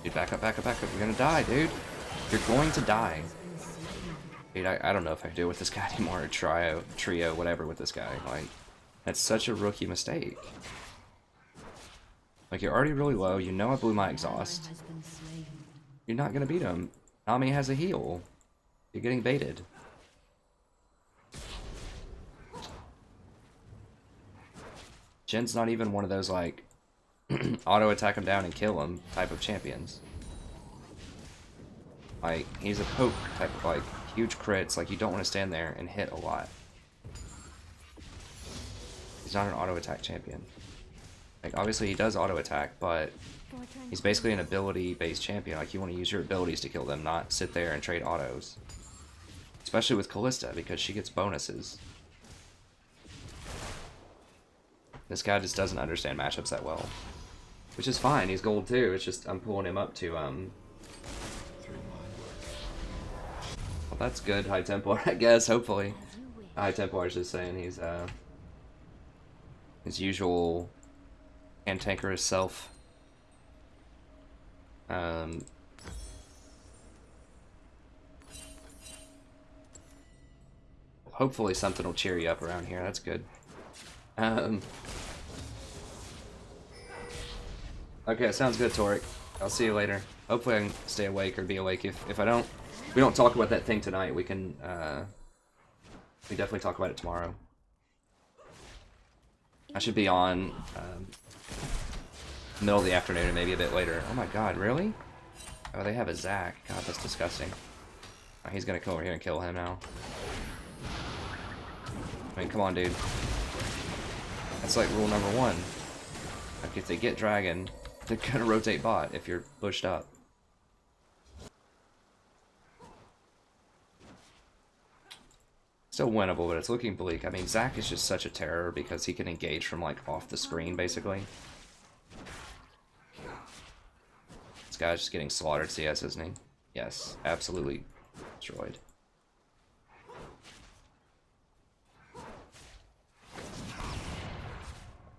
Dude, back up, back up, back up. You're gonna die, dude. You're going to die. Dude, I don't know if I can do it with this guy anymore, or trio, whatever with this guy. Like, that's such a rookie mistake. Like, you're already really low, you know I blew my exhaust. You're not gonna beat him. Nami has a heal. You're getting baited. Jin's not even one of those, like, auto attack him down and kill him type of champions. Like, he's a poke type of, like, huge crits. Like, you don't want to stand there and hit a lot. He's not an auto attack champion. Like, obviously he does auto attack, but he's basically an ability based champion. Like, you want to use your abilities to kill them, not sit there and trade autos. Especially with Callista, because she gets bonuses. This guy just doesn't understand matchups that well. Which is fine, he's gold too, it's just I'm pulling him up to, well, that's good, High Templar, I guess, hopefully. High Templar is just saying he's, his usual cantankerous self. Hopefully something will cheer you up around here, that's good. Okay, sounds good, Toric. I'll see you later. Hopefully I can stay awake or be awake. If I don't, we don't talk about that thing tonight, we can, we definitely talk about it tomorrow. I should be on, middle of the afternoon and maybe a bit later. Oh my god, really? Oh, they have a Zac. God, that's disgusting. Oh, he's gonna come over here and kill him now. I mean, come on, dude. That's like rule number 1. Like, if they get dragon, they're gonna rotate bot if you're pushed up. Still winnable, but it's looking bleak. I mean, Zac is just such a terror because he can engage from, like, off the screen, basically. This guy's just getting slaughtered CS, isn't he? Yes, absolutely destroyed.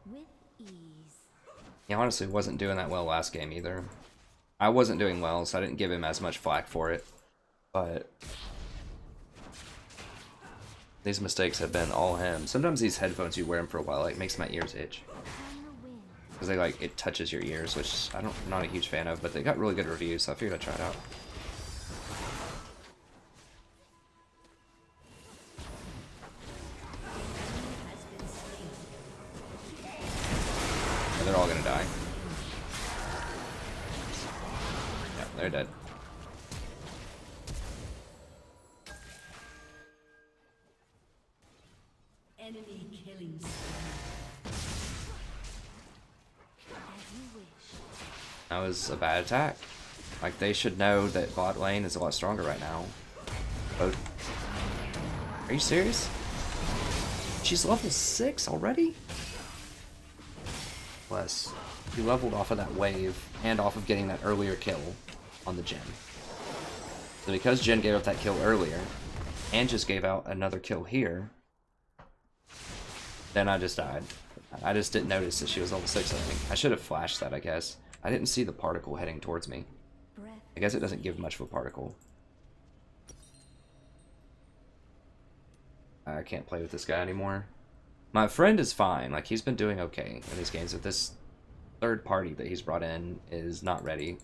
With ease. He honestly wasn't doing that well last game either. I wasn't doing well, so I didn't give him as much flack for it. But these mistakes have been all him. Sometimes these headphones, you wear them for a while, like, makes my ears itch. Because they, like, it touches your ears, which I'm not a huge fan of, but they got really good reviews, so I figured I'd try it out. Yeah, they're all gonna die. Yeah, they're dead. Enemy killing spree. That was a bad attack. Like, they should know that bot lane is a lot stronger right now. But are you serious? She's level 6 already? Bless. He leveled off of that wave and off of getting that earlier kill on the Jhin. So because Jhin gave up that kill earlier and just gave out another kill here, then I just died. I just didn't notice that she was level 6, I think. I should have flashed that, I guess. I didn't see the particle heading towards me. I guess it doesn't give much of a particle. I can't play with this guy anymore. My friend is fine. Like, he's been doing okay in these games, but this third party that he's brought in is not ready.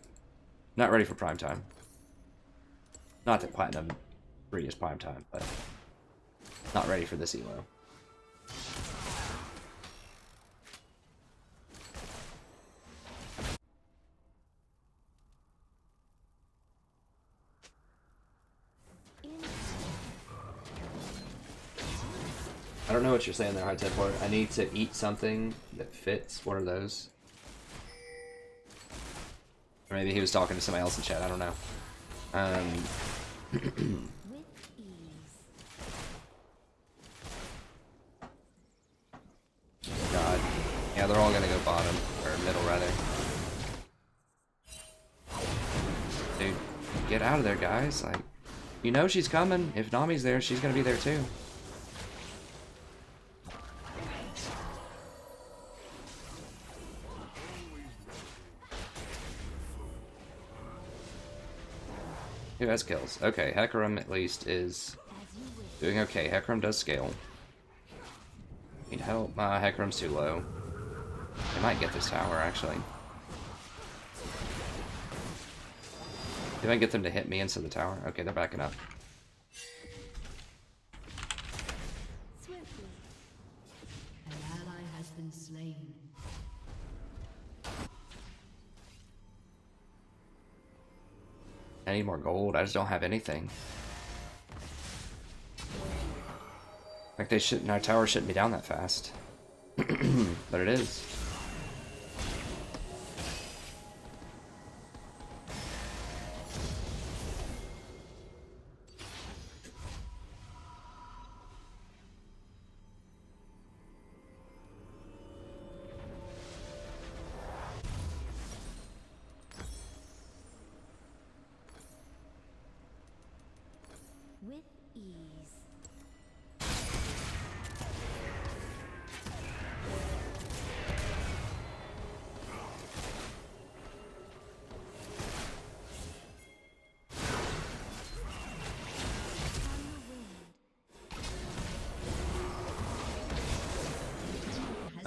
Not ready for prime time. Not that Platinum 3 is prime time, but not ready for this elo. I don't know what you're saying there, High Templar. I need to eat something that fits. What are those? Or maybe he was talking to somebody else in chat. I don't know. With ease. God. Yeah, they're all gonna go bottom. Or middle, rather. Dude, get out of there, guys. Like, you know she's coming. If Nami's there, she's gonna be there too. Who has kills? Okay, Hecarim at least is doing okay. Hecarim does scale. Need help. Hecarim's too low. They might get this tower, actually. Did I get them to hit me instead of the tower? Okay, they're backing up. Swiftly. An ally has been slain. I need more gold. I just don't have anything. Like, they shouldn't. Our tower shouldn't be down that fast. But it is.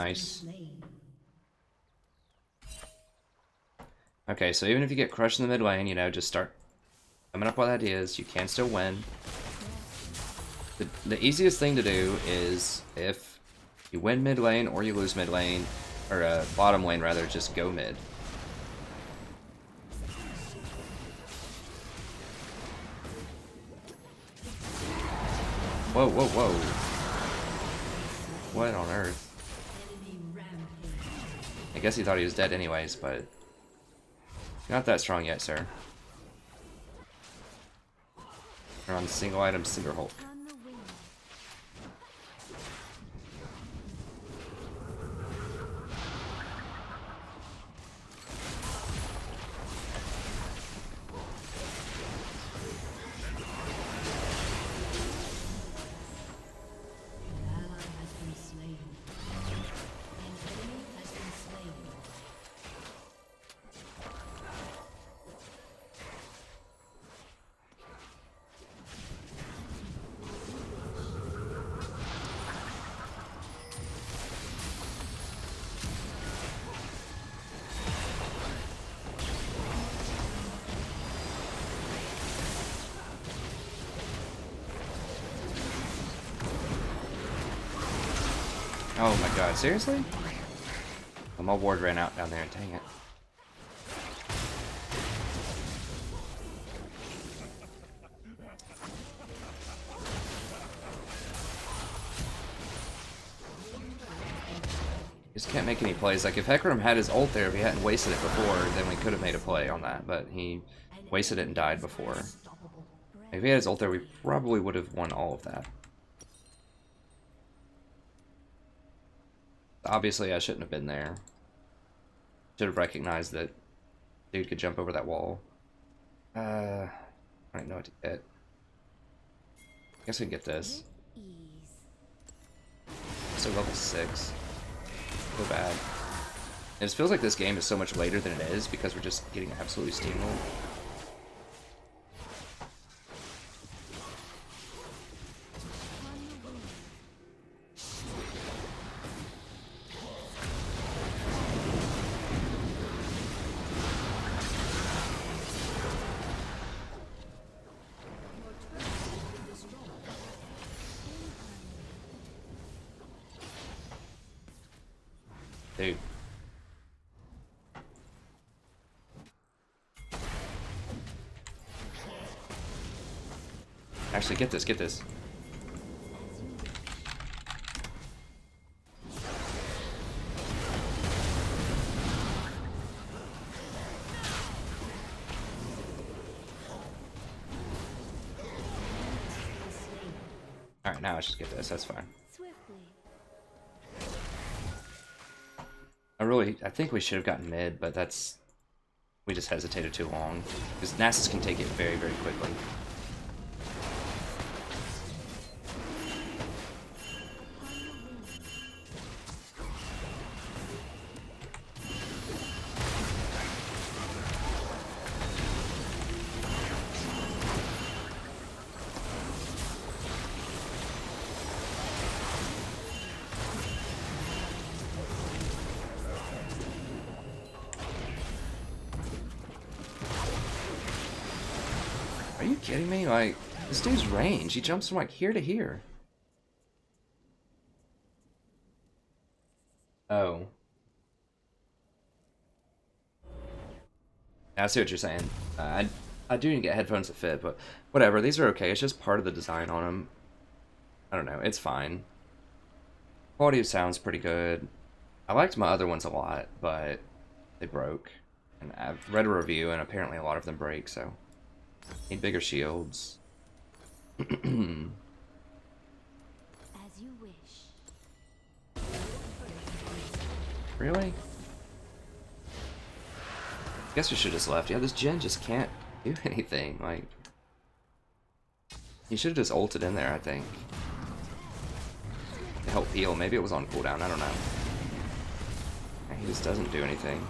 Nice. slain. Okay, so even if you get crushed in the mid lane, you know, just start coming up with ideas. You can still win. The easiest thing to do is if you win mid lane or you lose mid lane, or bottom lane rather, just go mid. Whoa, whoa, whoa. What on earth? I guess he thought he was dead anyways, but not that strong yet, sir. We're on single item, single Hulk. On the wing. An ally has been slain. An enemy has been slain. Oh my god, seriously? Oh, my ward ran out down there, dang it. Just can't make any plays. Like, if Hecarim had his ult there, if he hadn't wasted it before, then we could have made a play on that, but he wasted it and died before. Like, if he had his ult there, we probably would have won all of that. Obviously, I shouldn't have been there. Should have recognized that dude could jump over that wall. I don't know what to get. I guess we can get this. Ease. So level 6. So bad. It just feels like this game is so much later than it is because we're just getting absolutely steamrolled. Dude. Actually, get this, get this. Alright, now let's just get this, that's fine. Swiftly. I think we should have gotten mid, but we just hesitated too long. Because Nasus can take it very, very quickly. Are you kidding me? Like, this dude's range, he jumps from like here to here. Oh. I see what you're saying. I do need to get headphones that fit, but whatever, these are okay. It's just part of the design on them. I don't know, it's fine. Quality of sound's pretty good. I liked my other ones a lot, but they broke. And I've read a review, and apparently a lot of them break, so... Need bigger shields. As you wish. Really? Guess we should have just left. Yeah, this gen just can't do anything. Like, he should have just ulted in there, I think. To help heal. Maybe it was on cooldown, I don't know. Yeah, he just doesn't do anything.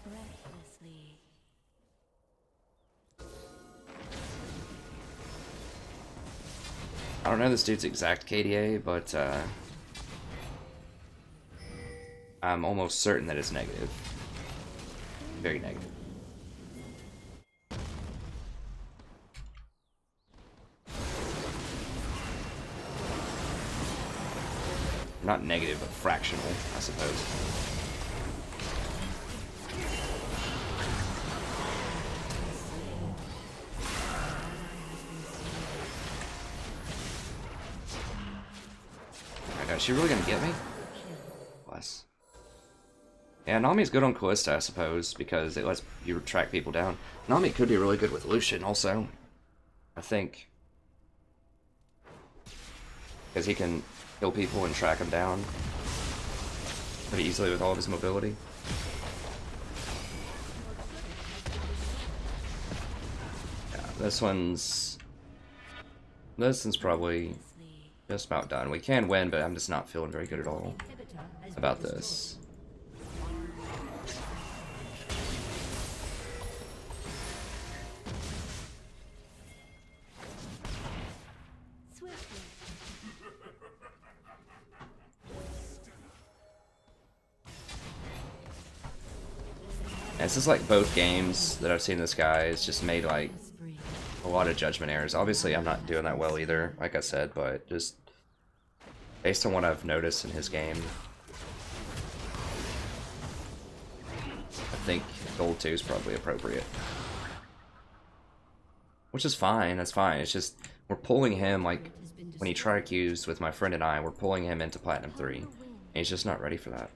Breathlessly. I don't know this dude's exact KDA, but I'm almost certain that it's negative. Very negative. Not negative, but fractional, I suppose. Oh my god, is she really gonna get me? Bless. Yeah, Nami's good on Callista, I suppose, because it lets you track people down. Nami could be really good with Lucian, also. I think. Because he can kill people and track them down pretty easily with all of his mobility. Yeah, this one's probably just about done. We can win, but I'm just not feeling very good at all about this. And this is like both games that I've seen this guy has just made like a lot of judgment errors. Obviously, I'm not doing that well either, like I said, but just based on what I've noticed in his game, I think gold 2 is probably appropriate. Which is fine, that's fine. It's just, we're pulling him, like, when he tried Qs with my friend and I, we're pulling him into Platinum 3. And he's just not ready for that.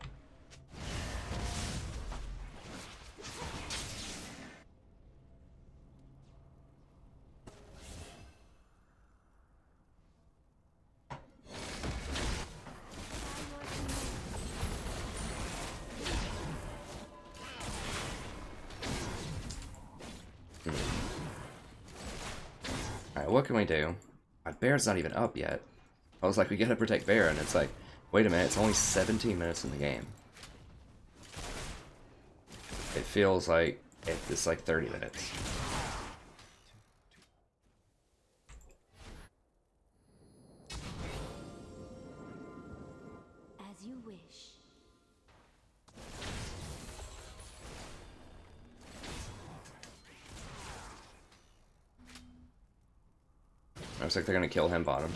Alright, what can we do? My Baron's not even up yet. I was like, we gotta protect Baron. It's like, wait a minute, it's only 17 minutes in the game. It feels like it's like 30 minutes. As you wish. Looks like they're gonna kill him bottom.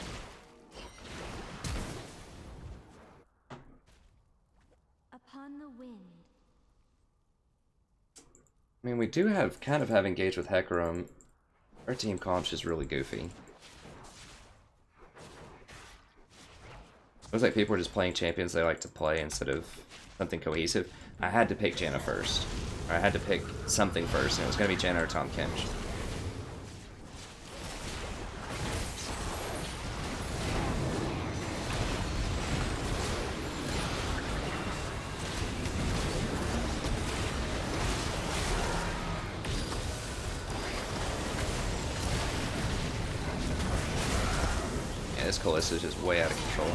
Upon the wind. I mean, we do kind of have engaged with Hecarim. Our team comp's just really goofy. Looks like people are just playing champions they like to play instead of something cohesive. I had to pick Janna first. Or I had to pick something first, and it was gonna be Janna or Tahm Kench. This Callista's just way out of control.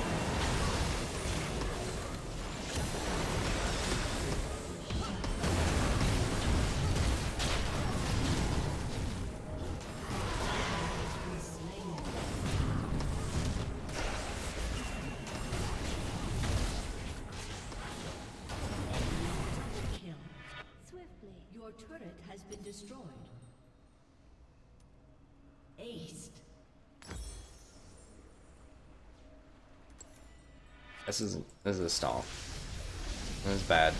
Kill. Swiftly. Your turret has been destroyed. Aced. This is a stall. This is bad.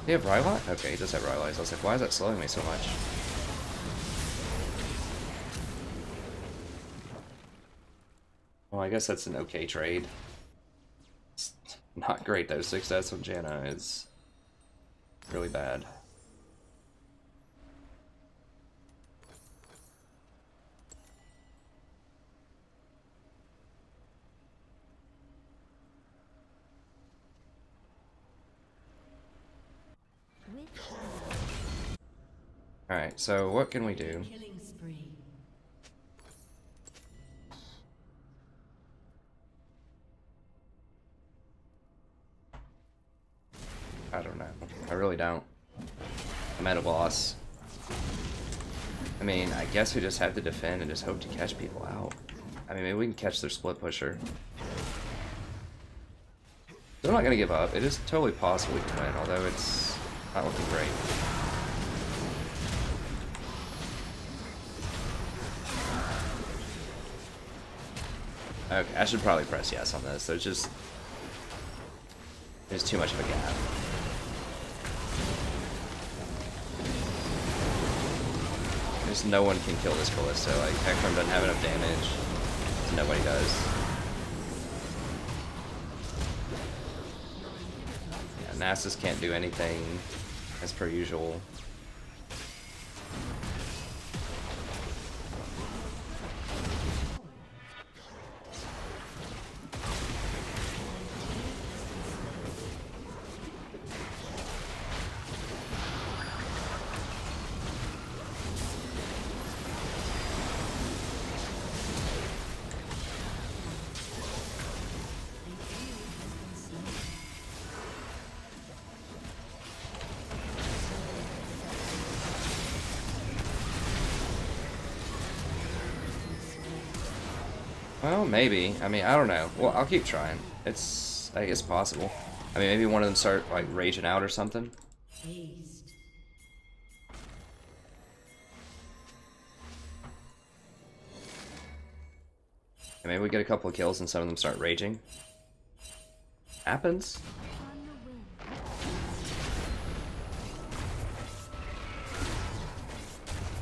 Do you have Rylot? Okay, he does have Rylot. I was like, why is that slowing me so much? Well, I guess that's an okay trade. It's not great though. 6 deaths on Janna is really bad. Alright, so what can we do? Killing spree. really don't. I'm at a loss. I mean, I guess we just have to defend and just hope to catch people out. I mean, maybe we can catch their split pusher. They're not going to give up. It is totally possible we can win, although it's not looking great. Okay, I should probably press yes on this. There's too much of a gap. There's no one can kill this Ballista. Like, Ekram doesn't have enough damage. So nobody does. Yeah, Nasus can't do anything as per usual. Well, maybe. I mean, I don't know. Well, I'll keep trying. It's, I guess, possible. I mean, maybe one of them start, like, raging out or something. Haste. And maybe we get a couple of kills and some of them start raging. Happens. On your wing.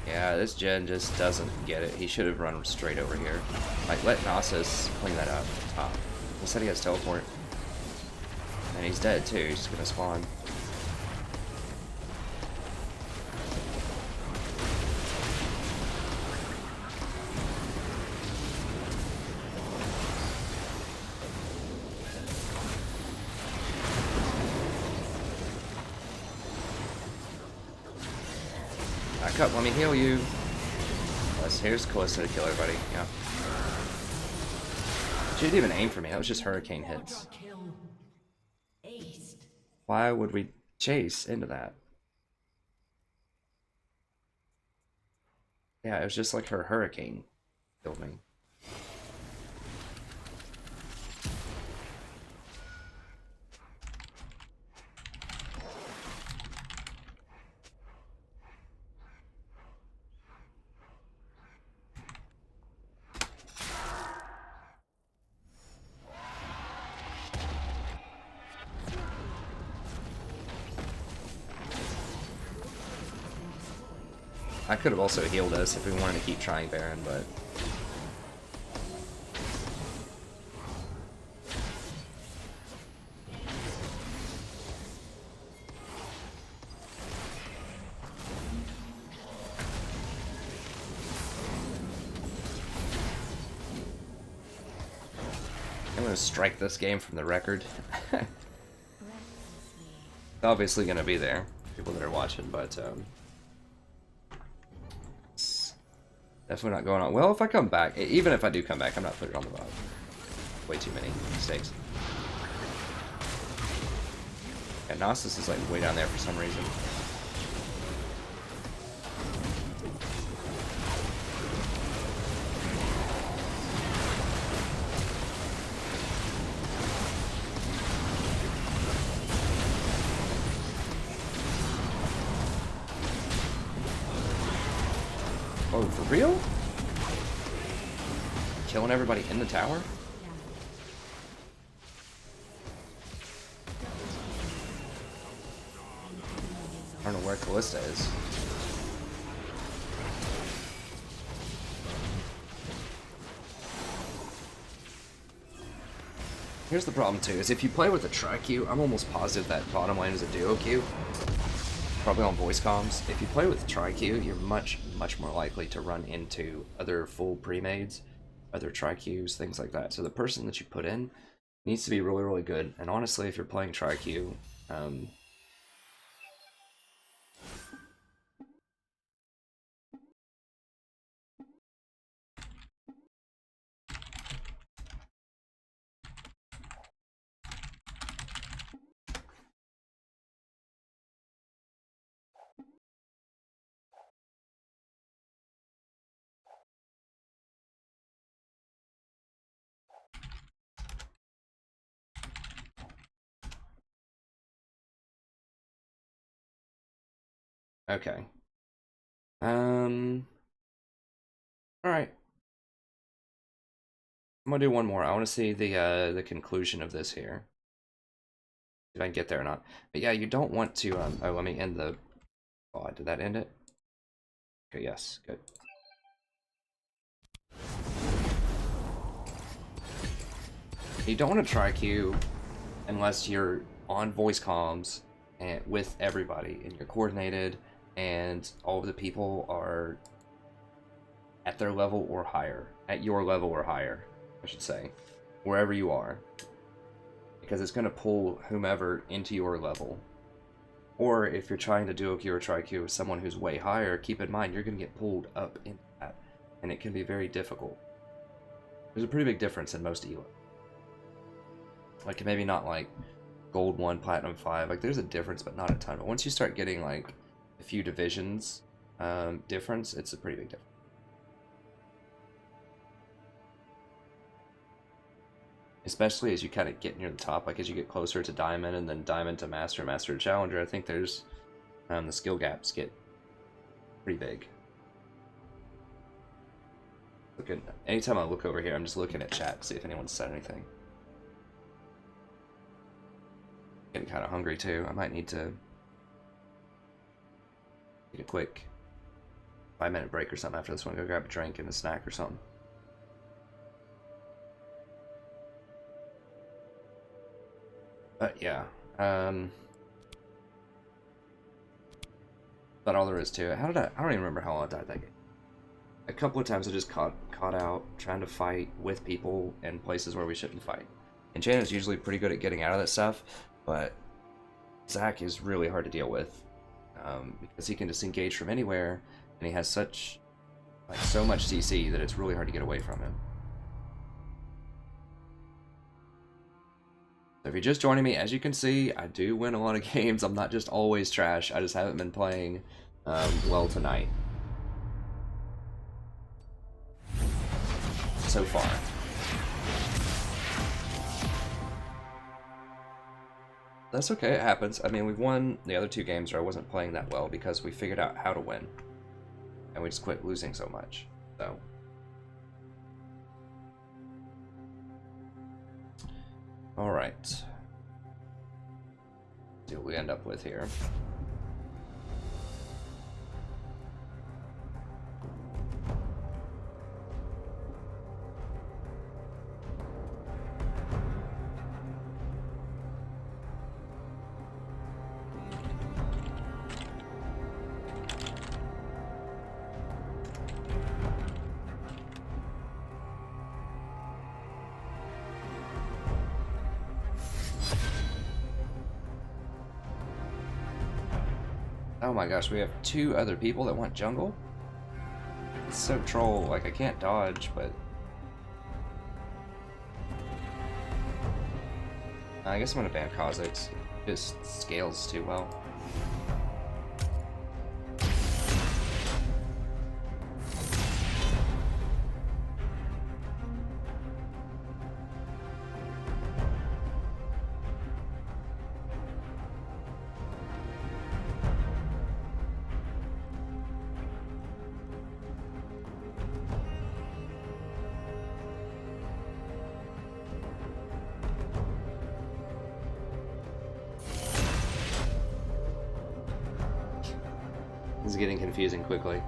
Yeah, this gen just doesn't get it. He should have run straight over here. Like, let Nasus clean that up. Top. He said he has teleport. And he's dead too, he's just gonna spawn. Back up, let me heal you. Here's Calista to kill everybody, yeah. She didn't even aim for me, that was just hurricane hits. Kill. Aced. Why would we chase into that? Yeah, it was just like her hurricane killed me. I could have also healed us if we wanted to keep trying Baron, but... I'm gonna strike this game from the record. It's obviously gonna be there, people that are watching, but it's definitely not going on. Well, if I come back, even if I do come back, I'm not putting it on the bot. Way too many mistakes. And Nasus is like way down there for some reason. Oh, for real? Killing everybody in the tower? I don't know where Callista is. Here's the problem too, is if you play with a tri-Q, I'm almost positive that bottom lane is a duo Q. Probably on voice comms. If you play with tri-Q, you're much more likely to run into other full pre-mades, other tri-Qs, things like that. So the person that you put in needs to be really good. And honestly, if you're playing tri-Q, Okay. Alright. I'm gonna do one more. I want to see the conclusion of this here. If I can get there or not. But yeah, you don't want to oh, let me end the VOD. Did that end it? Okay, yes, good. You don't want to try queue unless you're on voice comms and with everybody and you're coordinated and all of the people are at their level or higher, at your level or higher, I should say, wherever you are, because it's going to pull whomever into your level. Or if you're trying to duo queue or try queue with someone who's way higher, keep in mind you're going to get pulled up into that, and it can be very difficult. There's a pretty big difference in most elo. Like, maybe not like gold 1, platinum 5, like there's a difference but not a ton. But once you start getting like a few divisions difference, it's a pretty big difference. Especially as you kind of get near the top, like as you get closer to diamond and then diamond to master, master to challenger, I think there's the skill gaps get pretty big. Looking, anytime I look over here, I'm just looking at chat to see if anyone's said anything. Getting kind of hungry too. I might need to take a quick 5-minute break or something after this one. Go grab a drink and a snack or something. But yeah, that's all there is to it. How did I don't even remember how I died that game. A couple of times I just caught out trying to fight with people in places where we shouldn't fight. And Janna's usually pretty good at getting out of that stuff, but Zach is really hard to deal with because he can just engage from anywhere, and he has such so much CC that it's really hard to get away from him. So if you're just joining me, as you can see, I do win a lot of games. I'm not just always trash. I just haven't been playing well tonight so far. That's okay, it happens. I mean, we've won the other 2 games where I wasn't playing that well because we figured out how to win. And we just quit losing so much. So. Alright. See what we end up with here. Oh my gosh, we have 2 other people that want jungle? It's so troll, like I can't dodge, but... I guess I'm gonna ban Kha'Zix. It just scales too well. This is getting confusing quickly.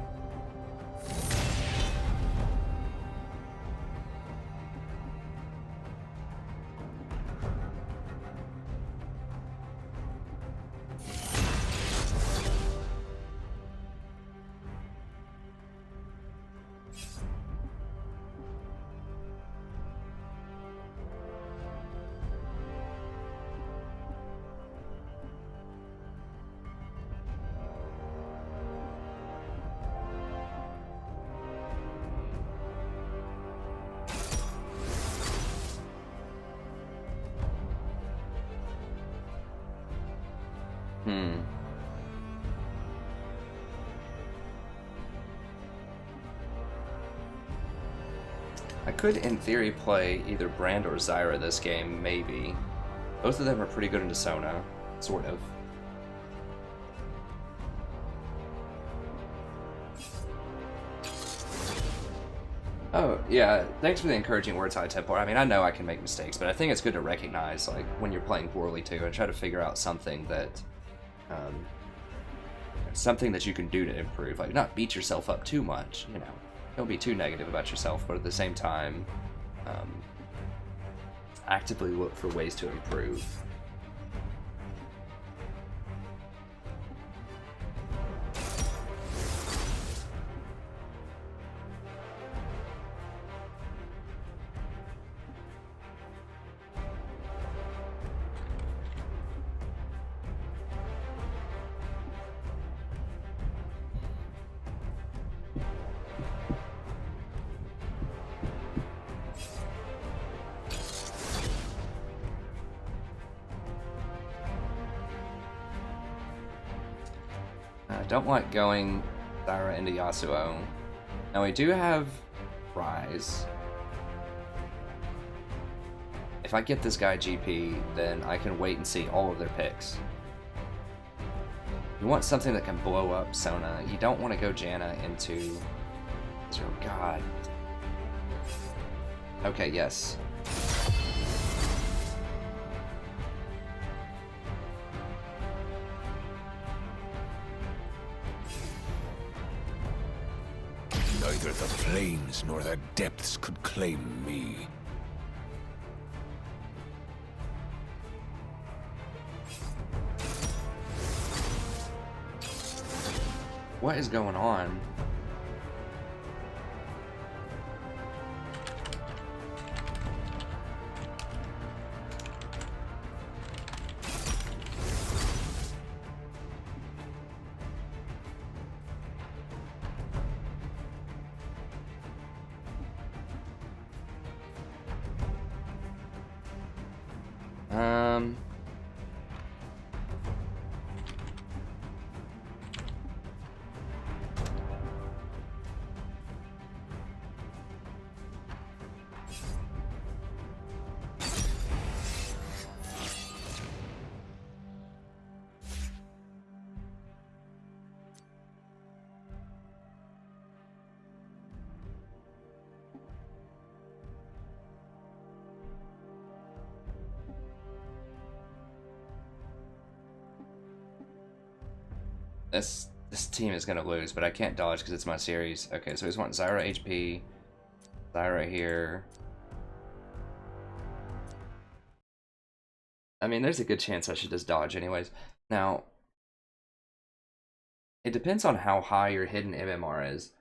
I could, in theory, play either Brand or Zyra this game, maybe. Both of them are pretty good in Sona, sort of. Oh, yeah, thanks for the encouraging words, High Templar. I mean, I know I can make mistakes, but I think it's good to recognize, like, when you're playing poorly, too, and try to figure out something that, something that you can do to improve. Like, not beat yourself up too much, you know. Don't be too negative about yourself, but at the same time, actively look for ways to improve. Don't like going Zyra into Yasuo. Now we do have Rise. If I get this guy GP, then I can wait and see all of their picks. You want something that can blow up Sona. You don't want to go Janna into... Oh god. Okay, yes. Neither the plains nor the depths could claim me. What is going on? This team is gonna lose, but I can't dodge because it's my series. Okay, so we just want Zyra HP, Zyra here. I mean, there's a good chance I should just dodge anyways. Now, it depends on how high your hidden MMR is.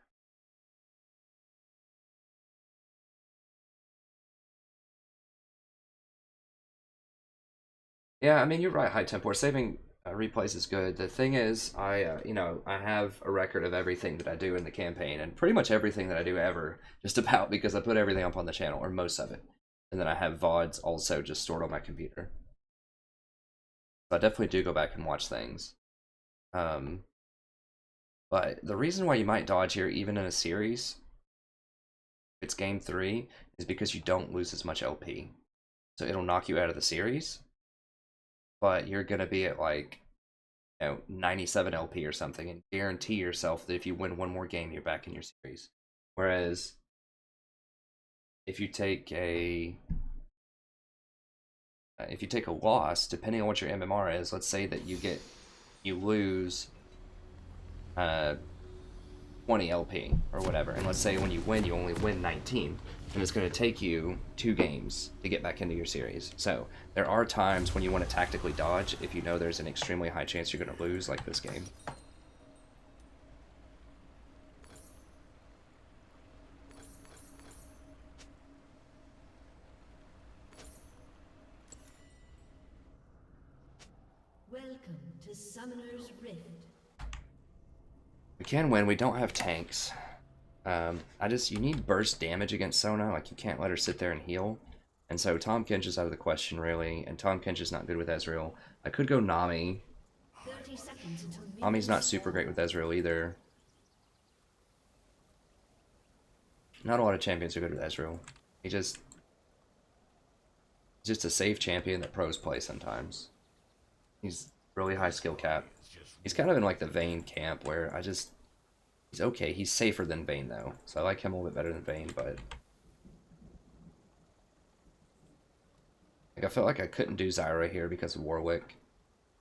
Yeah, I mean, you're right, High Templar. Saving replays is good. The thing is, you know, I have a record of everything that I do in the campaign, and pretty much everything that I do ever, just about, because I put everything up on the channel, or most of it. And then I have VODs also just stored on my computer. So I definitely do go back and watch things. But the reason why you might dodge here, even in a series, if it's game 3, is because you don't lose as much LP. So it'll knock you out of the series, but you're gonna be at like, you know, 97 LP or something, and guarantee yourself that if you win one more game, you're back in your series. Whereas if you take a loss, depending on what your MMR is, let's say that you lose 20 LP or whatever, and let's say when you win, you only win 19, and it's going to take you 2 games to get back into your series. So there are times when you want to tactically dodge if you know there's an extremely high chance you're going to lose, like this game. Welcome to Summoner's Rift. We can win. We don't have tanks. You need burst damage against Sona. Like, you can't let her sit there and heal. And so Tahm Kench is out of the question, really. And Tahm Kench is not good with Ezreal. I could go Nami. 30 seconds until Nami's not super great with Ezreal either. Not a lot of champions are good with Ezreal. He's just a safe champion that pros play sometimes. He's really high skill cap. He's kind of in like the Vayne camp where I just He's okay. He's safer than Vayne, though. So I like him a little bit better than Vayne, but... Like, I felt like I couldn't do Zyra here because of Warwick.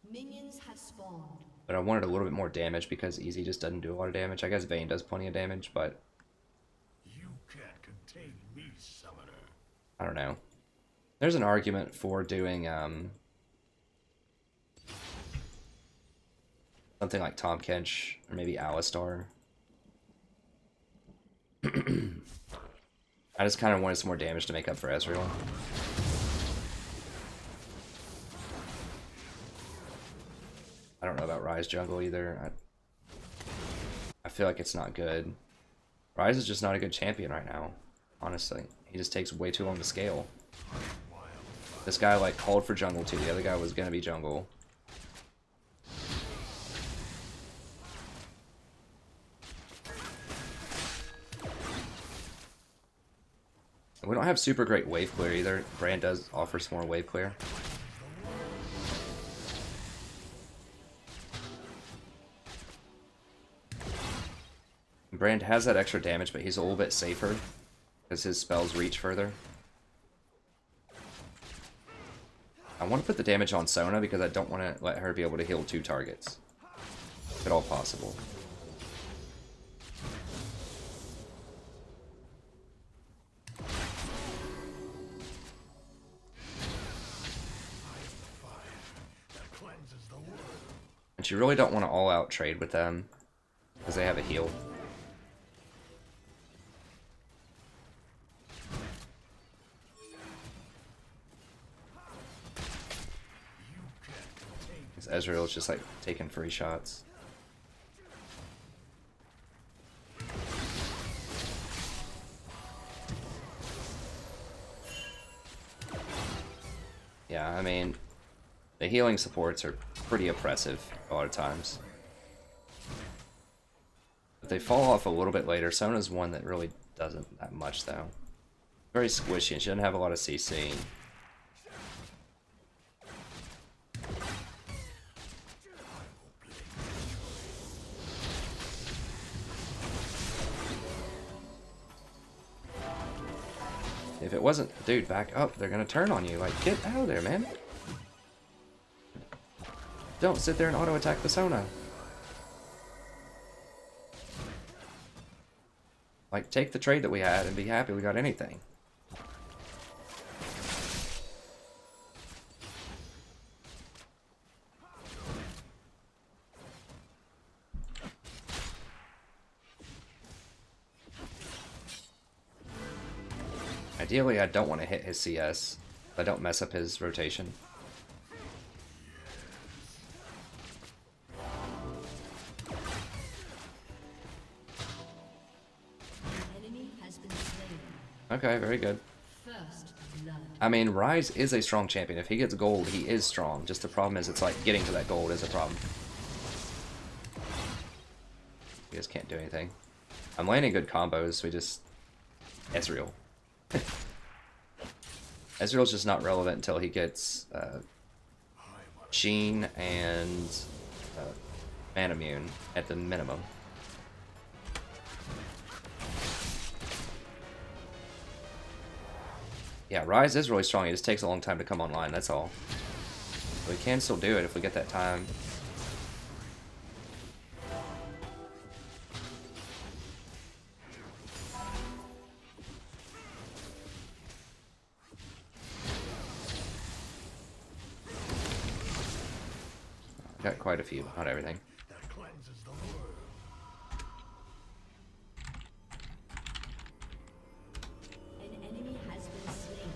Minions have spawned. But I wanted a little bit more damage because Easy just doesn't do a lot of damage. I guess Vayne does plenty of damage, but... You can't contain me, summoner. I don't know. There's an argument for doing, something like Tahm Kench, or maybe Alistar. I just kind of wanted some more damage to make up for Ezreal. I don't know about Ryze jungle either. I feel like it's not good. Ryze is just not a good champion right now, honestly. He just takes way too long to scale. This guy like called for jungle too. The other guy was gonna be jungle. We don't have super great wave clear either. Brand does offer some more wave clear. Brand has that extra damage, but he's a little bit safer because his spells reach further. I want to put the damage on Sona because I don't want to let her be able to heal 2 targets, if at all possible. And you really don't want to all-out trade with them because they have a heal. Ezreal's just like taking free shots. Yeah, I mean, the healing supports are pretty oppressive a lot of times. But they fall off a little bit later. Sona's one that really doesn't that much though. Very squishy and she doesn't have a lot of CC. If it wasn't, dude, back up. They're gonna turn on you. Like, get out of there, man. Don't sit there and auto-attack the Sona. Like, take the trade that we had and be happy we got anything. Ideally, I don't want to hit his CS. I don't mess up his rotation. Enemy has been slain. Okay, very good. First blood. I mean, Ryze is a strong champion. If he gets gold, he is strong. Just the problem is, it's like getting to that gold is a problem. We just can't do anything. I'm landing good combos. We just... Ezreal. Ezreal's just not relevant until he gets Sheen and Man Immune at the minimum. Yeah, Ryze is really strong. It just takes a long time to come online, that's all. But we can still do it if we get that time. Got quite a few, not everything. That cleanses the world. An enemy has been slain.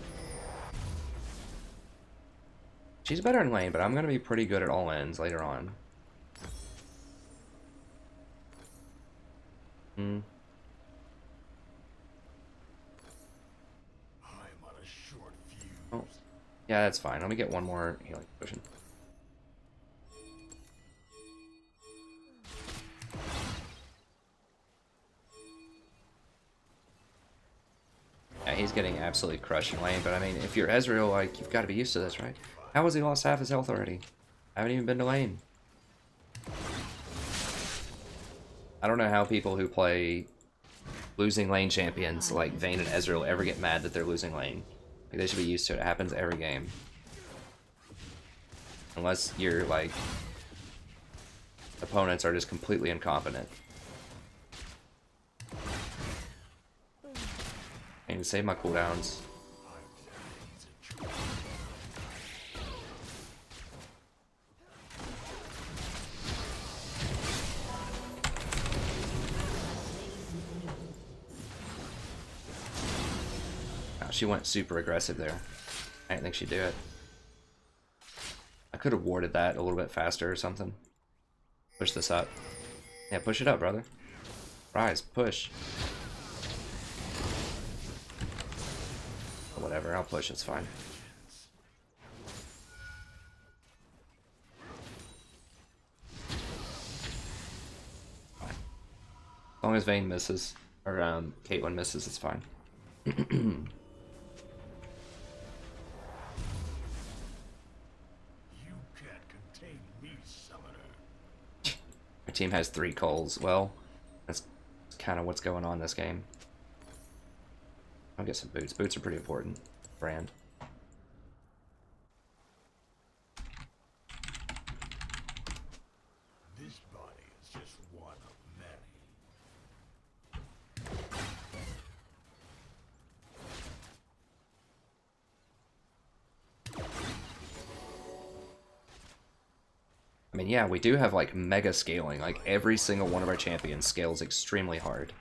She's better in lane, but I'm going to be pretty good at all ends later on. I'm on a short fuse. Oh, yeah, that's fine. Let me get one more healing potion. Yeah, he's getting absolutely crushed in lane, but I mean, if you're Ezreal, like, you've got to be used to this, right? How has he lost half his health already? I haven't even been to lane. I don't know how people who play losing lane champions like Vayne and Ezreal ever get mad that they're losing lane. Like, they should be used to it. It happens every game. Unless your, like, opponents are just completely incompetent. I need to save my cooldowns. She went super aggressive there. I didn't think she'd do it. I could have warded that a little bit faster or something. Push this up. Yeah, push it up, brother. Rise, push. Or whatever, I'll push, it's fine. Fine. As long as Vayne misses, or Caitlyn misses, it's fine. Our team has 3 Coles. Well, that's kind of what's going on this game. I'll get some boots. Boots are pretty important. Brand. This body is just one of many. I mean, yeah, we do have, like, mega scaling. Like, every single one of our champions scales extremely hard.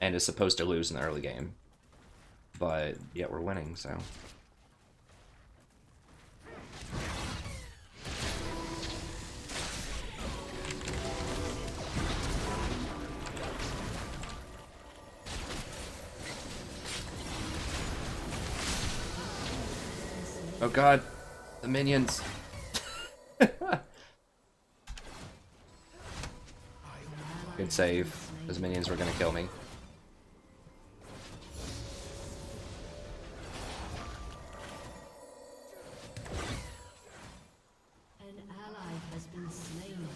And is supposed to lose in the early game. But, yet we're winning, so... Oh god, the minions. Good save. Those minions were gonna kill me. An ally has been slain.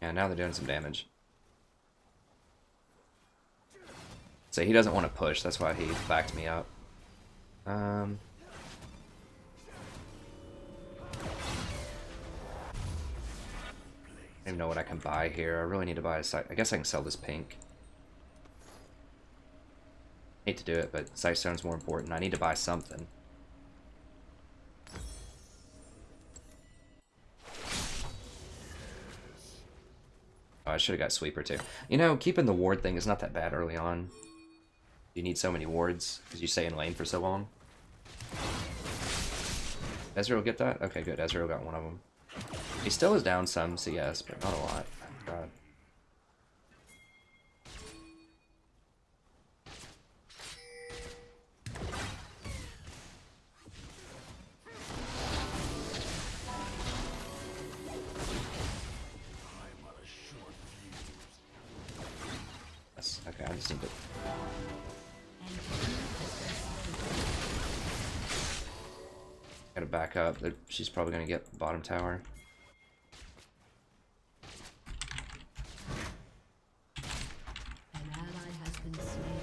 Yeah, now they're doing some damage. So he doesn't want to push, that's why he backed me up. I don't even know what I can buy here. I really need to buy a site. I guess I can sell this pink. Hate to do it, but Sightstone's more important. I need to buy something. Oh, I should have got Sweeper too. You know, keeping the ward thing is not that bad early on. You need so many wards because you stay in lane for so long. Ezreal get that? Okay, good. Ezreal got one of them. He still is down some CS, but not a lot. Oh, God. Yes, okay, I just need to... Gotta back up. She's probably gonna get bottom tower. An ally has been slain.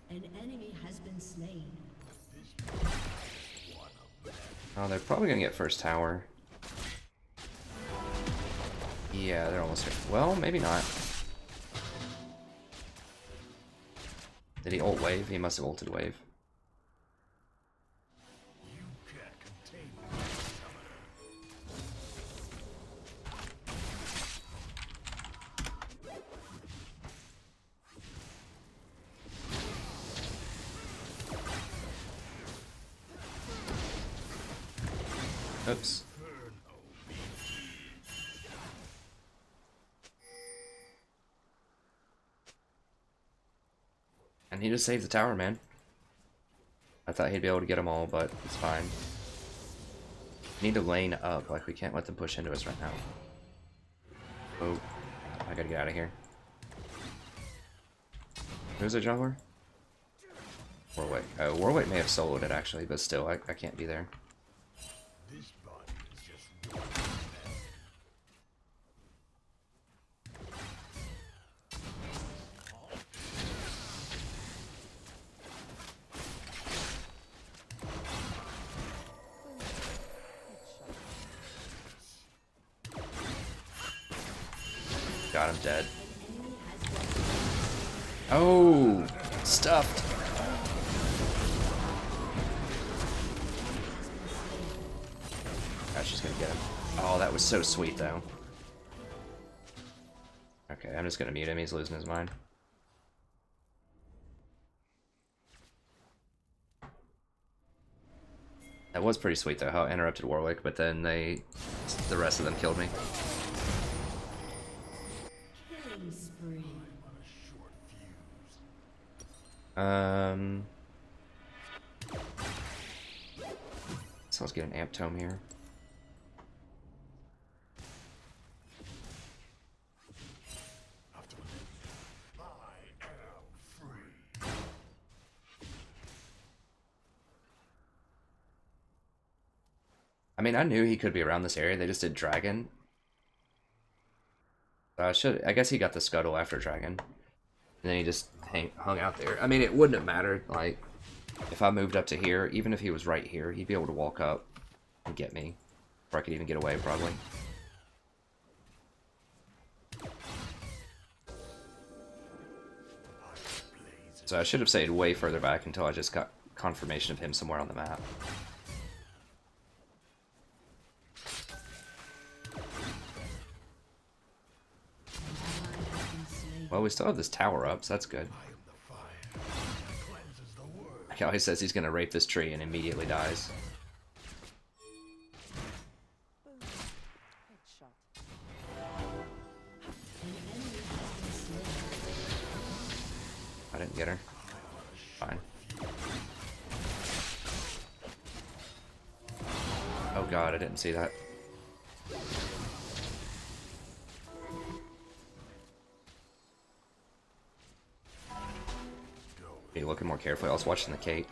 An enemy has been slain. Oh, they're probably gonna get first tower. Yeah, they're almost here. Well, maybe not. Did he ult wave? He must have ulted wave. Oops. And he just saved the tower, man. I thought he'd be able to get them all, but it's fine. We need to lane up, like we can't let them push into us right now. Oh, I gotta get out of here. Who's a jungler? Warwick. Oh, Warwick may have soloed it actually, but still, I can't be there. This body is just one. God, I'm dead. Oh, stuffed. She's gonna get him. Oh, that was so sweet, though. Okay, I'm just gonna mute him. He's losing his mind. That was pretty sweet, though, how it interrupted Warwick, but then the rest of them killed me. Killing spree. So let's get an amp tome here. I mean, I knew he could be around this area. They just did dragon. I guess he got the scuttle after dragon, and then he just hung out there. I mean, it wouldn't have mattered. Like, if I moved up to here, even if he was right here, he'd be able to walk up and get me, or I could even get away probably. So I should have stayed way further back until I just got confirmation of him somewhere on the map. Well, we still have this tower up, so that's good. Like how he says he's gonna rape this tree and immediately dies. I didn't get her. Fine. Oh god, I didn't see that. Be looking more carefully. I was watching the Kate.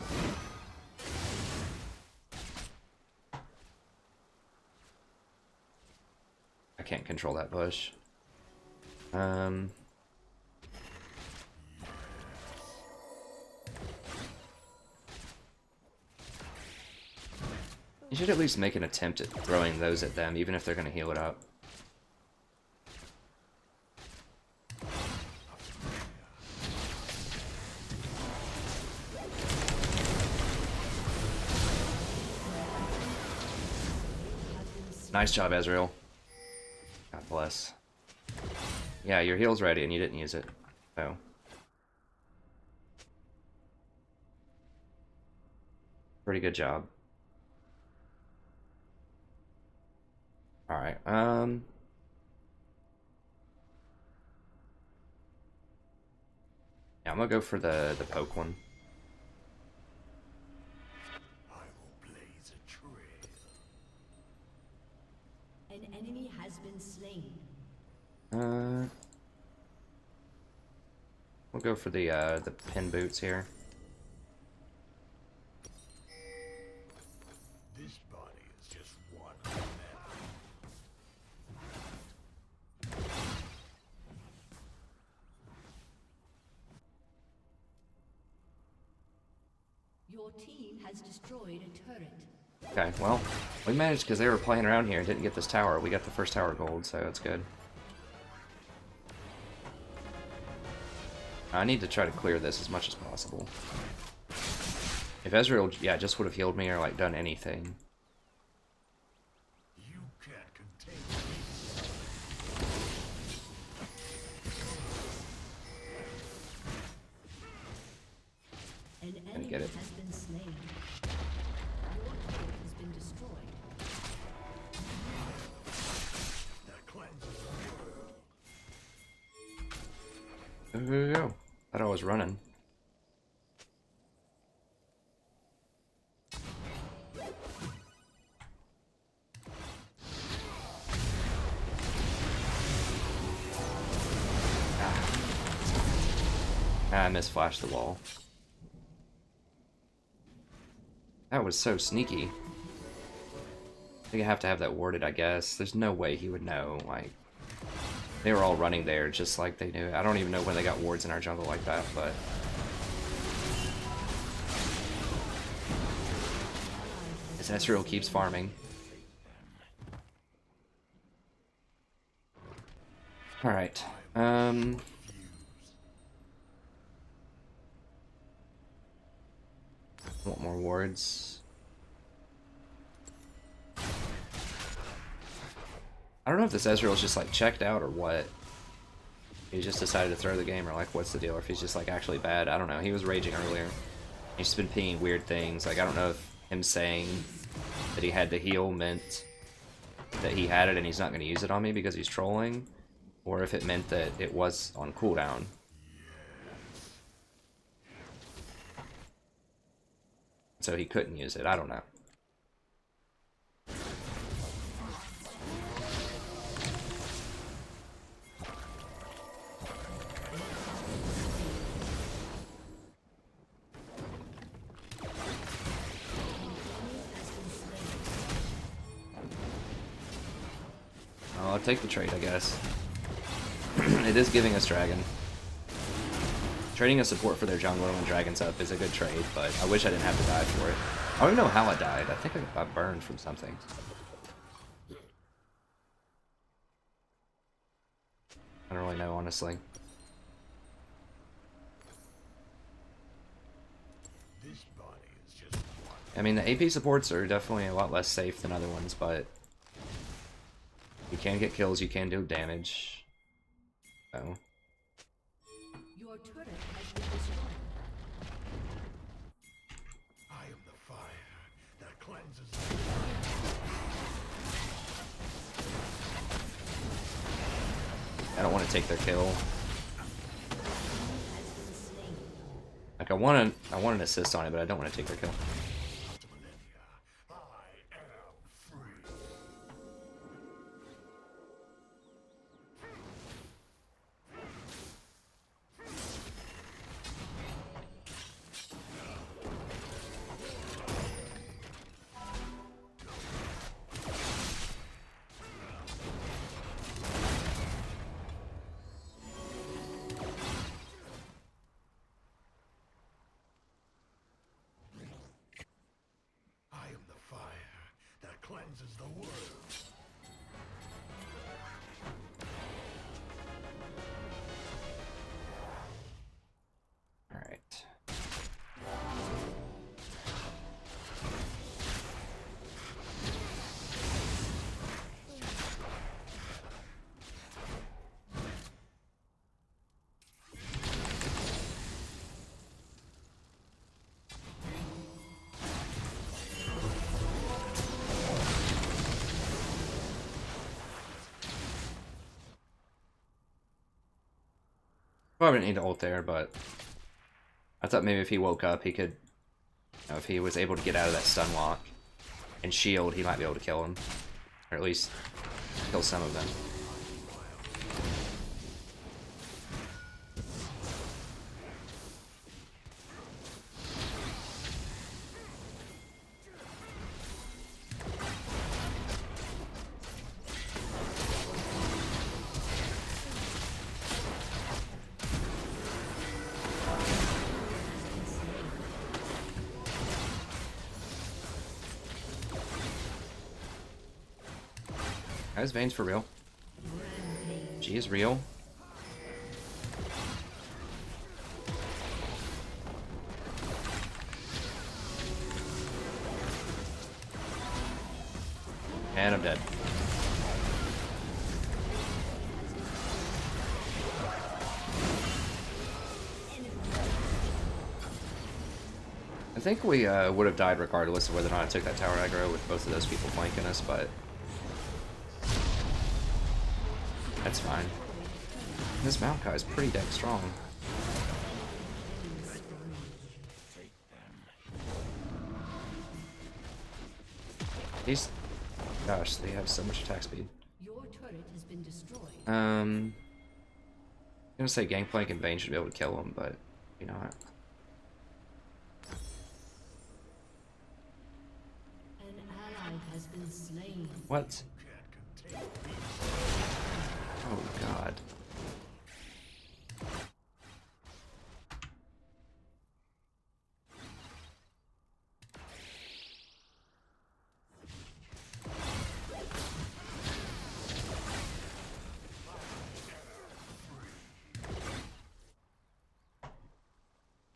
I can't control that bush. You should at least make an attempt at throwing those at them, even if they're going to heal it up. Nice job, Ezreal. God bless. Yeah, your heal's ready and you didn't use it. Oh. Pretty good job. Alright, yeah, I'm gonna go for the poke one. I will blaze a trail. An enemy has been slain. We'll go for the pin boots here. This body is just one. Your team has destroyed a turret. Okay, well, we managed because they were playing around here and didn't get this tower. We got the first tower gold, so it's good. I need to try to clear this as much as possible. If Ezreal, yeah, just would have healed me or like done anything. You can't contain An Gonna enemy get it. has been slain. Your turret has been destroyed. that cleanses the world. Go, go, go. Thought I was running. Ah, I misflashed the wall. That was so sneaky. I think I have to have that warded, I guess. There's no way he would know, like... They were all running there just like they knew. I don't even know when they got wards in our jungle like that, but... This Ezreal keeps farming. Alright, want more wards. I don't know if this Ezreal's just like checked out or what. He just decided to throw the game, or like what's the deal, or if he's just like actually bad. I don't know. He was raging earlier. He's just been pinging weird things. Like I don't know if him saying that he had the heal meant that he had it and he's not going to use it on me because he's trolling, or if it meant that it was on cooldown. So he couldn't use it. I don't know. I'll take the trade, I guess. It is giving us dragon. Trading a support for their jungler when dragon's up is a good trade, but I wish I didn't have to die for it. I don't even know how I died. I think I burned from something. I don't really know, honestly. I mean, the AP supports are definitely a lot less safe than other ones, but you can get kills, you can do damage. So. Your turret has been destroyed. I am the fire that cleanses. I don't want to take their kill. Like I want an assist on it, but I don't want to take their kill. Cleanses the world. All right. Probably didn't need to ult there, but I thought maybe if he woke up, he could, you know, if he was able to get out of that stun lock and shield, he might be able to kill him, or at least kill some of them. Guys, Vayne's for real. She is real. And I'm dead. I think we would have died regardless of whether or not I took that tower aggro with both of those people flanking us, but that's fine. This Maokai is pretty dang strong. These, gosh, they have so much attack speed. Your turret has been destroyed. I'm gonna say Gangplank and Vayne should be able to kill him, but You know what? An ally has been slain. What? Oh god.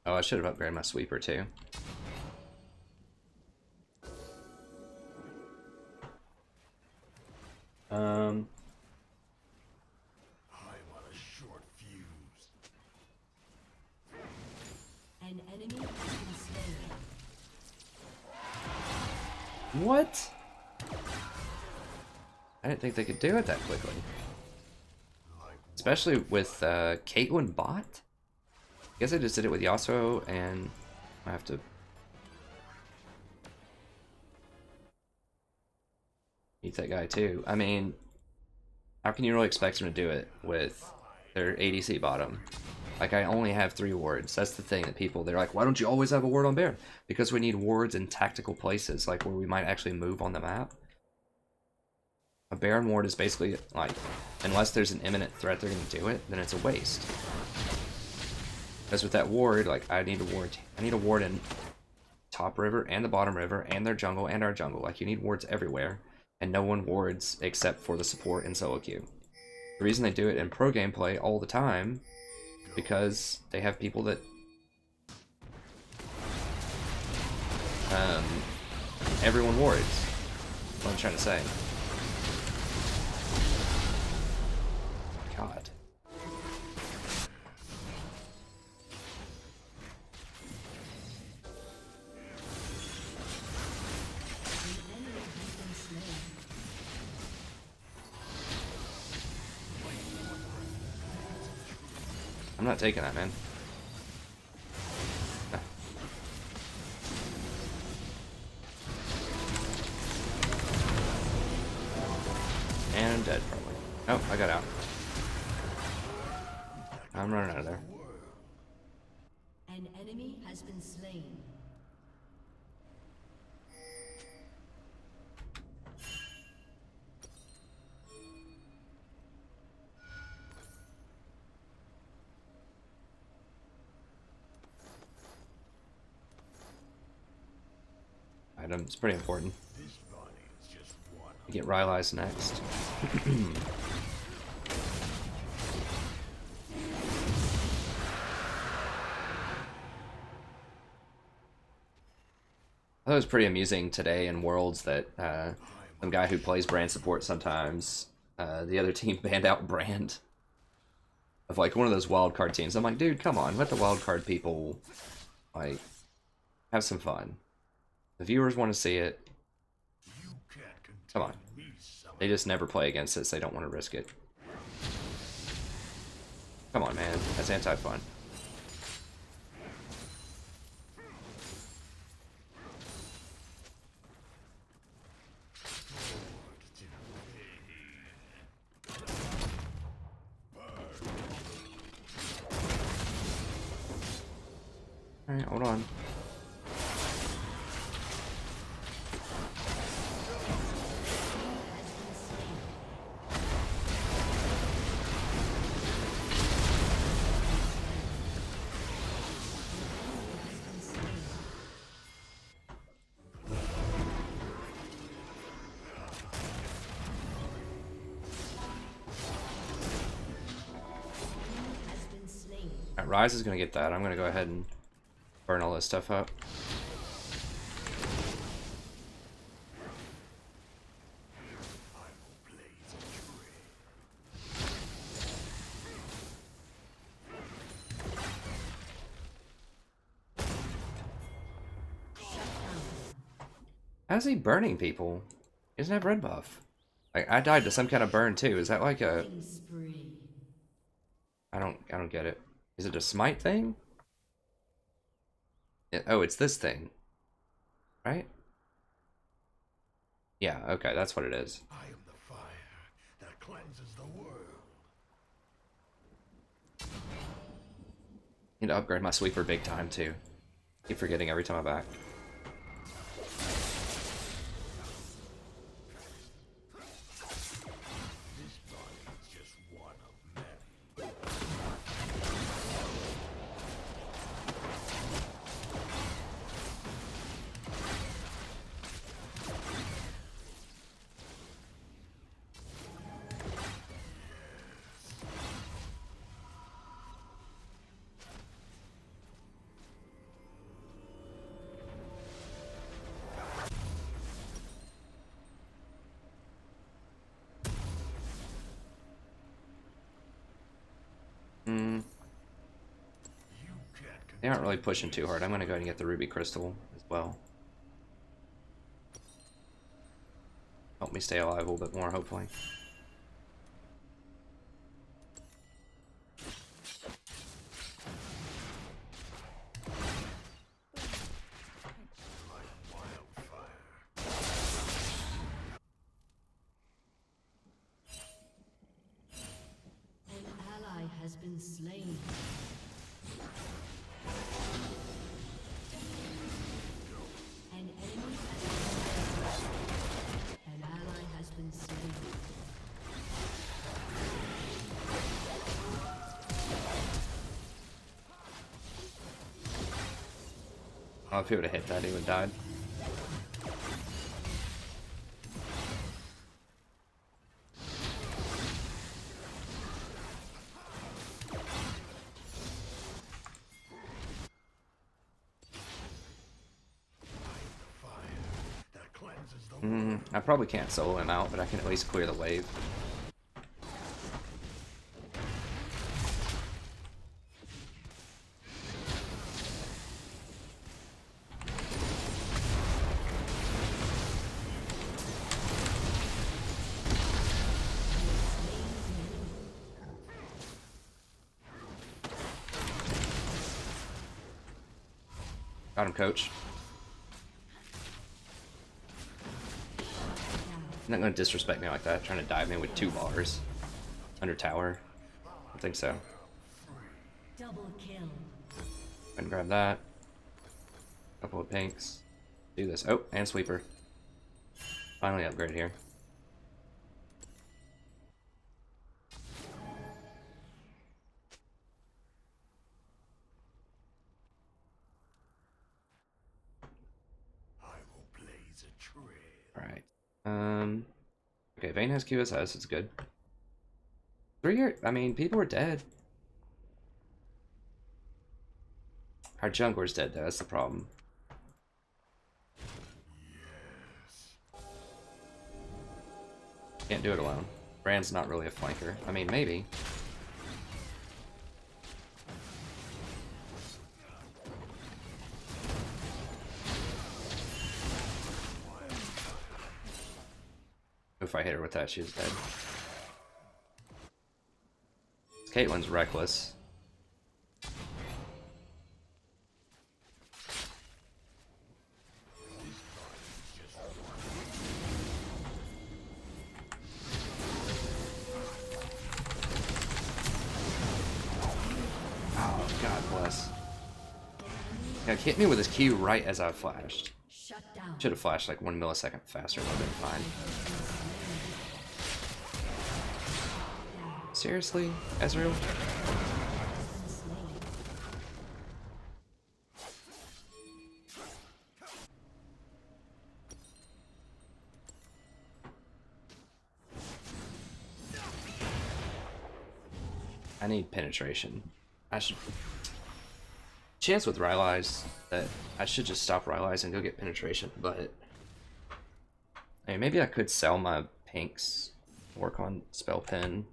Oh, I should have upgraded my sweeper too. I'm on a short fuse. An enemy has been slain. What? I didn't think they could do it that quickly. Especially with Caitlyn bot? I guess I just did it with Yasuo and I have to... eat that guy too. I mean, how can you really expect them to do it with their ADC bottom? Like, I only have 3 wards. That's the thing that people, they're like, why don't you always have a ward on Baron? Because we need wards in tactical places, like where we might actually move on the map. A Baron ward is basically, like, unless there's an imminent threat they're going to do it, then it's a waste. Because with that ward, like, I need a ward in top river and the bottom river and their jungle and our jungle. Like, you need wards everywhere, and no one wards except for the support in solo queue. The reason they do it in pro gameplay all the time, because they have people that everyone wards. That's what I'm trying to say. God. I'm not taking that, man. Ah. And I'm dead, probably. Oh, I got out. I'm running out of there. An enemy has been slain. It's pretty important. This body is just one. Get Rylai's next. I thought it was pretty amusing today in Worlds that some guy who plays brand support sometimes, the other team banned out brand of like one of those wildcard teams. I'm like, dude, come on, let the wildcard people like have some fun. The viewers want to see it. You can't contain Come on. me, son. They just never play against it, so they don't want to risk it. Come on, man. That's anti-fun. Alright, hold on. Alright, Rise is gonna get that. I'm gonna go ahead and burn all this stuff up. How's he burning people? He doesn't have red buff. Like, I died to some kind of burn too. Is that like a... Spree. I don't get it. Is it a smite thing? Oh, it's this thing. Right? Yeah, okay, that's what it is. I am the fire that cleanses the world. Need to upgrade my sweeper big time too. Keep forgetting every time I'm back. They aren't really pushing too hard. I'm going to go ahead and get the ruby crystal as well. Help me stay alive a little bit more, hopefully. An ally has been slain. An enemy has been An ally has been slain. Oh, if he would have hit that, he would have died. I probably can't solo him out, but I can at least clear the wave. Got him, coach. You're not gonna disrespect me like that, trying to dive me with 2 bars under tower. I don't think so. Double kill. Go ahead and grab that. Couple of pinks. Do this. Oh, and sweeper. Finally upgrade here. Alright. Okay, Vayne has QSS, it's good. 3-year, I mean, people are dead. Our jungler's dead though, that's the problem. Can't do it alone. Brand's not really a flanker. I mean, maybe. If I hit her with that, she's dead. Caitlyn's reckless. Oh, God bless. Yeah, hit me with his Q right as I flashed. Shut down. Should have flashed like 1 millisecond faster, would have been fine. Seriously, Ezreal? I need penetration. I should... Chance with Rylai's that I should just stop Rylai's and go get penetration, but... I mean, maybe I could sell my pinks, work on spell pen.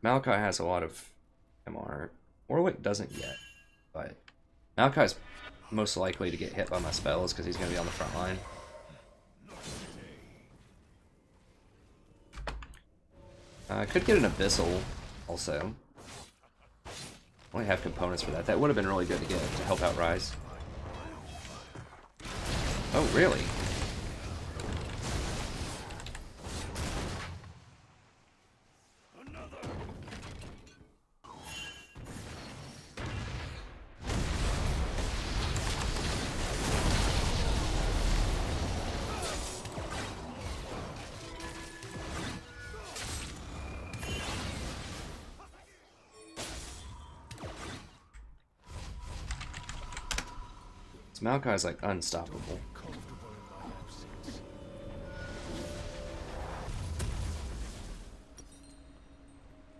Maokai has a lot of MR. Warwick doesn't yet, but Maokai's most likely to get hit by my spells because he's going to be on the front line. I could get an Abyssal also. Only have components for that. That would have been really good to get to help out Rise. Oh, really? So Maokai is like unstoppable.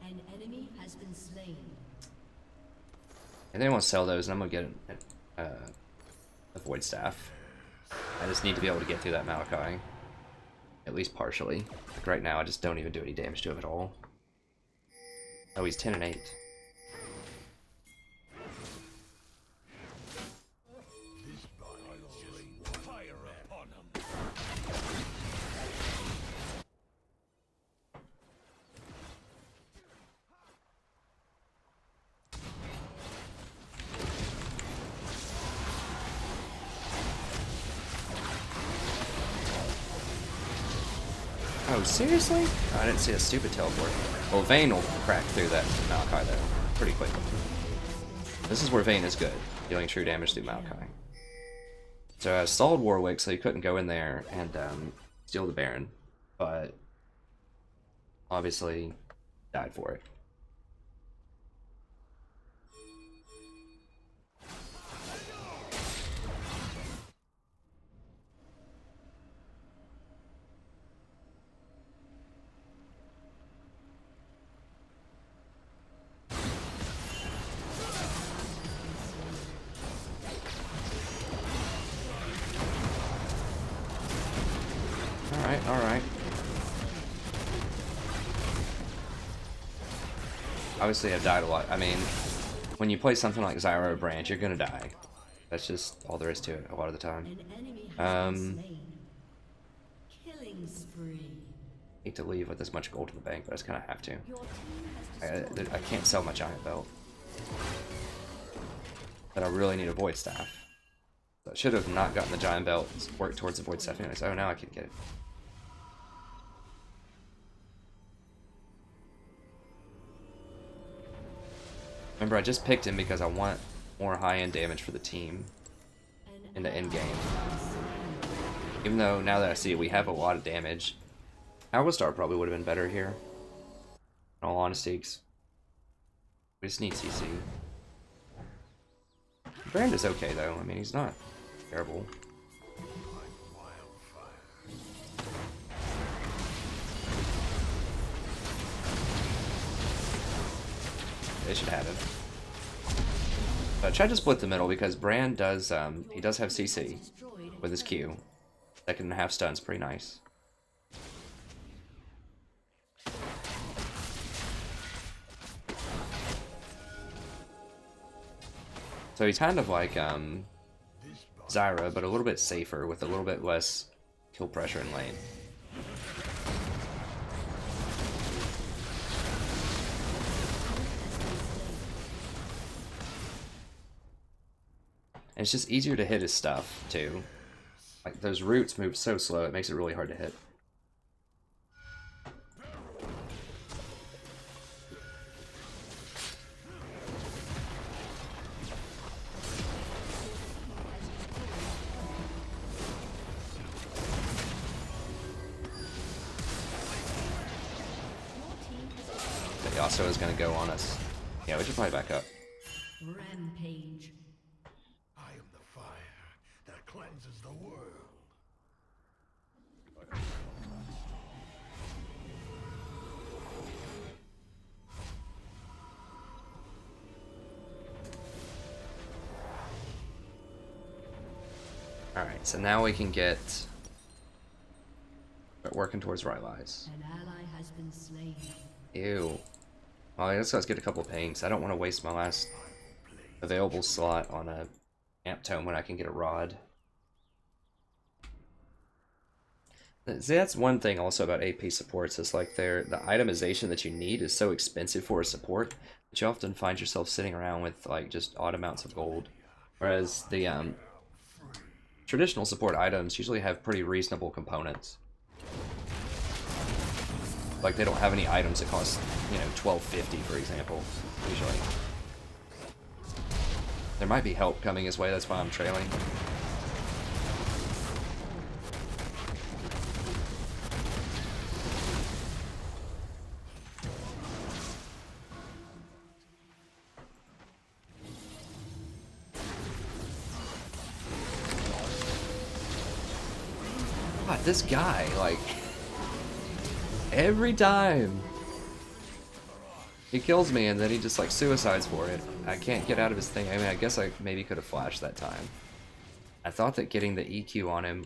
An enemy has been slain. And then I want to sell those, and I'm gonna get a void staff. I just need to be able to get through that Maokai, at least partially. Like right now, I just don't even do any damage to him at all. Oh, he's 10 and 8. Oh, seriously? Oh, I didn't see a stupid teleport. Well, Vayne will crack through that Maokai, though, pretty quickly. This is where Vayne is good, dealing true damage through Maokai. So I stalled Warwick, so he couldn't go in there and steal the Baron, but obviously died for it. Alright. Obviously I've died a lot. I mean, when you play something like Zyra or Brand, you're gonna die. That's just all there is to it a lot of the time. An enemy has been slain. Killing spree. Hate to leave with this much gold in the bank, but I just kinda have to. Your team has I can't sell my giant belt. But I really need a void staff. So I should have not gotten the giant belt, worked towards the void staff anyways. Oh, now I can get it. Remember, I just picked him because I want more high-end damage for the team in the end game. Even though, now that I see it, we have a lot of damage. Alvastar probably would have been better here. In all honesty, we just need CC. Brand is okay, though. I mean, he's not terrible. They should have him. But I tried to split the middle because Brand does, he does have CC with his Q. 2.5 stun's pretty nice. So he's kind of like Zyra, but a little bit safer with a little bit less kill pressure in lane. And it's just easier to hit his stuff, too. Like, those roots move so slow, it makes it really hard to hit. But Yasuo is going to go on us. Yeah, we should probably back up. Rampage. I am the fire that cleanses the world. Alright, so now we can start working towards Rylai's. An ally has been slain. Ew. Well, let's get a couple of pings. I don't want to waste my last available slot on a amp tome when I can get a rod. See, that's one thing also about AP supports is like the itemization that you need is so expensive for a support that you often find yourself sitting around with like just odd amounts of gold. Whereas the traditional support items usually have pretty reasonable components. Like they don't have any items that cost, you know, $12.50 for example, usually. There might be help coming his way, that's why I'm trailing. God, this guy, like, every time he kills me and then he just like suicides for it. I can't get out of his thing. I mean, I guess I maybe could have flashed that time. I thought that getting the EQ on him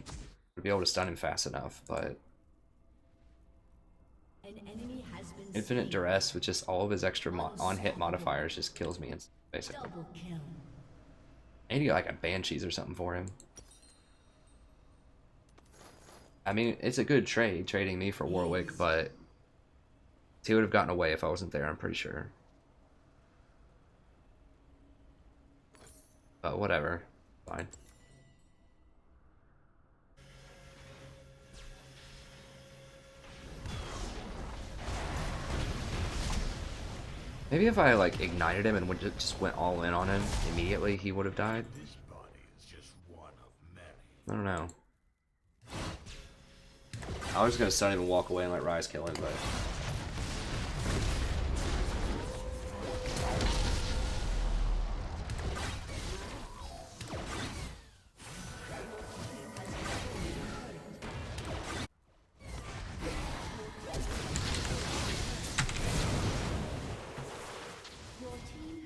would be able to stun him fast enough, but An enemy has been Infinite slain. Duress with just all of his extra on-hit modifiers just kills me, basically. Double kill. I need to get like a Banshees or something for him. I mean, it's a good trade, trading me for Warwick, but he would have gotten away if I wasn't there, I'm pretty sure. But whatever. Fine. Maybe if I like ignited him and just went all in on him immediately, he would have died. This body is just one of many. I don't know. I was gonna stun him and walk away and let Rise kill him, but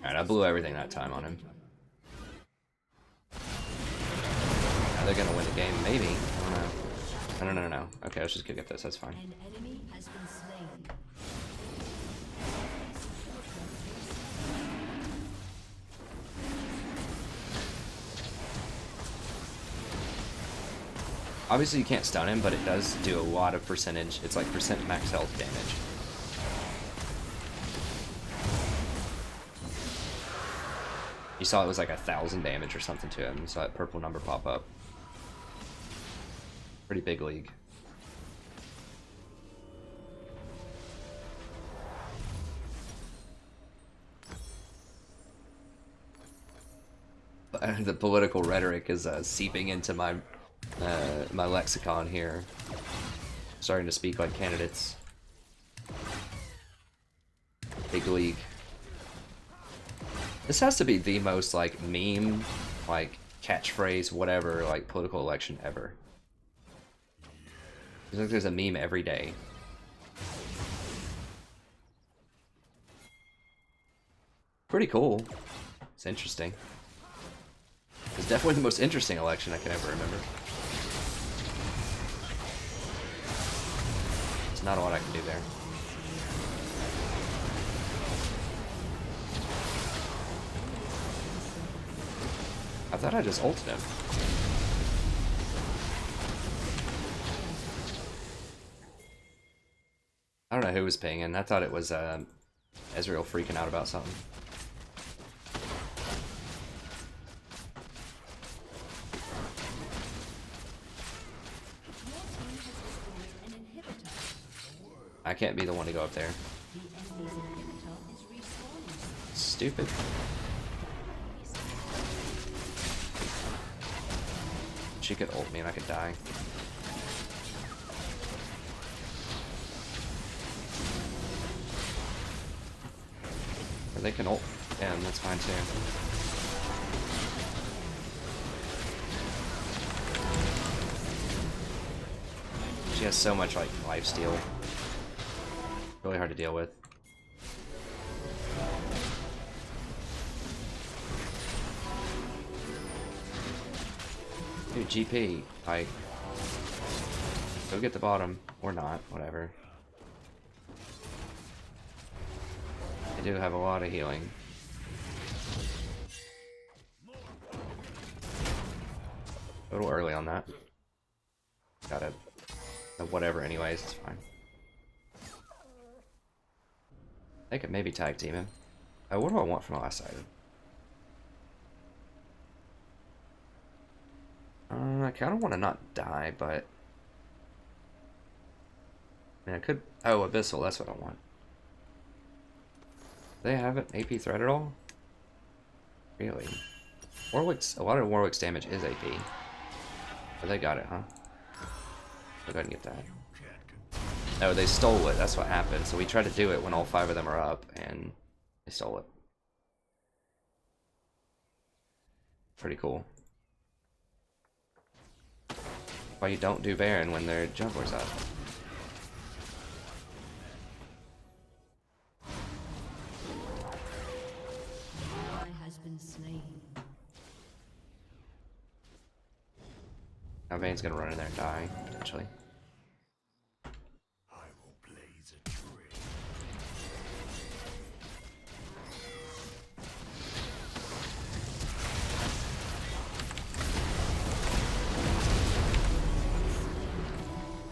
alright, I blew everything that time on him. Now they're gonna win the game, maybe. I don't know. No. Okay, let's just go get this, that's fine. An enemy has been slain. Obviously you can't stun him, but it does do a lot of percentage. It's like percent max health damage. You saw it was like 1,000 damage or something to him. You saw that purple number pop up. Pretty big league. The political rhetoric is seeping into my my lexicon here. Starting to speak like candidates. Big league. This has to be the most like meme, like catchphrase, whatever, like political election ever. It's like there's a meme every day. Pretty cool. It's interesting. It's definitely the most interesting election I can ever remember. It's not a lot I can do there. I thought I just ulted him. I don't know who was pinging. I thought it was Ezreal freaking out about something. I can't be the one to go up there. Stupid. She could ult me and I could die. Or they can ult him, that's fine too. She has so much like lifesteal. Really hard to deal with. Dude, GP, like, go get the bottom, or not, whatever. I do have a lot of healing. A little early on that. Got it. Whatever anyways, it's fine. I could maybe tag team him. What do I want from the last item? I kind of want to not die, but I mean, I could. Oh, Abyssal, that's what I want. Do they have an AP threat at all? Really? Warwick's, a lot of Warwick's damage is AP. But they got it, huh? Go ahead and get that. No, they stole it. That's what happened. So we tried to do it when all 5 of them are up, and they stole it. Pretty cool. If why you don't do Baron when their jungler's up. Ally has been slain. Now Vayne's gonna run in there and die, potentially. I will blaze a trail.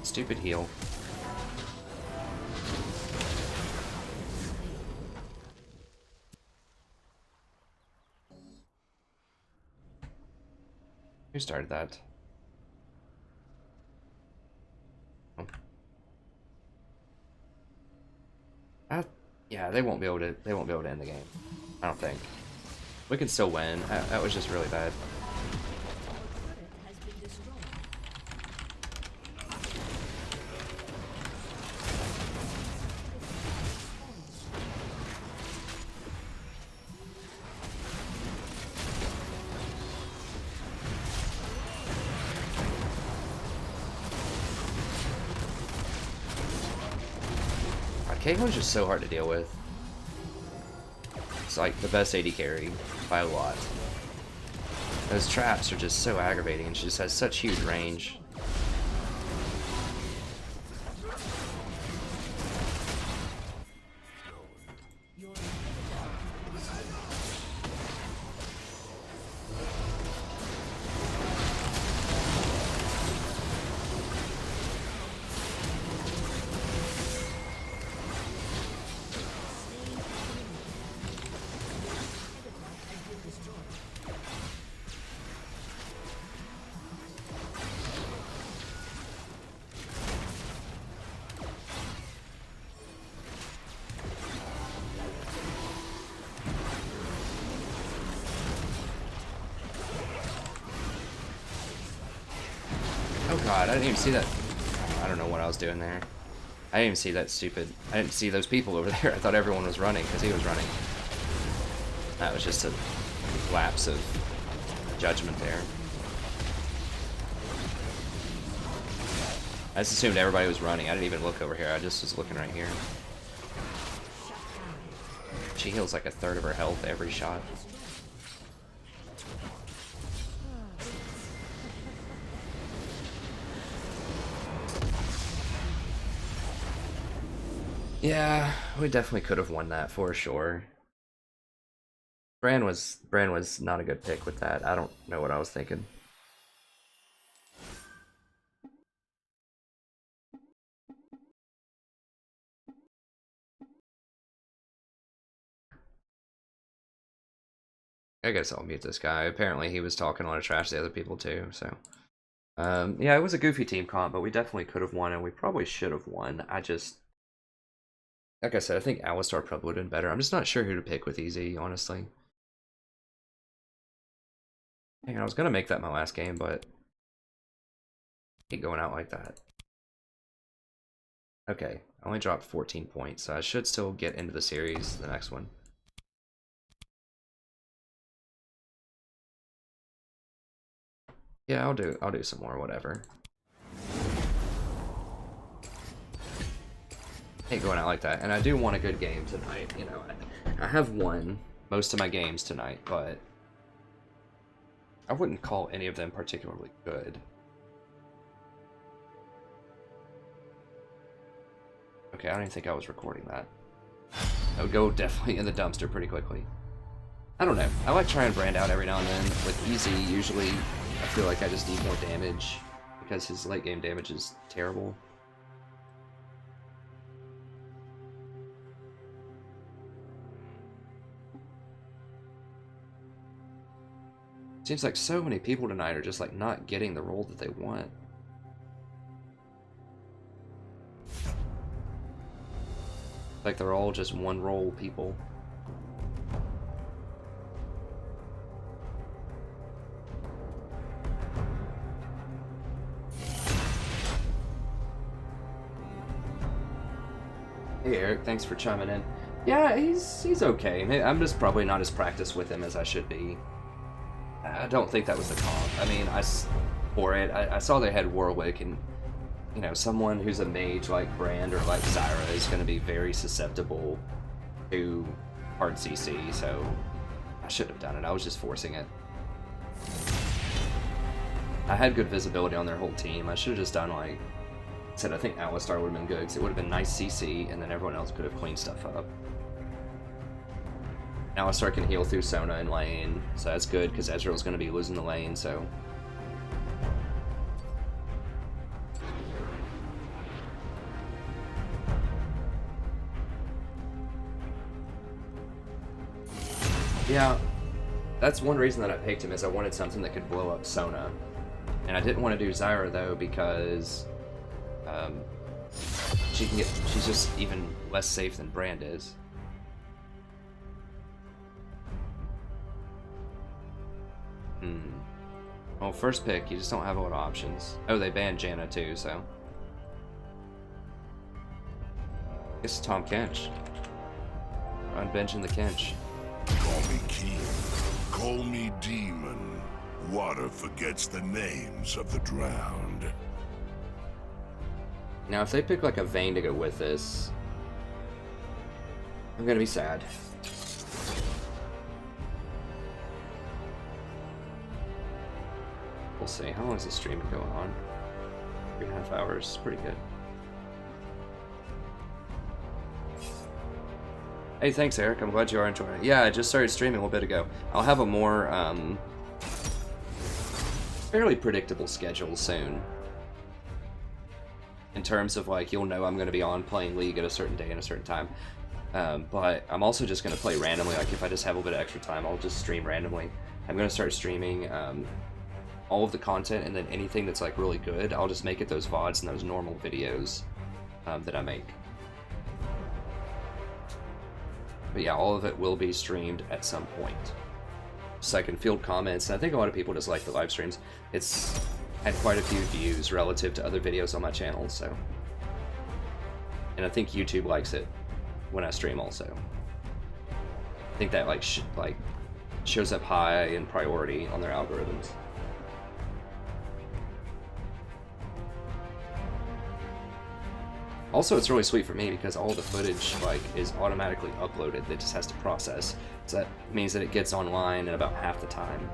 Stupid heal. Who started that? Oh. Yeah, they won't be able to. They won't be able to end the game. I don't think. We can still win. That was just really bad. Turret has been destroyed. Caitlyn's just so hard to deal with. It's like the best AD carry by a lot. Those traps are just so aggravating, and she just has such huge range. Oh god, I didn't even see that. I don't know what I was doing there. I didn't even see that stupid. I didn't see those people over there. I thought everyone was running because he was running. That was just a lapse of judgment there. I just assumed everybody was running. I didn't even look over here. I just was looking right here. She heals like a third of her health every shot. Yeah, we definitely could have won that for sure. Bran was not a good pick with that. I don't know what I was thinking. I guess I'll mute this guy. Apparently he was talking a lot of trash to the other people too, so. Yeah, it was a goofy team comp, but we definitely could have won, and we probably should have won. Like I said, I think Alistar probably would have been better. I'm just not sure who to pick with Easy, honestly. Dang, I was gonna make that my last game, but I hate going out like that. Okay, I only dropped 14 points, so I should still get into the series, the next one. Yeah, I'll do some more, whatever. I hate going out like that, and I do want a good game tonight. You know, I have won most of my games tonight, but I wouldn't call any of them particularly good. Okay, I don't even think I was recording that. I would go definitely in the dumpster pretty quickly. I don't know. I like trying Brand out every now and then. With Easy, usually I feel like I just need more damage because his late game damage is terrible. Seems like so many people tonight are just like not getting the role that they want. Like they're all just one role people. Hey Eric, thanks for chiming in. Yeah, he's okay. I'm just probably not as practiced with him as I should be. I don't think that was the comp. I mean, for it. I saw they had Warwick, and you know, someone who's a mage like Brand or like Zyra is going to be very susceptible to hard CC, so I should have done it. I was just forcing it. I had good visibility on their whole team. I should have just done, like I said, I think Alistar would have been good, because it would have been nice CC, and then everyone else could have cleaned stuff up. Alistar can heal through Sona in lane, so that's good, because Ezreal's going to be losing the lane, so... Yeah, that's one reason that I picked him, is I wanted something that could blow up Sona. And I didn't want to do Zyra, though, because she's just even less safe than Brand is. Well, first pick, you just don't have a lot of options. Oh, they banned Janna too, so... It's Tahm Kench. Unbenching the Kench. Call me king, call me demon. Water forgets the names of the drowned. Now, if they pick like a Vayne to go with this, I'm gonna be sad. We'll see. How long is this stream going on? 3.5 hours. Pretty good. Hey, thanks, Eric. I'm glad you are enjoying it. Yeah, I just started streaming a little bit ago. I'll have a more fairly predictable schedule soon. In terms of, like, you'll know I'm going to be on playing League at a certain day and a certain time. But I'm also just going to play randomly. Like, if I just have a little bit of extra time, I'll just stream randomly. I'm going to start streaming all of the content, and then anything that's, like, really good, I'll just make it those VODs and those normal videos that I make. But yeah, all of it will be streamed at some point. So I can field comments, and I think a lot of people just like the live streams. It's had quite a few views relative to other videos on my channel, so... And I think YouTube likes it when I stream also. I think that like shows up high in priority on their algorithms. Also, it's really sweet for me because all the footage like is automatically uploaded. It just has to process. So that means that it gets online in about half the time.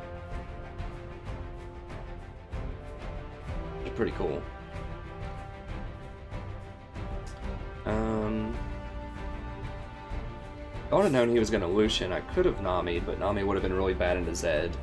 It's pretty cool. I would have known he was going to Lucian. I could have Nami, but Nami would have been really bad into Zed.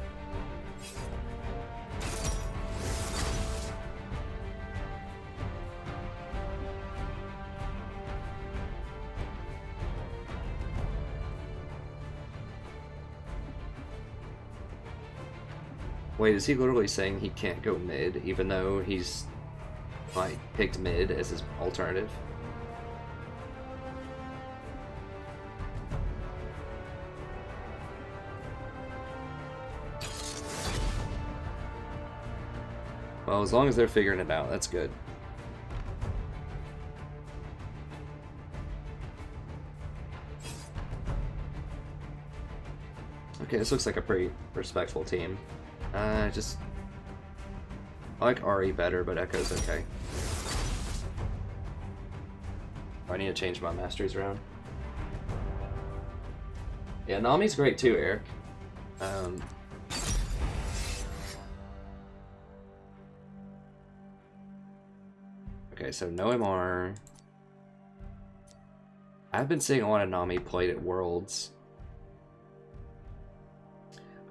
Wait, is he literally saying he can't go mid, even though he's, like, picked mid as his alternative? Well, as long as they're figuring it out, that's good. Okay, this looks like a pretty respectful team. I like Ari better, but Echo's okay. I need to change my masteries around. Yeah, Nami's great too, Eric. Okay, so no MR. I've been seeing a lot of Nami played at Worlds.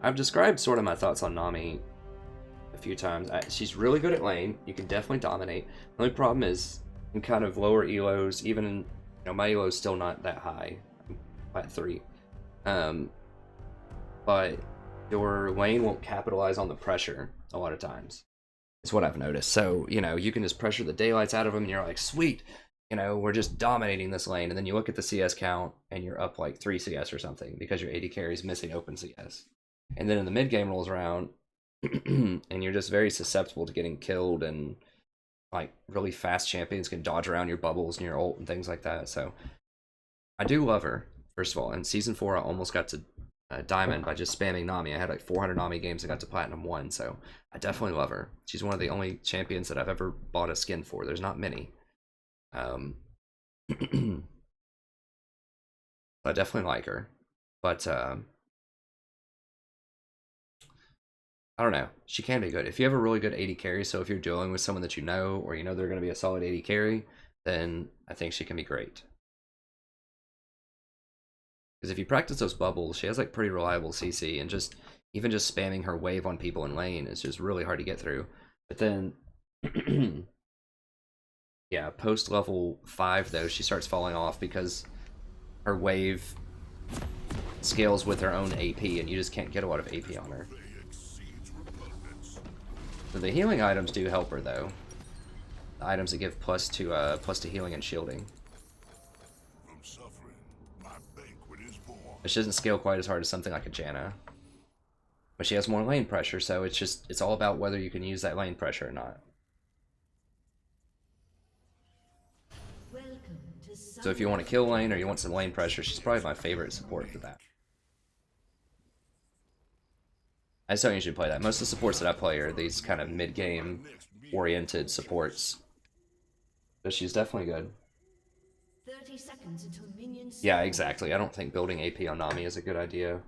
I've described sort of my thoughts on Nami a few times. She's really good at lane. You can definitely dominate. The only problem is in kind of lower elos, even in, you know, my elo's still not that high. I'm at 3. But your lane won't capitalize on the pressure a lot of times. It's what I've noticed. So, you know, you can just pressure the daylights out of them and you're like, sweet, you know, we're just dominating this lane. And then you look at the CS count and you're up like 3 CS or something because your AD carry is missing open CS. And then in the mid game rolls around and you're just very susceptible to getting killed, and like really fast champions can dodge around your bubbles and your ult and things like that. So I do love her, first of all. In season 4 I almost got to diamond by just spamming Nami. I had like 400 Nami games. I got to platinum 1, so I definitely love her. She's one of the only champions that I've ever bought a skin for. There's not many. I definitely like her, but I don't know. She can be good if you have a really good AD carry. So if you're dealing with someone that you know, or you know they're going to be a solid AD carry, then I think she can be great. Because if you practice those bubbles, she has like pretty reliable CC, and just even just spamming her wave on people in lane is just really hard to get through. But then, yeah, post level 5 though, she starts falling off because her wave scales with her own AP, and you just can't get a lot of AP on her. So the healing items do help her though. The items that give plus to healing and shielding. But she doesn't scale quite as hard as something like a Janna. But she has more lane pressure, so it's all about whether you can use that lane pressure or not. So if you want to kill lane or you want some lane pressure, she's probably my favorite support for that. I just don't usually play that. Most of the supports that I play are these kind of mid-game oriented supports. But she's definitely good. 30 seconds until minions. Yeah, exactly. I don't think building AP on Nami is a good idea.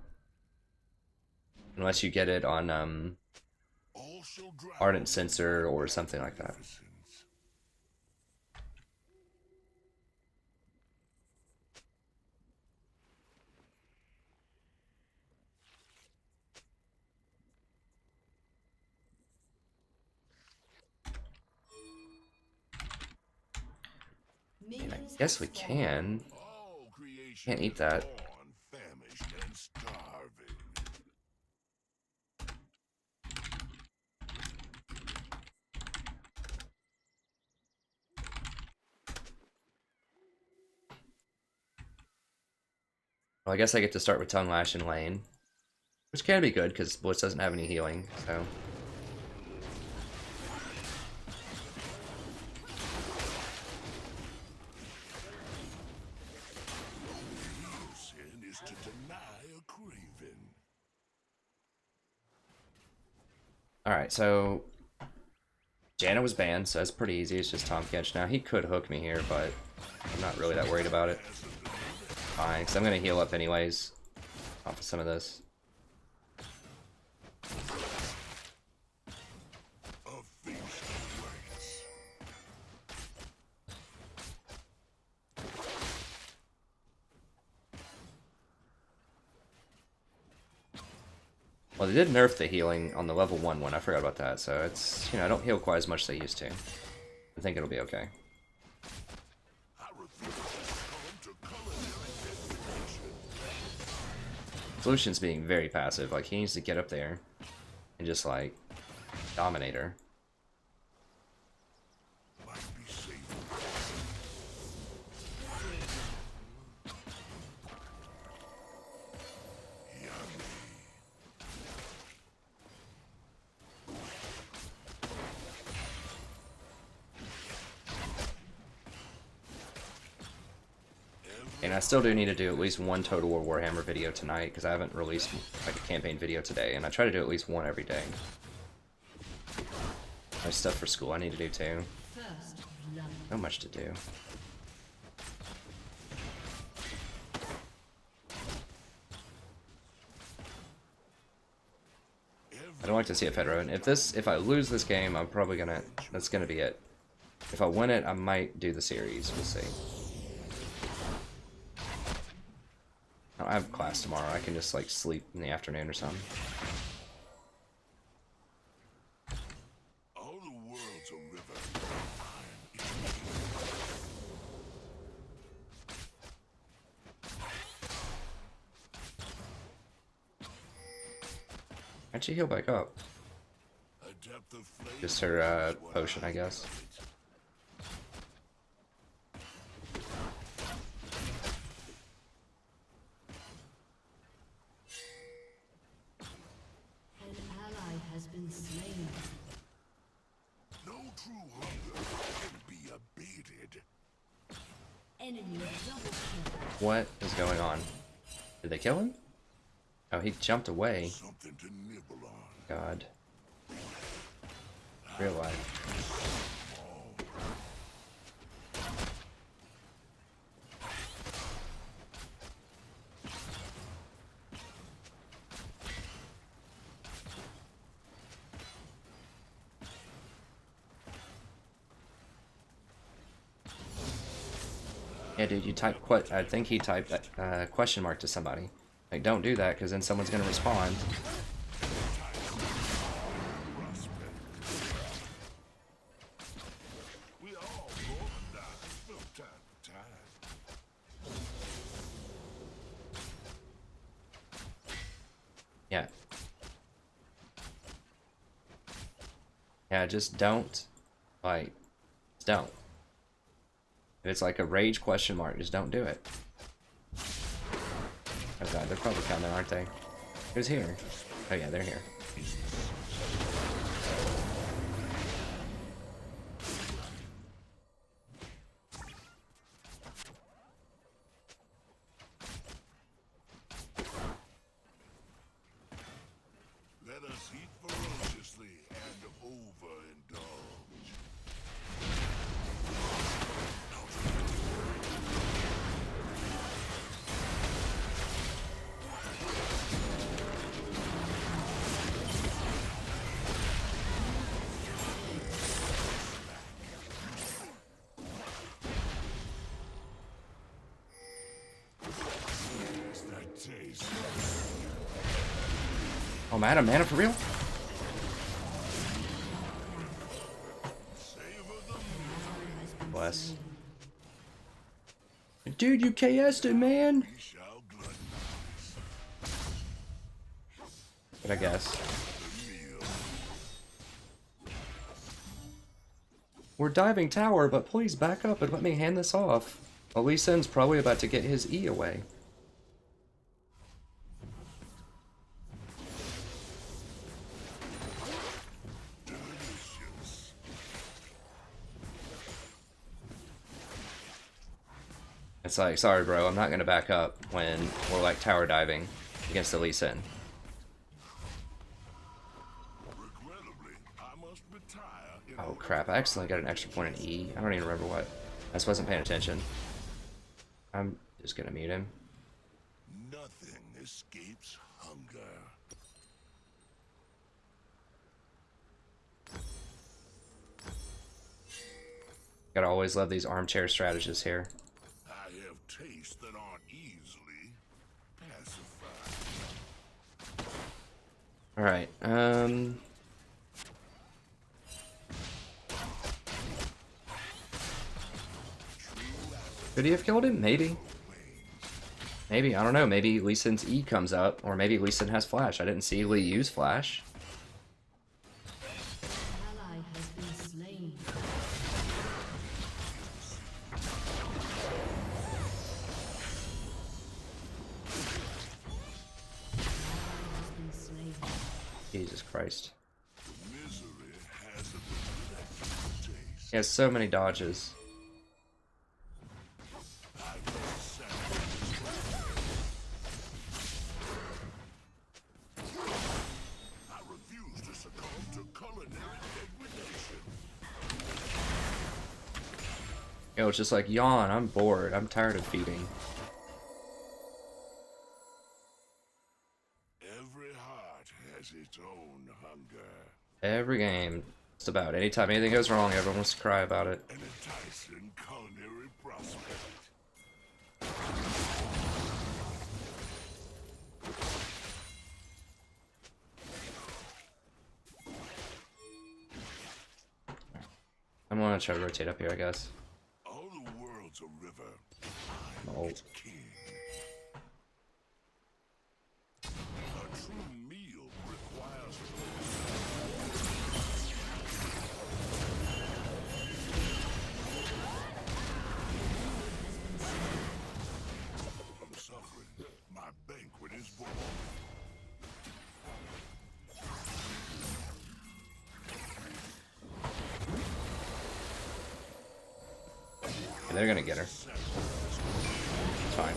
Unless you get it on Ardent Sensor or something like that. And I guess we can. Can't eat that. Well, I guess I get to start with Tongue Lash in lane, which can be good because Blitz doesn't have any healing, so. Alright, so Janna was banned, so that's pretty easy. It's just Tahm Kench now. He could hook me here, but I'm not really that worried about it. Fine, because I'm going to heal up anyways off of some of this. Well, they did nerf the healing on the level 1 one. I forgot about that, so it's, you know, I don't heal quite as much as I used to. I think it'll be okay. Solution's being very passive. Like, he needs to get up there and just, like, dominate her. And I still do need to do at least one Total War Warhammer video tonight, because I haven't released like a campaign video today, and I try to do at least one every day. There's stuff for school I need to do too. Not much to do. I don't like to see a Fedro, and if I lose this game, I'm probably gonna, that's gonna be it. If I win it, I might do the series, we'll see. I have class tomorrow. I can just like sleep in the afternoon or something. All the world's a river. How'd she heal back up? Just her potion, I guess. What is going on? Did they kill him? Oh, he jumped away. Something to nibble on. God. Real life. Yeah, dude, you type I think he typed question mark to somebody. Like, don't do that, because then someone's gonna respond. We all go and die from time to time. Yeah. Yeah, just don't. Like, just don't. If it's like a rage question mark, just don't do it. Oh god, they're probably coming, aren't they? Who's here? Oh yeah, they're here. Let us eat ferociously and overindulge. It's that taste. Oh, I'm out of mana for real? Savor the misery. Bless. Dude, you KS'd it, man! We shall gluttonize But I guess. the meal. We're diving tower, but please back up and let me hand this off. Well, Lee Sin's probably about to get his E away. Delicious. It's like, sorry bro, I'm not gonna back up when we're like tower diving against the Lee Sin. Regrettably, I must retire in Oh crap, I accidentally got an extra point in E. I don't even remember what. I just wasn't paying attention. I'm just gonna mute him. Nothing escapes hunger. Gotta always love these armchair strategists here. I have tastes that aren't easily pacified. Alright, could he have killed him? Maybe. Maybe, I don't know. Maybe Lee Sin's E comes up, or maybe Lee Sin has Flash. I didn't see Lee use Flash. Ally has been slain. Has been slain. Jesus Christ. Misery has a delectable taste. He has so many dodges. I must sacrifice. I refuse to succumb to culinary degradation. It's just like, yawn, I'm bored. I'm tired of feeding. Every heart has its own hunger. Every game. Just about. Anytime anything goes wrong, everyone wants to cry about it. An enticing culinary prospect. I'm gonna try to rotate up here, I guess. All the world's a river. Oh. It's king. A true meal requires from suffering. My banquet is born. Yeah, they're gonna get her. It's fine.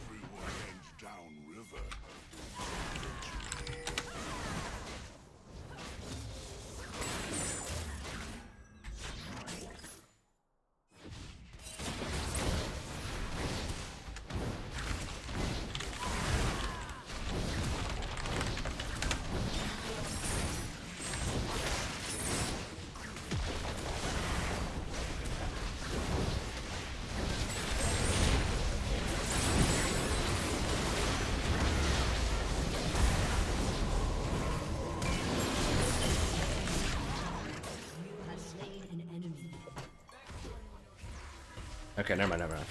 Everyone Okay, never mind, never mind.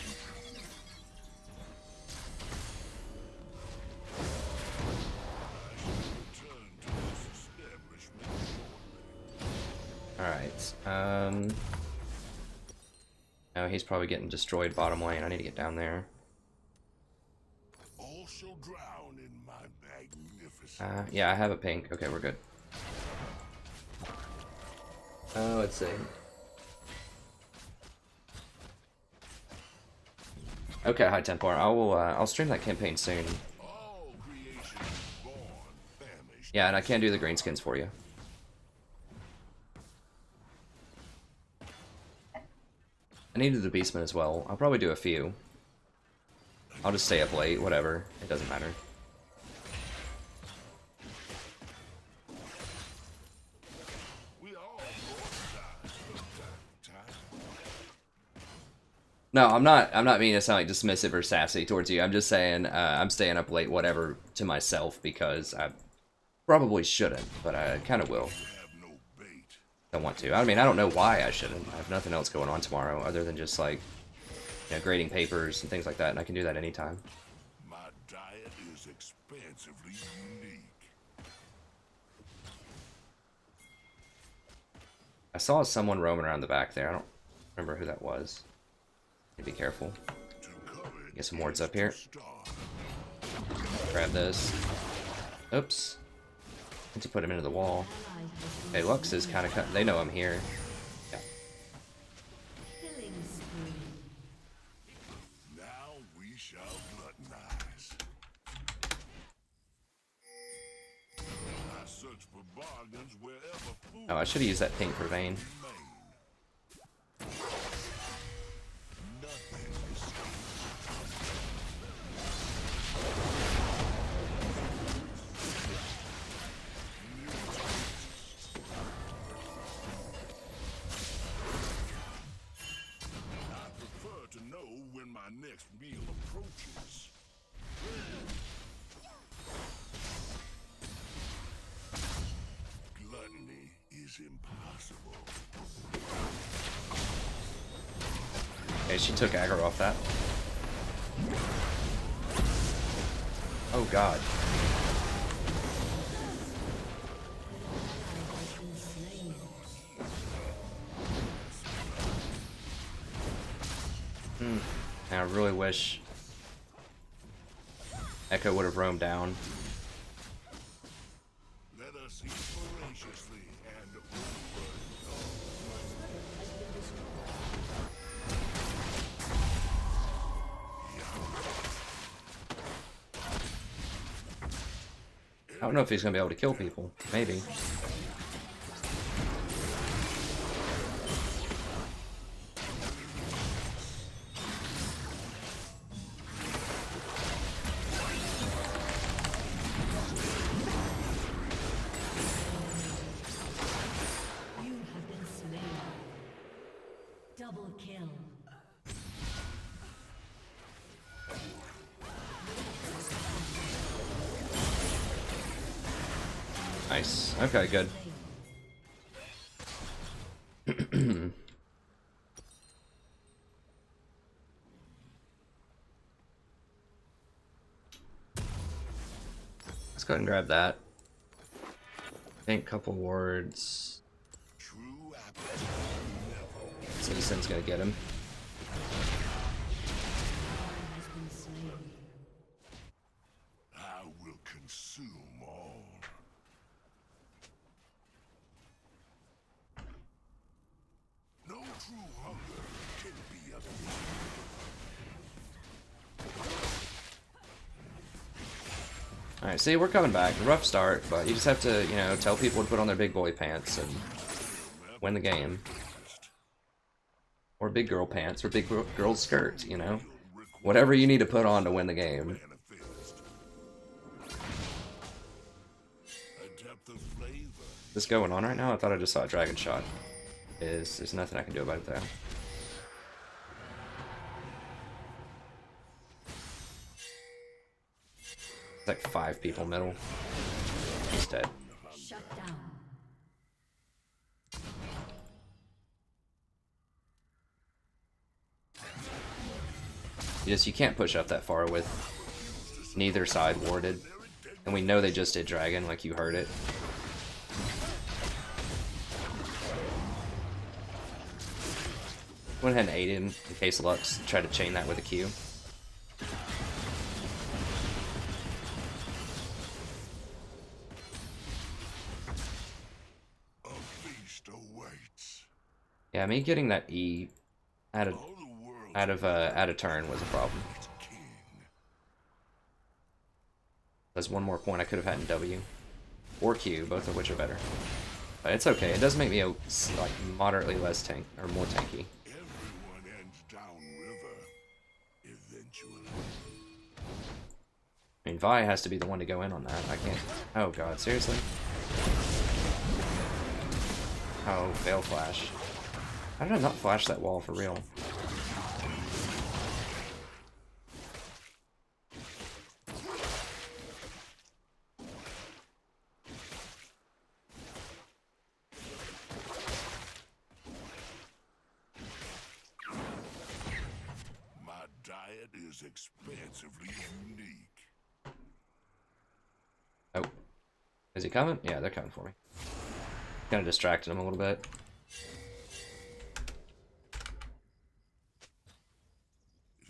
Alright, oh, he's probably getting destroyed bottom lane. I need to get down there. All shall drown in my magnificence. Yeah, I have a pink. Okay, we're good. Let's see. Okay, High Templar. I'll stream that campaign soon. All creation is born, famished. Yeah, and I can do the green skins for you. I needed the Beastman as well. I'll probably do a few. I'll just stay up late, whatever. It doesn't matter. We all die from time to time. No, I'm not meaning to sound like dismissive or sassy towards you. I'm just saying I'm staying up late, whatever, to myself because I probably shouldn't, but I kind of will. Have no bait. I want to. I mean, I don't know why I shouldn't. I have nothing else going on tomorrow other than just like, you know, grading papers and things like that, and I can do that anytime. My diet is expansively unique. I saw someone roaming around the back there. I don't remember who that was. Be careful. To cover it Get some wards is up here. to starve. Grab this. Oops. Need to put him into the wall. Okay, Lux is kind of. They know I'm here. Yeah. Killing spree. Now we shall gluttonize. I search for bargains wherever food Oh, I should have used that pink for Vayne. remain. Nothing is I prefer to know when my next meal approaches. Gluttony is impossible. Okay, she took aggro off that. Oh god. And I really wish Echo would have roamed down. Let us eat voraciously and I don't know if he's gonna be able to kill people. Maybe. You have been slain. Double kill. Nice. Okay, good. Let's go ahead and grab that. I think couple wards. true appetite never. Citizen's gonna get him. Has been slain. I will consume all. No true hunger can be appeased. Alright, see, we're coming back. Rough start, but you just have to, you know, tell people to put on their big boy pants and win the game. Or big girl pants, or big girl skirt, you know? Whatever you need to put on to win the game. Manifest. A depth of flavor. Is this going on right now? I thought I just saw a dragon shot. There's nothing I can do about it though. It's like 5 people middle. He's dead. Shut down. You can't push up that far with neither side warded. And we know they just did dragon, like you heard it. Went ahead and ate him in case of Lux. Try to chain that with a Q. A feast awaits. Yeah, me getting that E out of turn was a problem. King. There's one more point I could have had in W or Q, both of which are better. But it's okay. It does make me like moderately less tank or more tanky. Everyone ends downriver eventually. I mean, Vi has to be the one to go in on that. I can't. Oh god, seriously? Oh, fail flash. How did I not flash that wall for real? My diet is expansively unique. Oh. Is he coming? Yeah, they're coming for me. Kind of distracted him a little bit.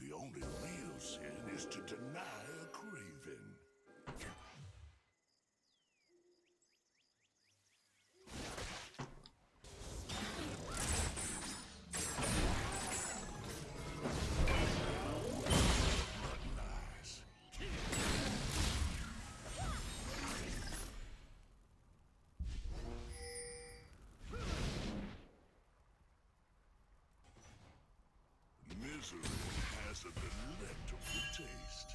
The only real sin is to deny a craven. Nice. Misery has a delectable taste.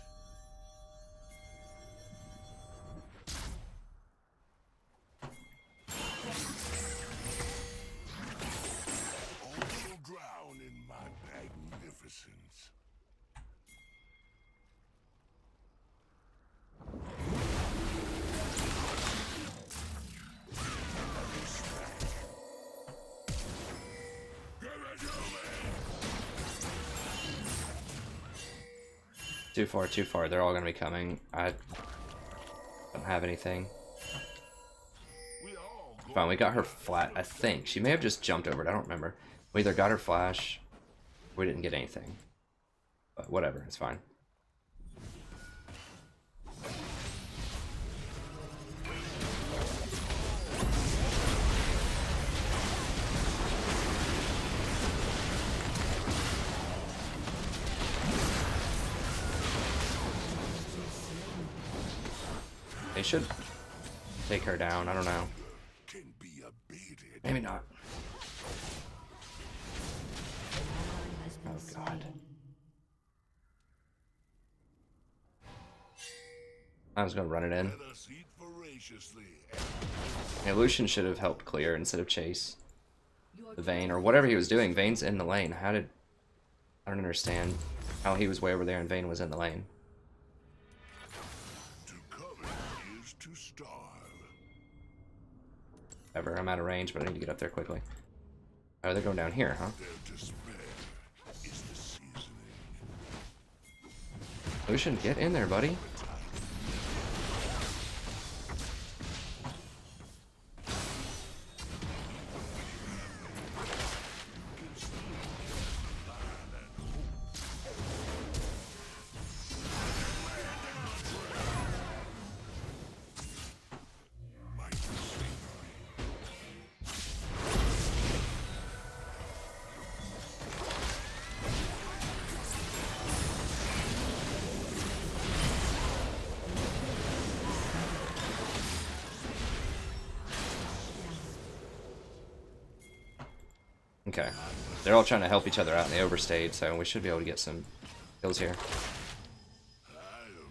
All shall drown in my magnificence. Give it to me! Too far, too far. They're all gonna be coming. I don't have anything. We all go Fine, we got her flat, I think. She may have just jumped over it, I don't remember. We either got her flash, or we didn't get anything. But whatever, it's fine. They should take her down, I don't know. can be abated. Maybe not. Oh god. I was gonna run it in. Let us eat voraciously. Yeah, Lucian should have helped clear instead of chase the Vayne, or whatever he was doing. Vayne's in the lane. I don't understand how he was way over there and Vayne was in the lane. To covet is to starve. Ever, I'm out of range, but I need to get up there quickly. Oh, they're going down here, huh? Their despair is the seasoning. Lucian, get in there, buddy. Okay. They're all trying to help each other out and they overstayed, so we should be able to get some kills here.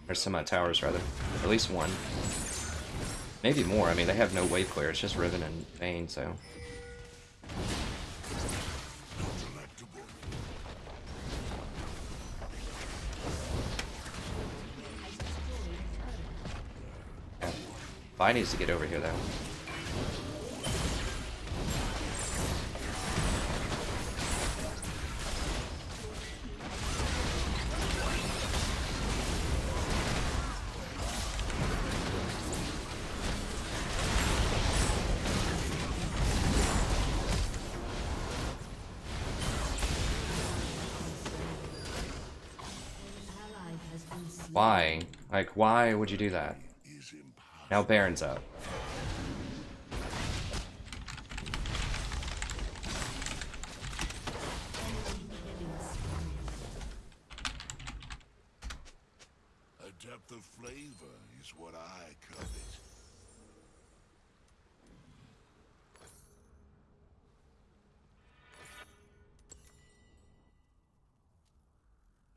Or some towers, rather. At least one. Maybe more. I mean, they have no wave clear. It's just Riven and Vayne, so... Delectable. Yeah. Vi needs to get over here, though. Why? Like, why would you do that? Is impossible. Now Baron's up. A depth of flavor is what I covet.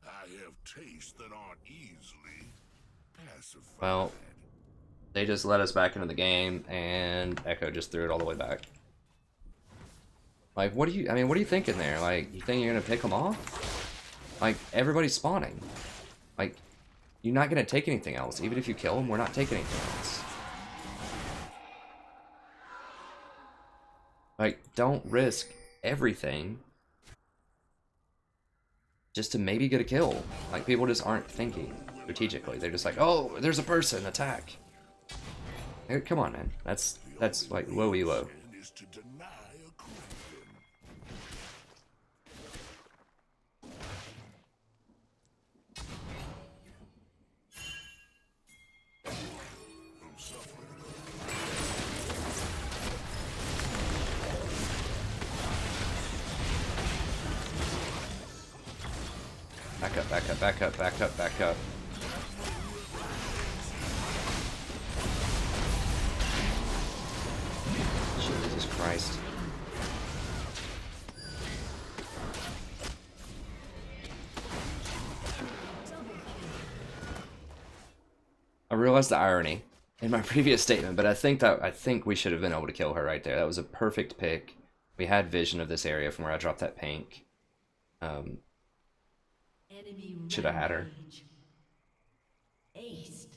I have tastes that aren't easily pacified. Well, they just let us back into the game, and Echo just threw it all the way back. Like, what do you, I mean, what are you thinking there? Like, you think you're gonna pick them off? Like, everybody's spawning. Like, you're not gonna take anything else. Even if you kill them, we're not taking anything else. Like, don't risk everything just to maybe get a kill. Like, people just aren't thinking strategically. They're just like, oh, there's a person, attack. Hey, come on, man. That's like low elo. Is to deny a question. I'm suffering. Back up, back up, back up, back up, back up. Jesus Christ. I realized the irony in my previous statement, but I think we should have been able to kill her right there. That was a perfect pick. We had vision of this area from where I dropped that pink. Should have had her. Aced.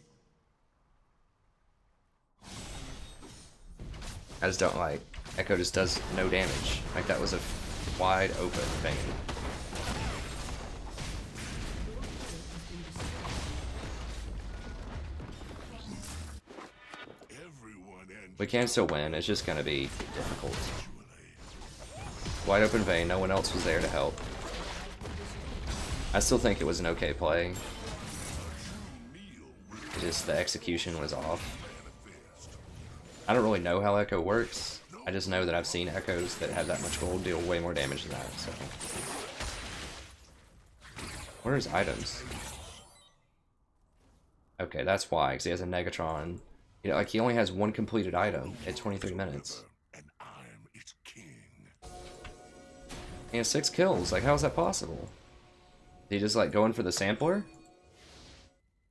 I just don't like. Echo just does no damage. Like, that was a wide open thing. Everyone and We can still win. It's just gonna be difficult. Wide open vein. No one else was there to help. I still think it was an okay play. Just the execution was off. I don't really know how Echo works. I just know that I've seen Echoes that have that much gold deal way more damage than that, so. Where's items? Okay, that's why, because he has a Negatron. You know, like, he only has one completed item at 23 minutes. and I'm its king. He has 6 kills. Like, how is that possible? Did he just, like, go in for the sampler?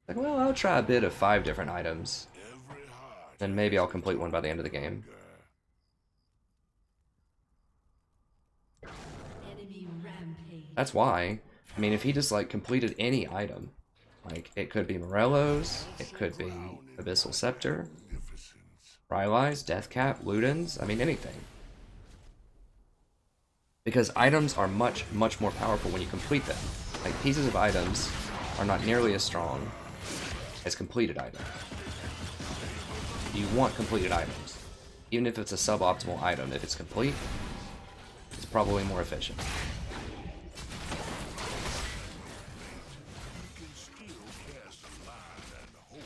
Like, well, I'll try a bit of 5 different items. Every heart. Then maybe I'll complete one by the end of the game. Enemy rampage. That's why. I mean, if he just, like, completed any item, like, it could be Morello's, it could be Abyssal Scepter, Rylai's, Deathcap, Luden's, I mean, anything. Because items are much, much more powerful when you complete them. Like, pieces of items are not nearly as strong as completed items. You want completed items. Even if it's a suboptimal item, if it's complete, it's probably more efficient. You can still cast a line and hope.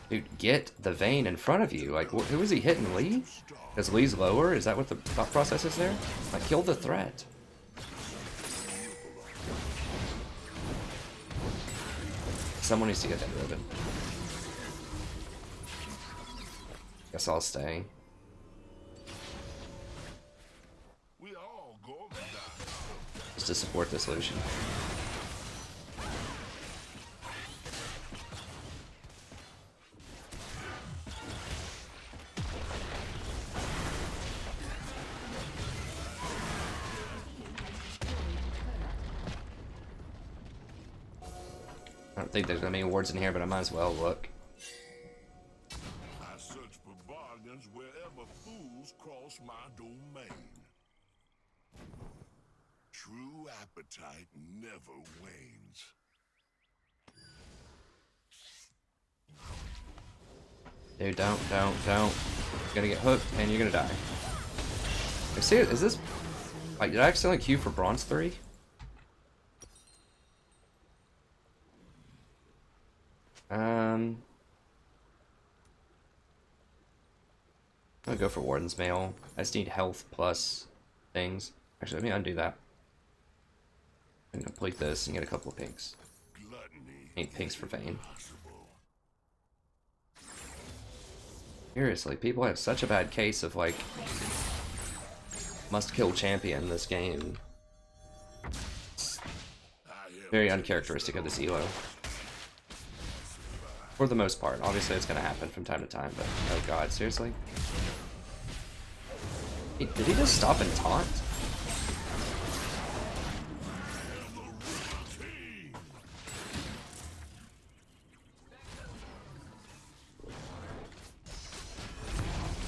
Dude, get the vein in front of you. Like, who is he hitting, Lee? Because Lee's lower? Is that what the thought process is there? Like, kill the threat. Someone needs to get that ribbon. Guess I'll stay. We all go down. Just to support this Lucian. I don't think there's gonna be any awards in here, but I might as well look. I search for bargains wherever fools cross my domain. True appetite never wanes. Dude, don't. You're gonna get hooked and you're gonna die. Like, see, is this... Like, did I accidentally queue for Bronze 3? I'm gonna go for Warden's Mail. I just need health plus things. Actually, let me undo that. And complete this and get a couple of pinks. 8 pinks for Vayne. Seriously, people have such a bad case of, like, must kill champion in this game. It's very uncharacteristic of this elo. For the most part. Obviously it's gonna happen from time to time, but oh god, seriously? Did he just stop and taunt?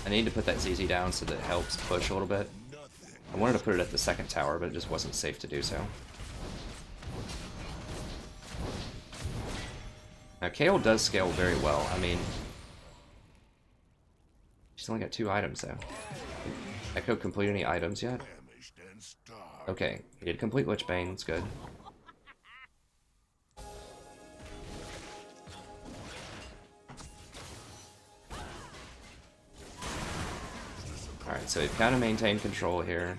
I need to put that ZZ down so that it helps push a little bit. I wanted to put it at the second tower, but it just wasn't safe to do so. Now, Kayle does scale very well. I mean, she's only got 2 items, though. Echo complete any items yet? Okay, he did complete Lichbane. It's good. Alright, so we've kind of maintained control here.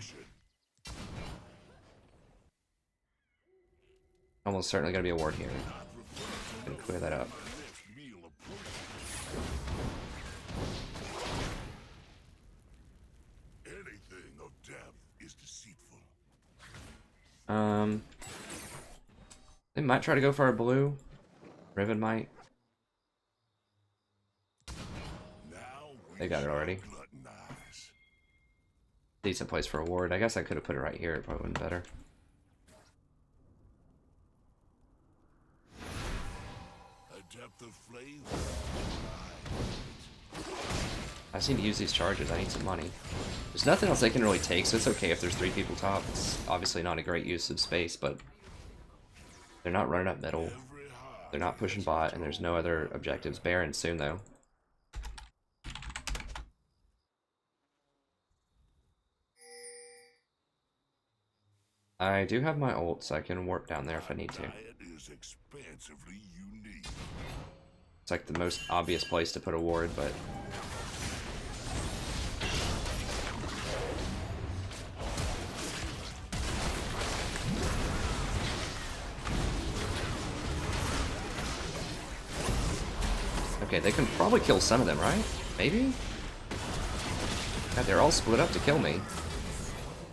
Almost certainly going to be a ward here. Gonna clear that up. Anything of depth is deceitful. They might try to go for our blue. Riven might. They got it already. Decent place for a ward. I guess I could have put it right here. It probably would have been better. I just need to use these charges. I need some money. There's nothing else they can really take, so it's okay if there's 3 people top. It's obviously not a great use of space, but they're not running up middle. They're not pushing bot, and there's no other objectives. Baron soon, though. I do have my ult, so I can warp down there if I need to. It's like the most obvious place to put a ward, but... Okay, they can probably kill some of them, right? Maybe? God, they're all split up to kill me.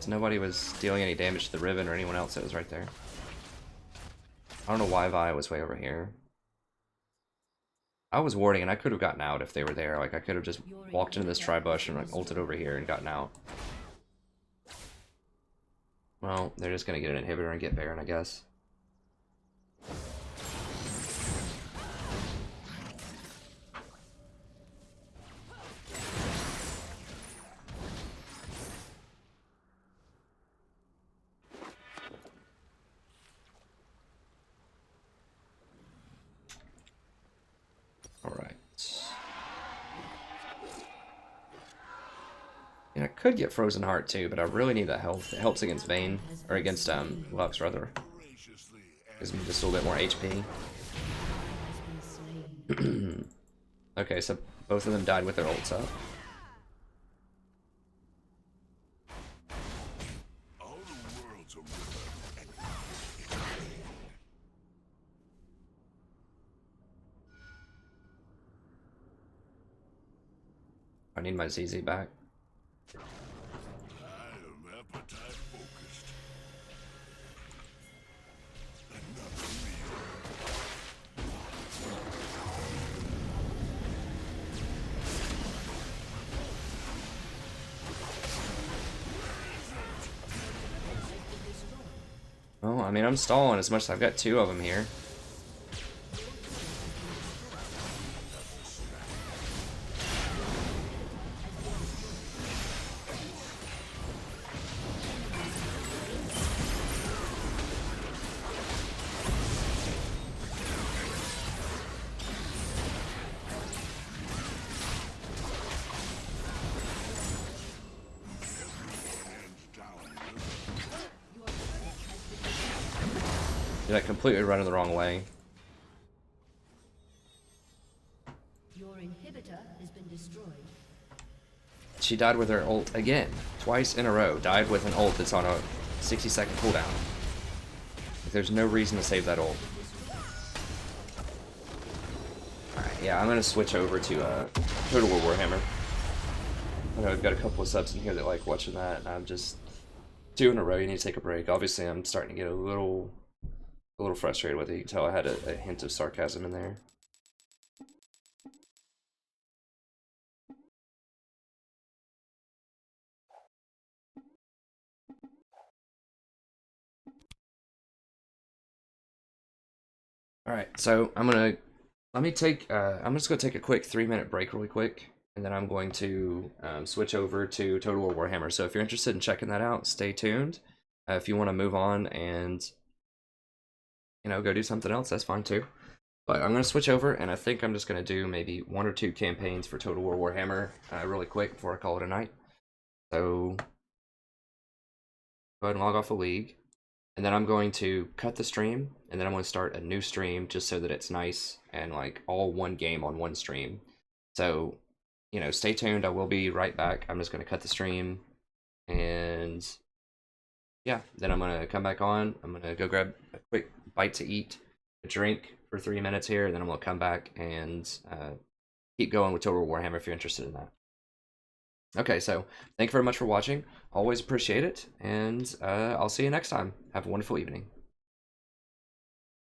Nobody was dealing any damage to the Riven or anyone else that was right there. I don't know why Vi was way over here. I was warding and I could have gotten out if they were there. Like, I could have just walked into this tri-bush and like ulted over here and gotten out. Well, they're just gonna get an inhibitor and get Baron, I guess. And I could get Frozen Heart too, but I really need that health. It helps against Vayne, or against Lux rather. Gives me just a little bit more HP. Okay, so both of them died with their ults up. I need my ZZ back. Well, I mean, I'm stalling as much as I've got 2 of them here. You're like completely running the wrong way. Your inhibitor has been destroyed. She died with her ult again. Twice in a row. Died with an ult that's on a 60-second cooldown. Like, there's no reason to save that ult. Alright, yeah, I'm gonna switch over to Total War Warhammer. I know I've got a couple of subs in here that like watching that, and I'm just 2 in a row. You need to take a break. Obviously, I'm starting to get a little frustrated with it. You can tell I had a hint of sarcasm in there. Alright, so I'm just gonna take a quick 3-minute break really quick, and then I'm going to switch over to Total War Warhammer. So if you're interested in checking that out, stay tuned. If you want to move on and, you know, go do something else, that's fine too. But I'm gonna switch over, and I think I'm just gonna do maybe 1 or 2 campaigns for Total War Warhammer really quick before I call it a night. So go ahead and log off the league. And then I'm going to cut the stream, and then I'm going to start a new stream just so that it's nice and like all one game on one stream. So, you know, stay tuned. I will be right back. I'm just going to cut the stream, and yeah, then I'm going to come back on. I'm going to go grab a quick bite to eat, a drink for 3 minutes here, and then I'm going to come back and keep going with Total War Warhammer if you're interested in that. Okay, so thank you very much for watching. Always appreciate it, and I'll see you next time. Have a wonderful evening.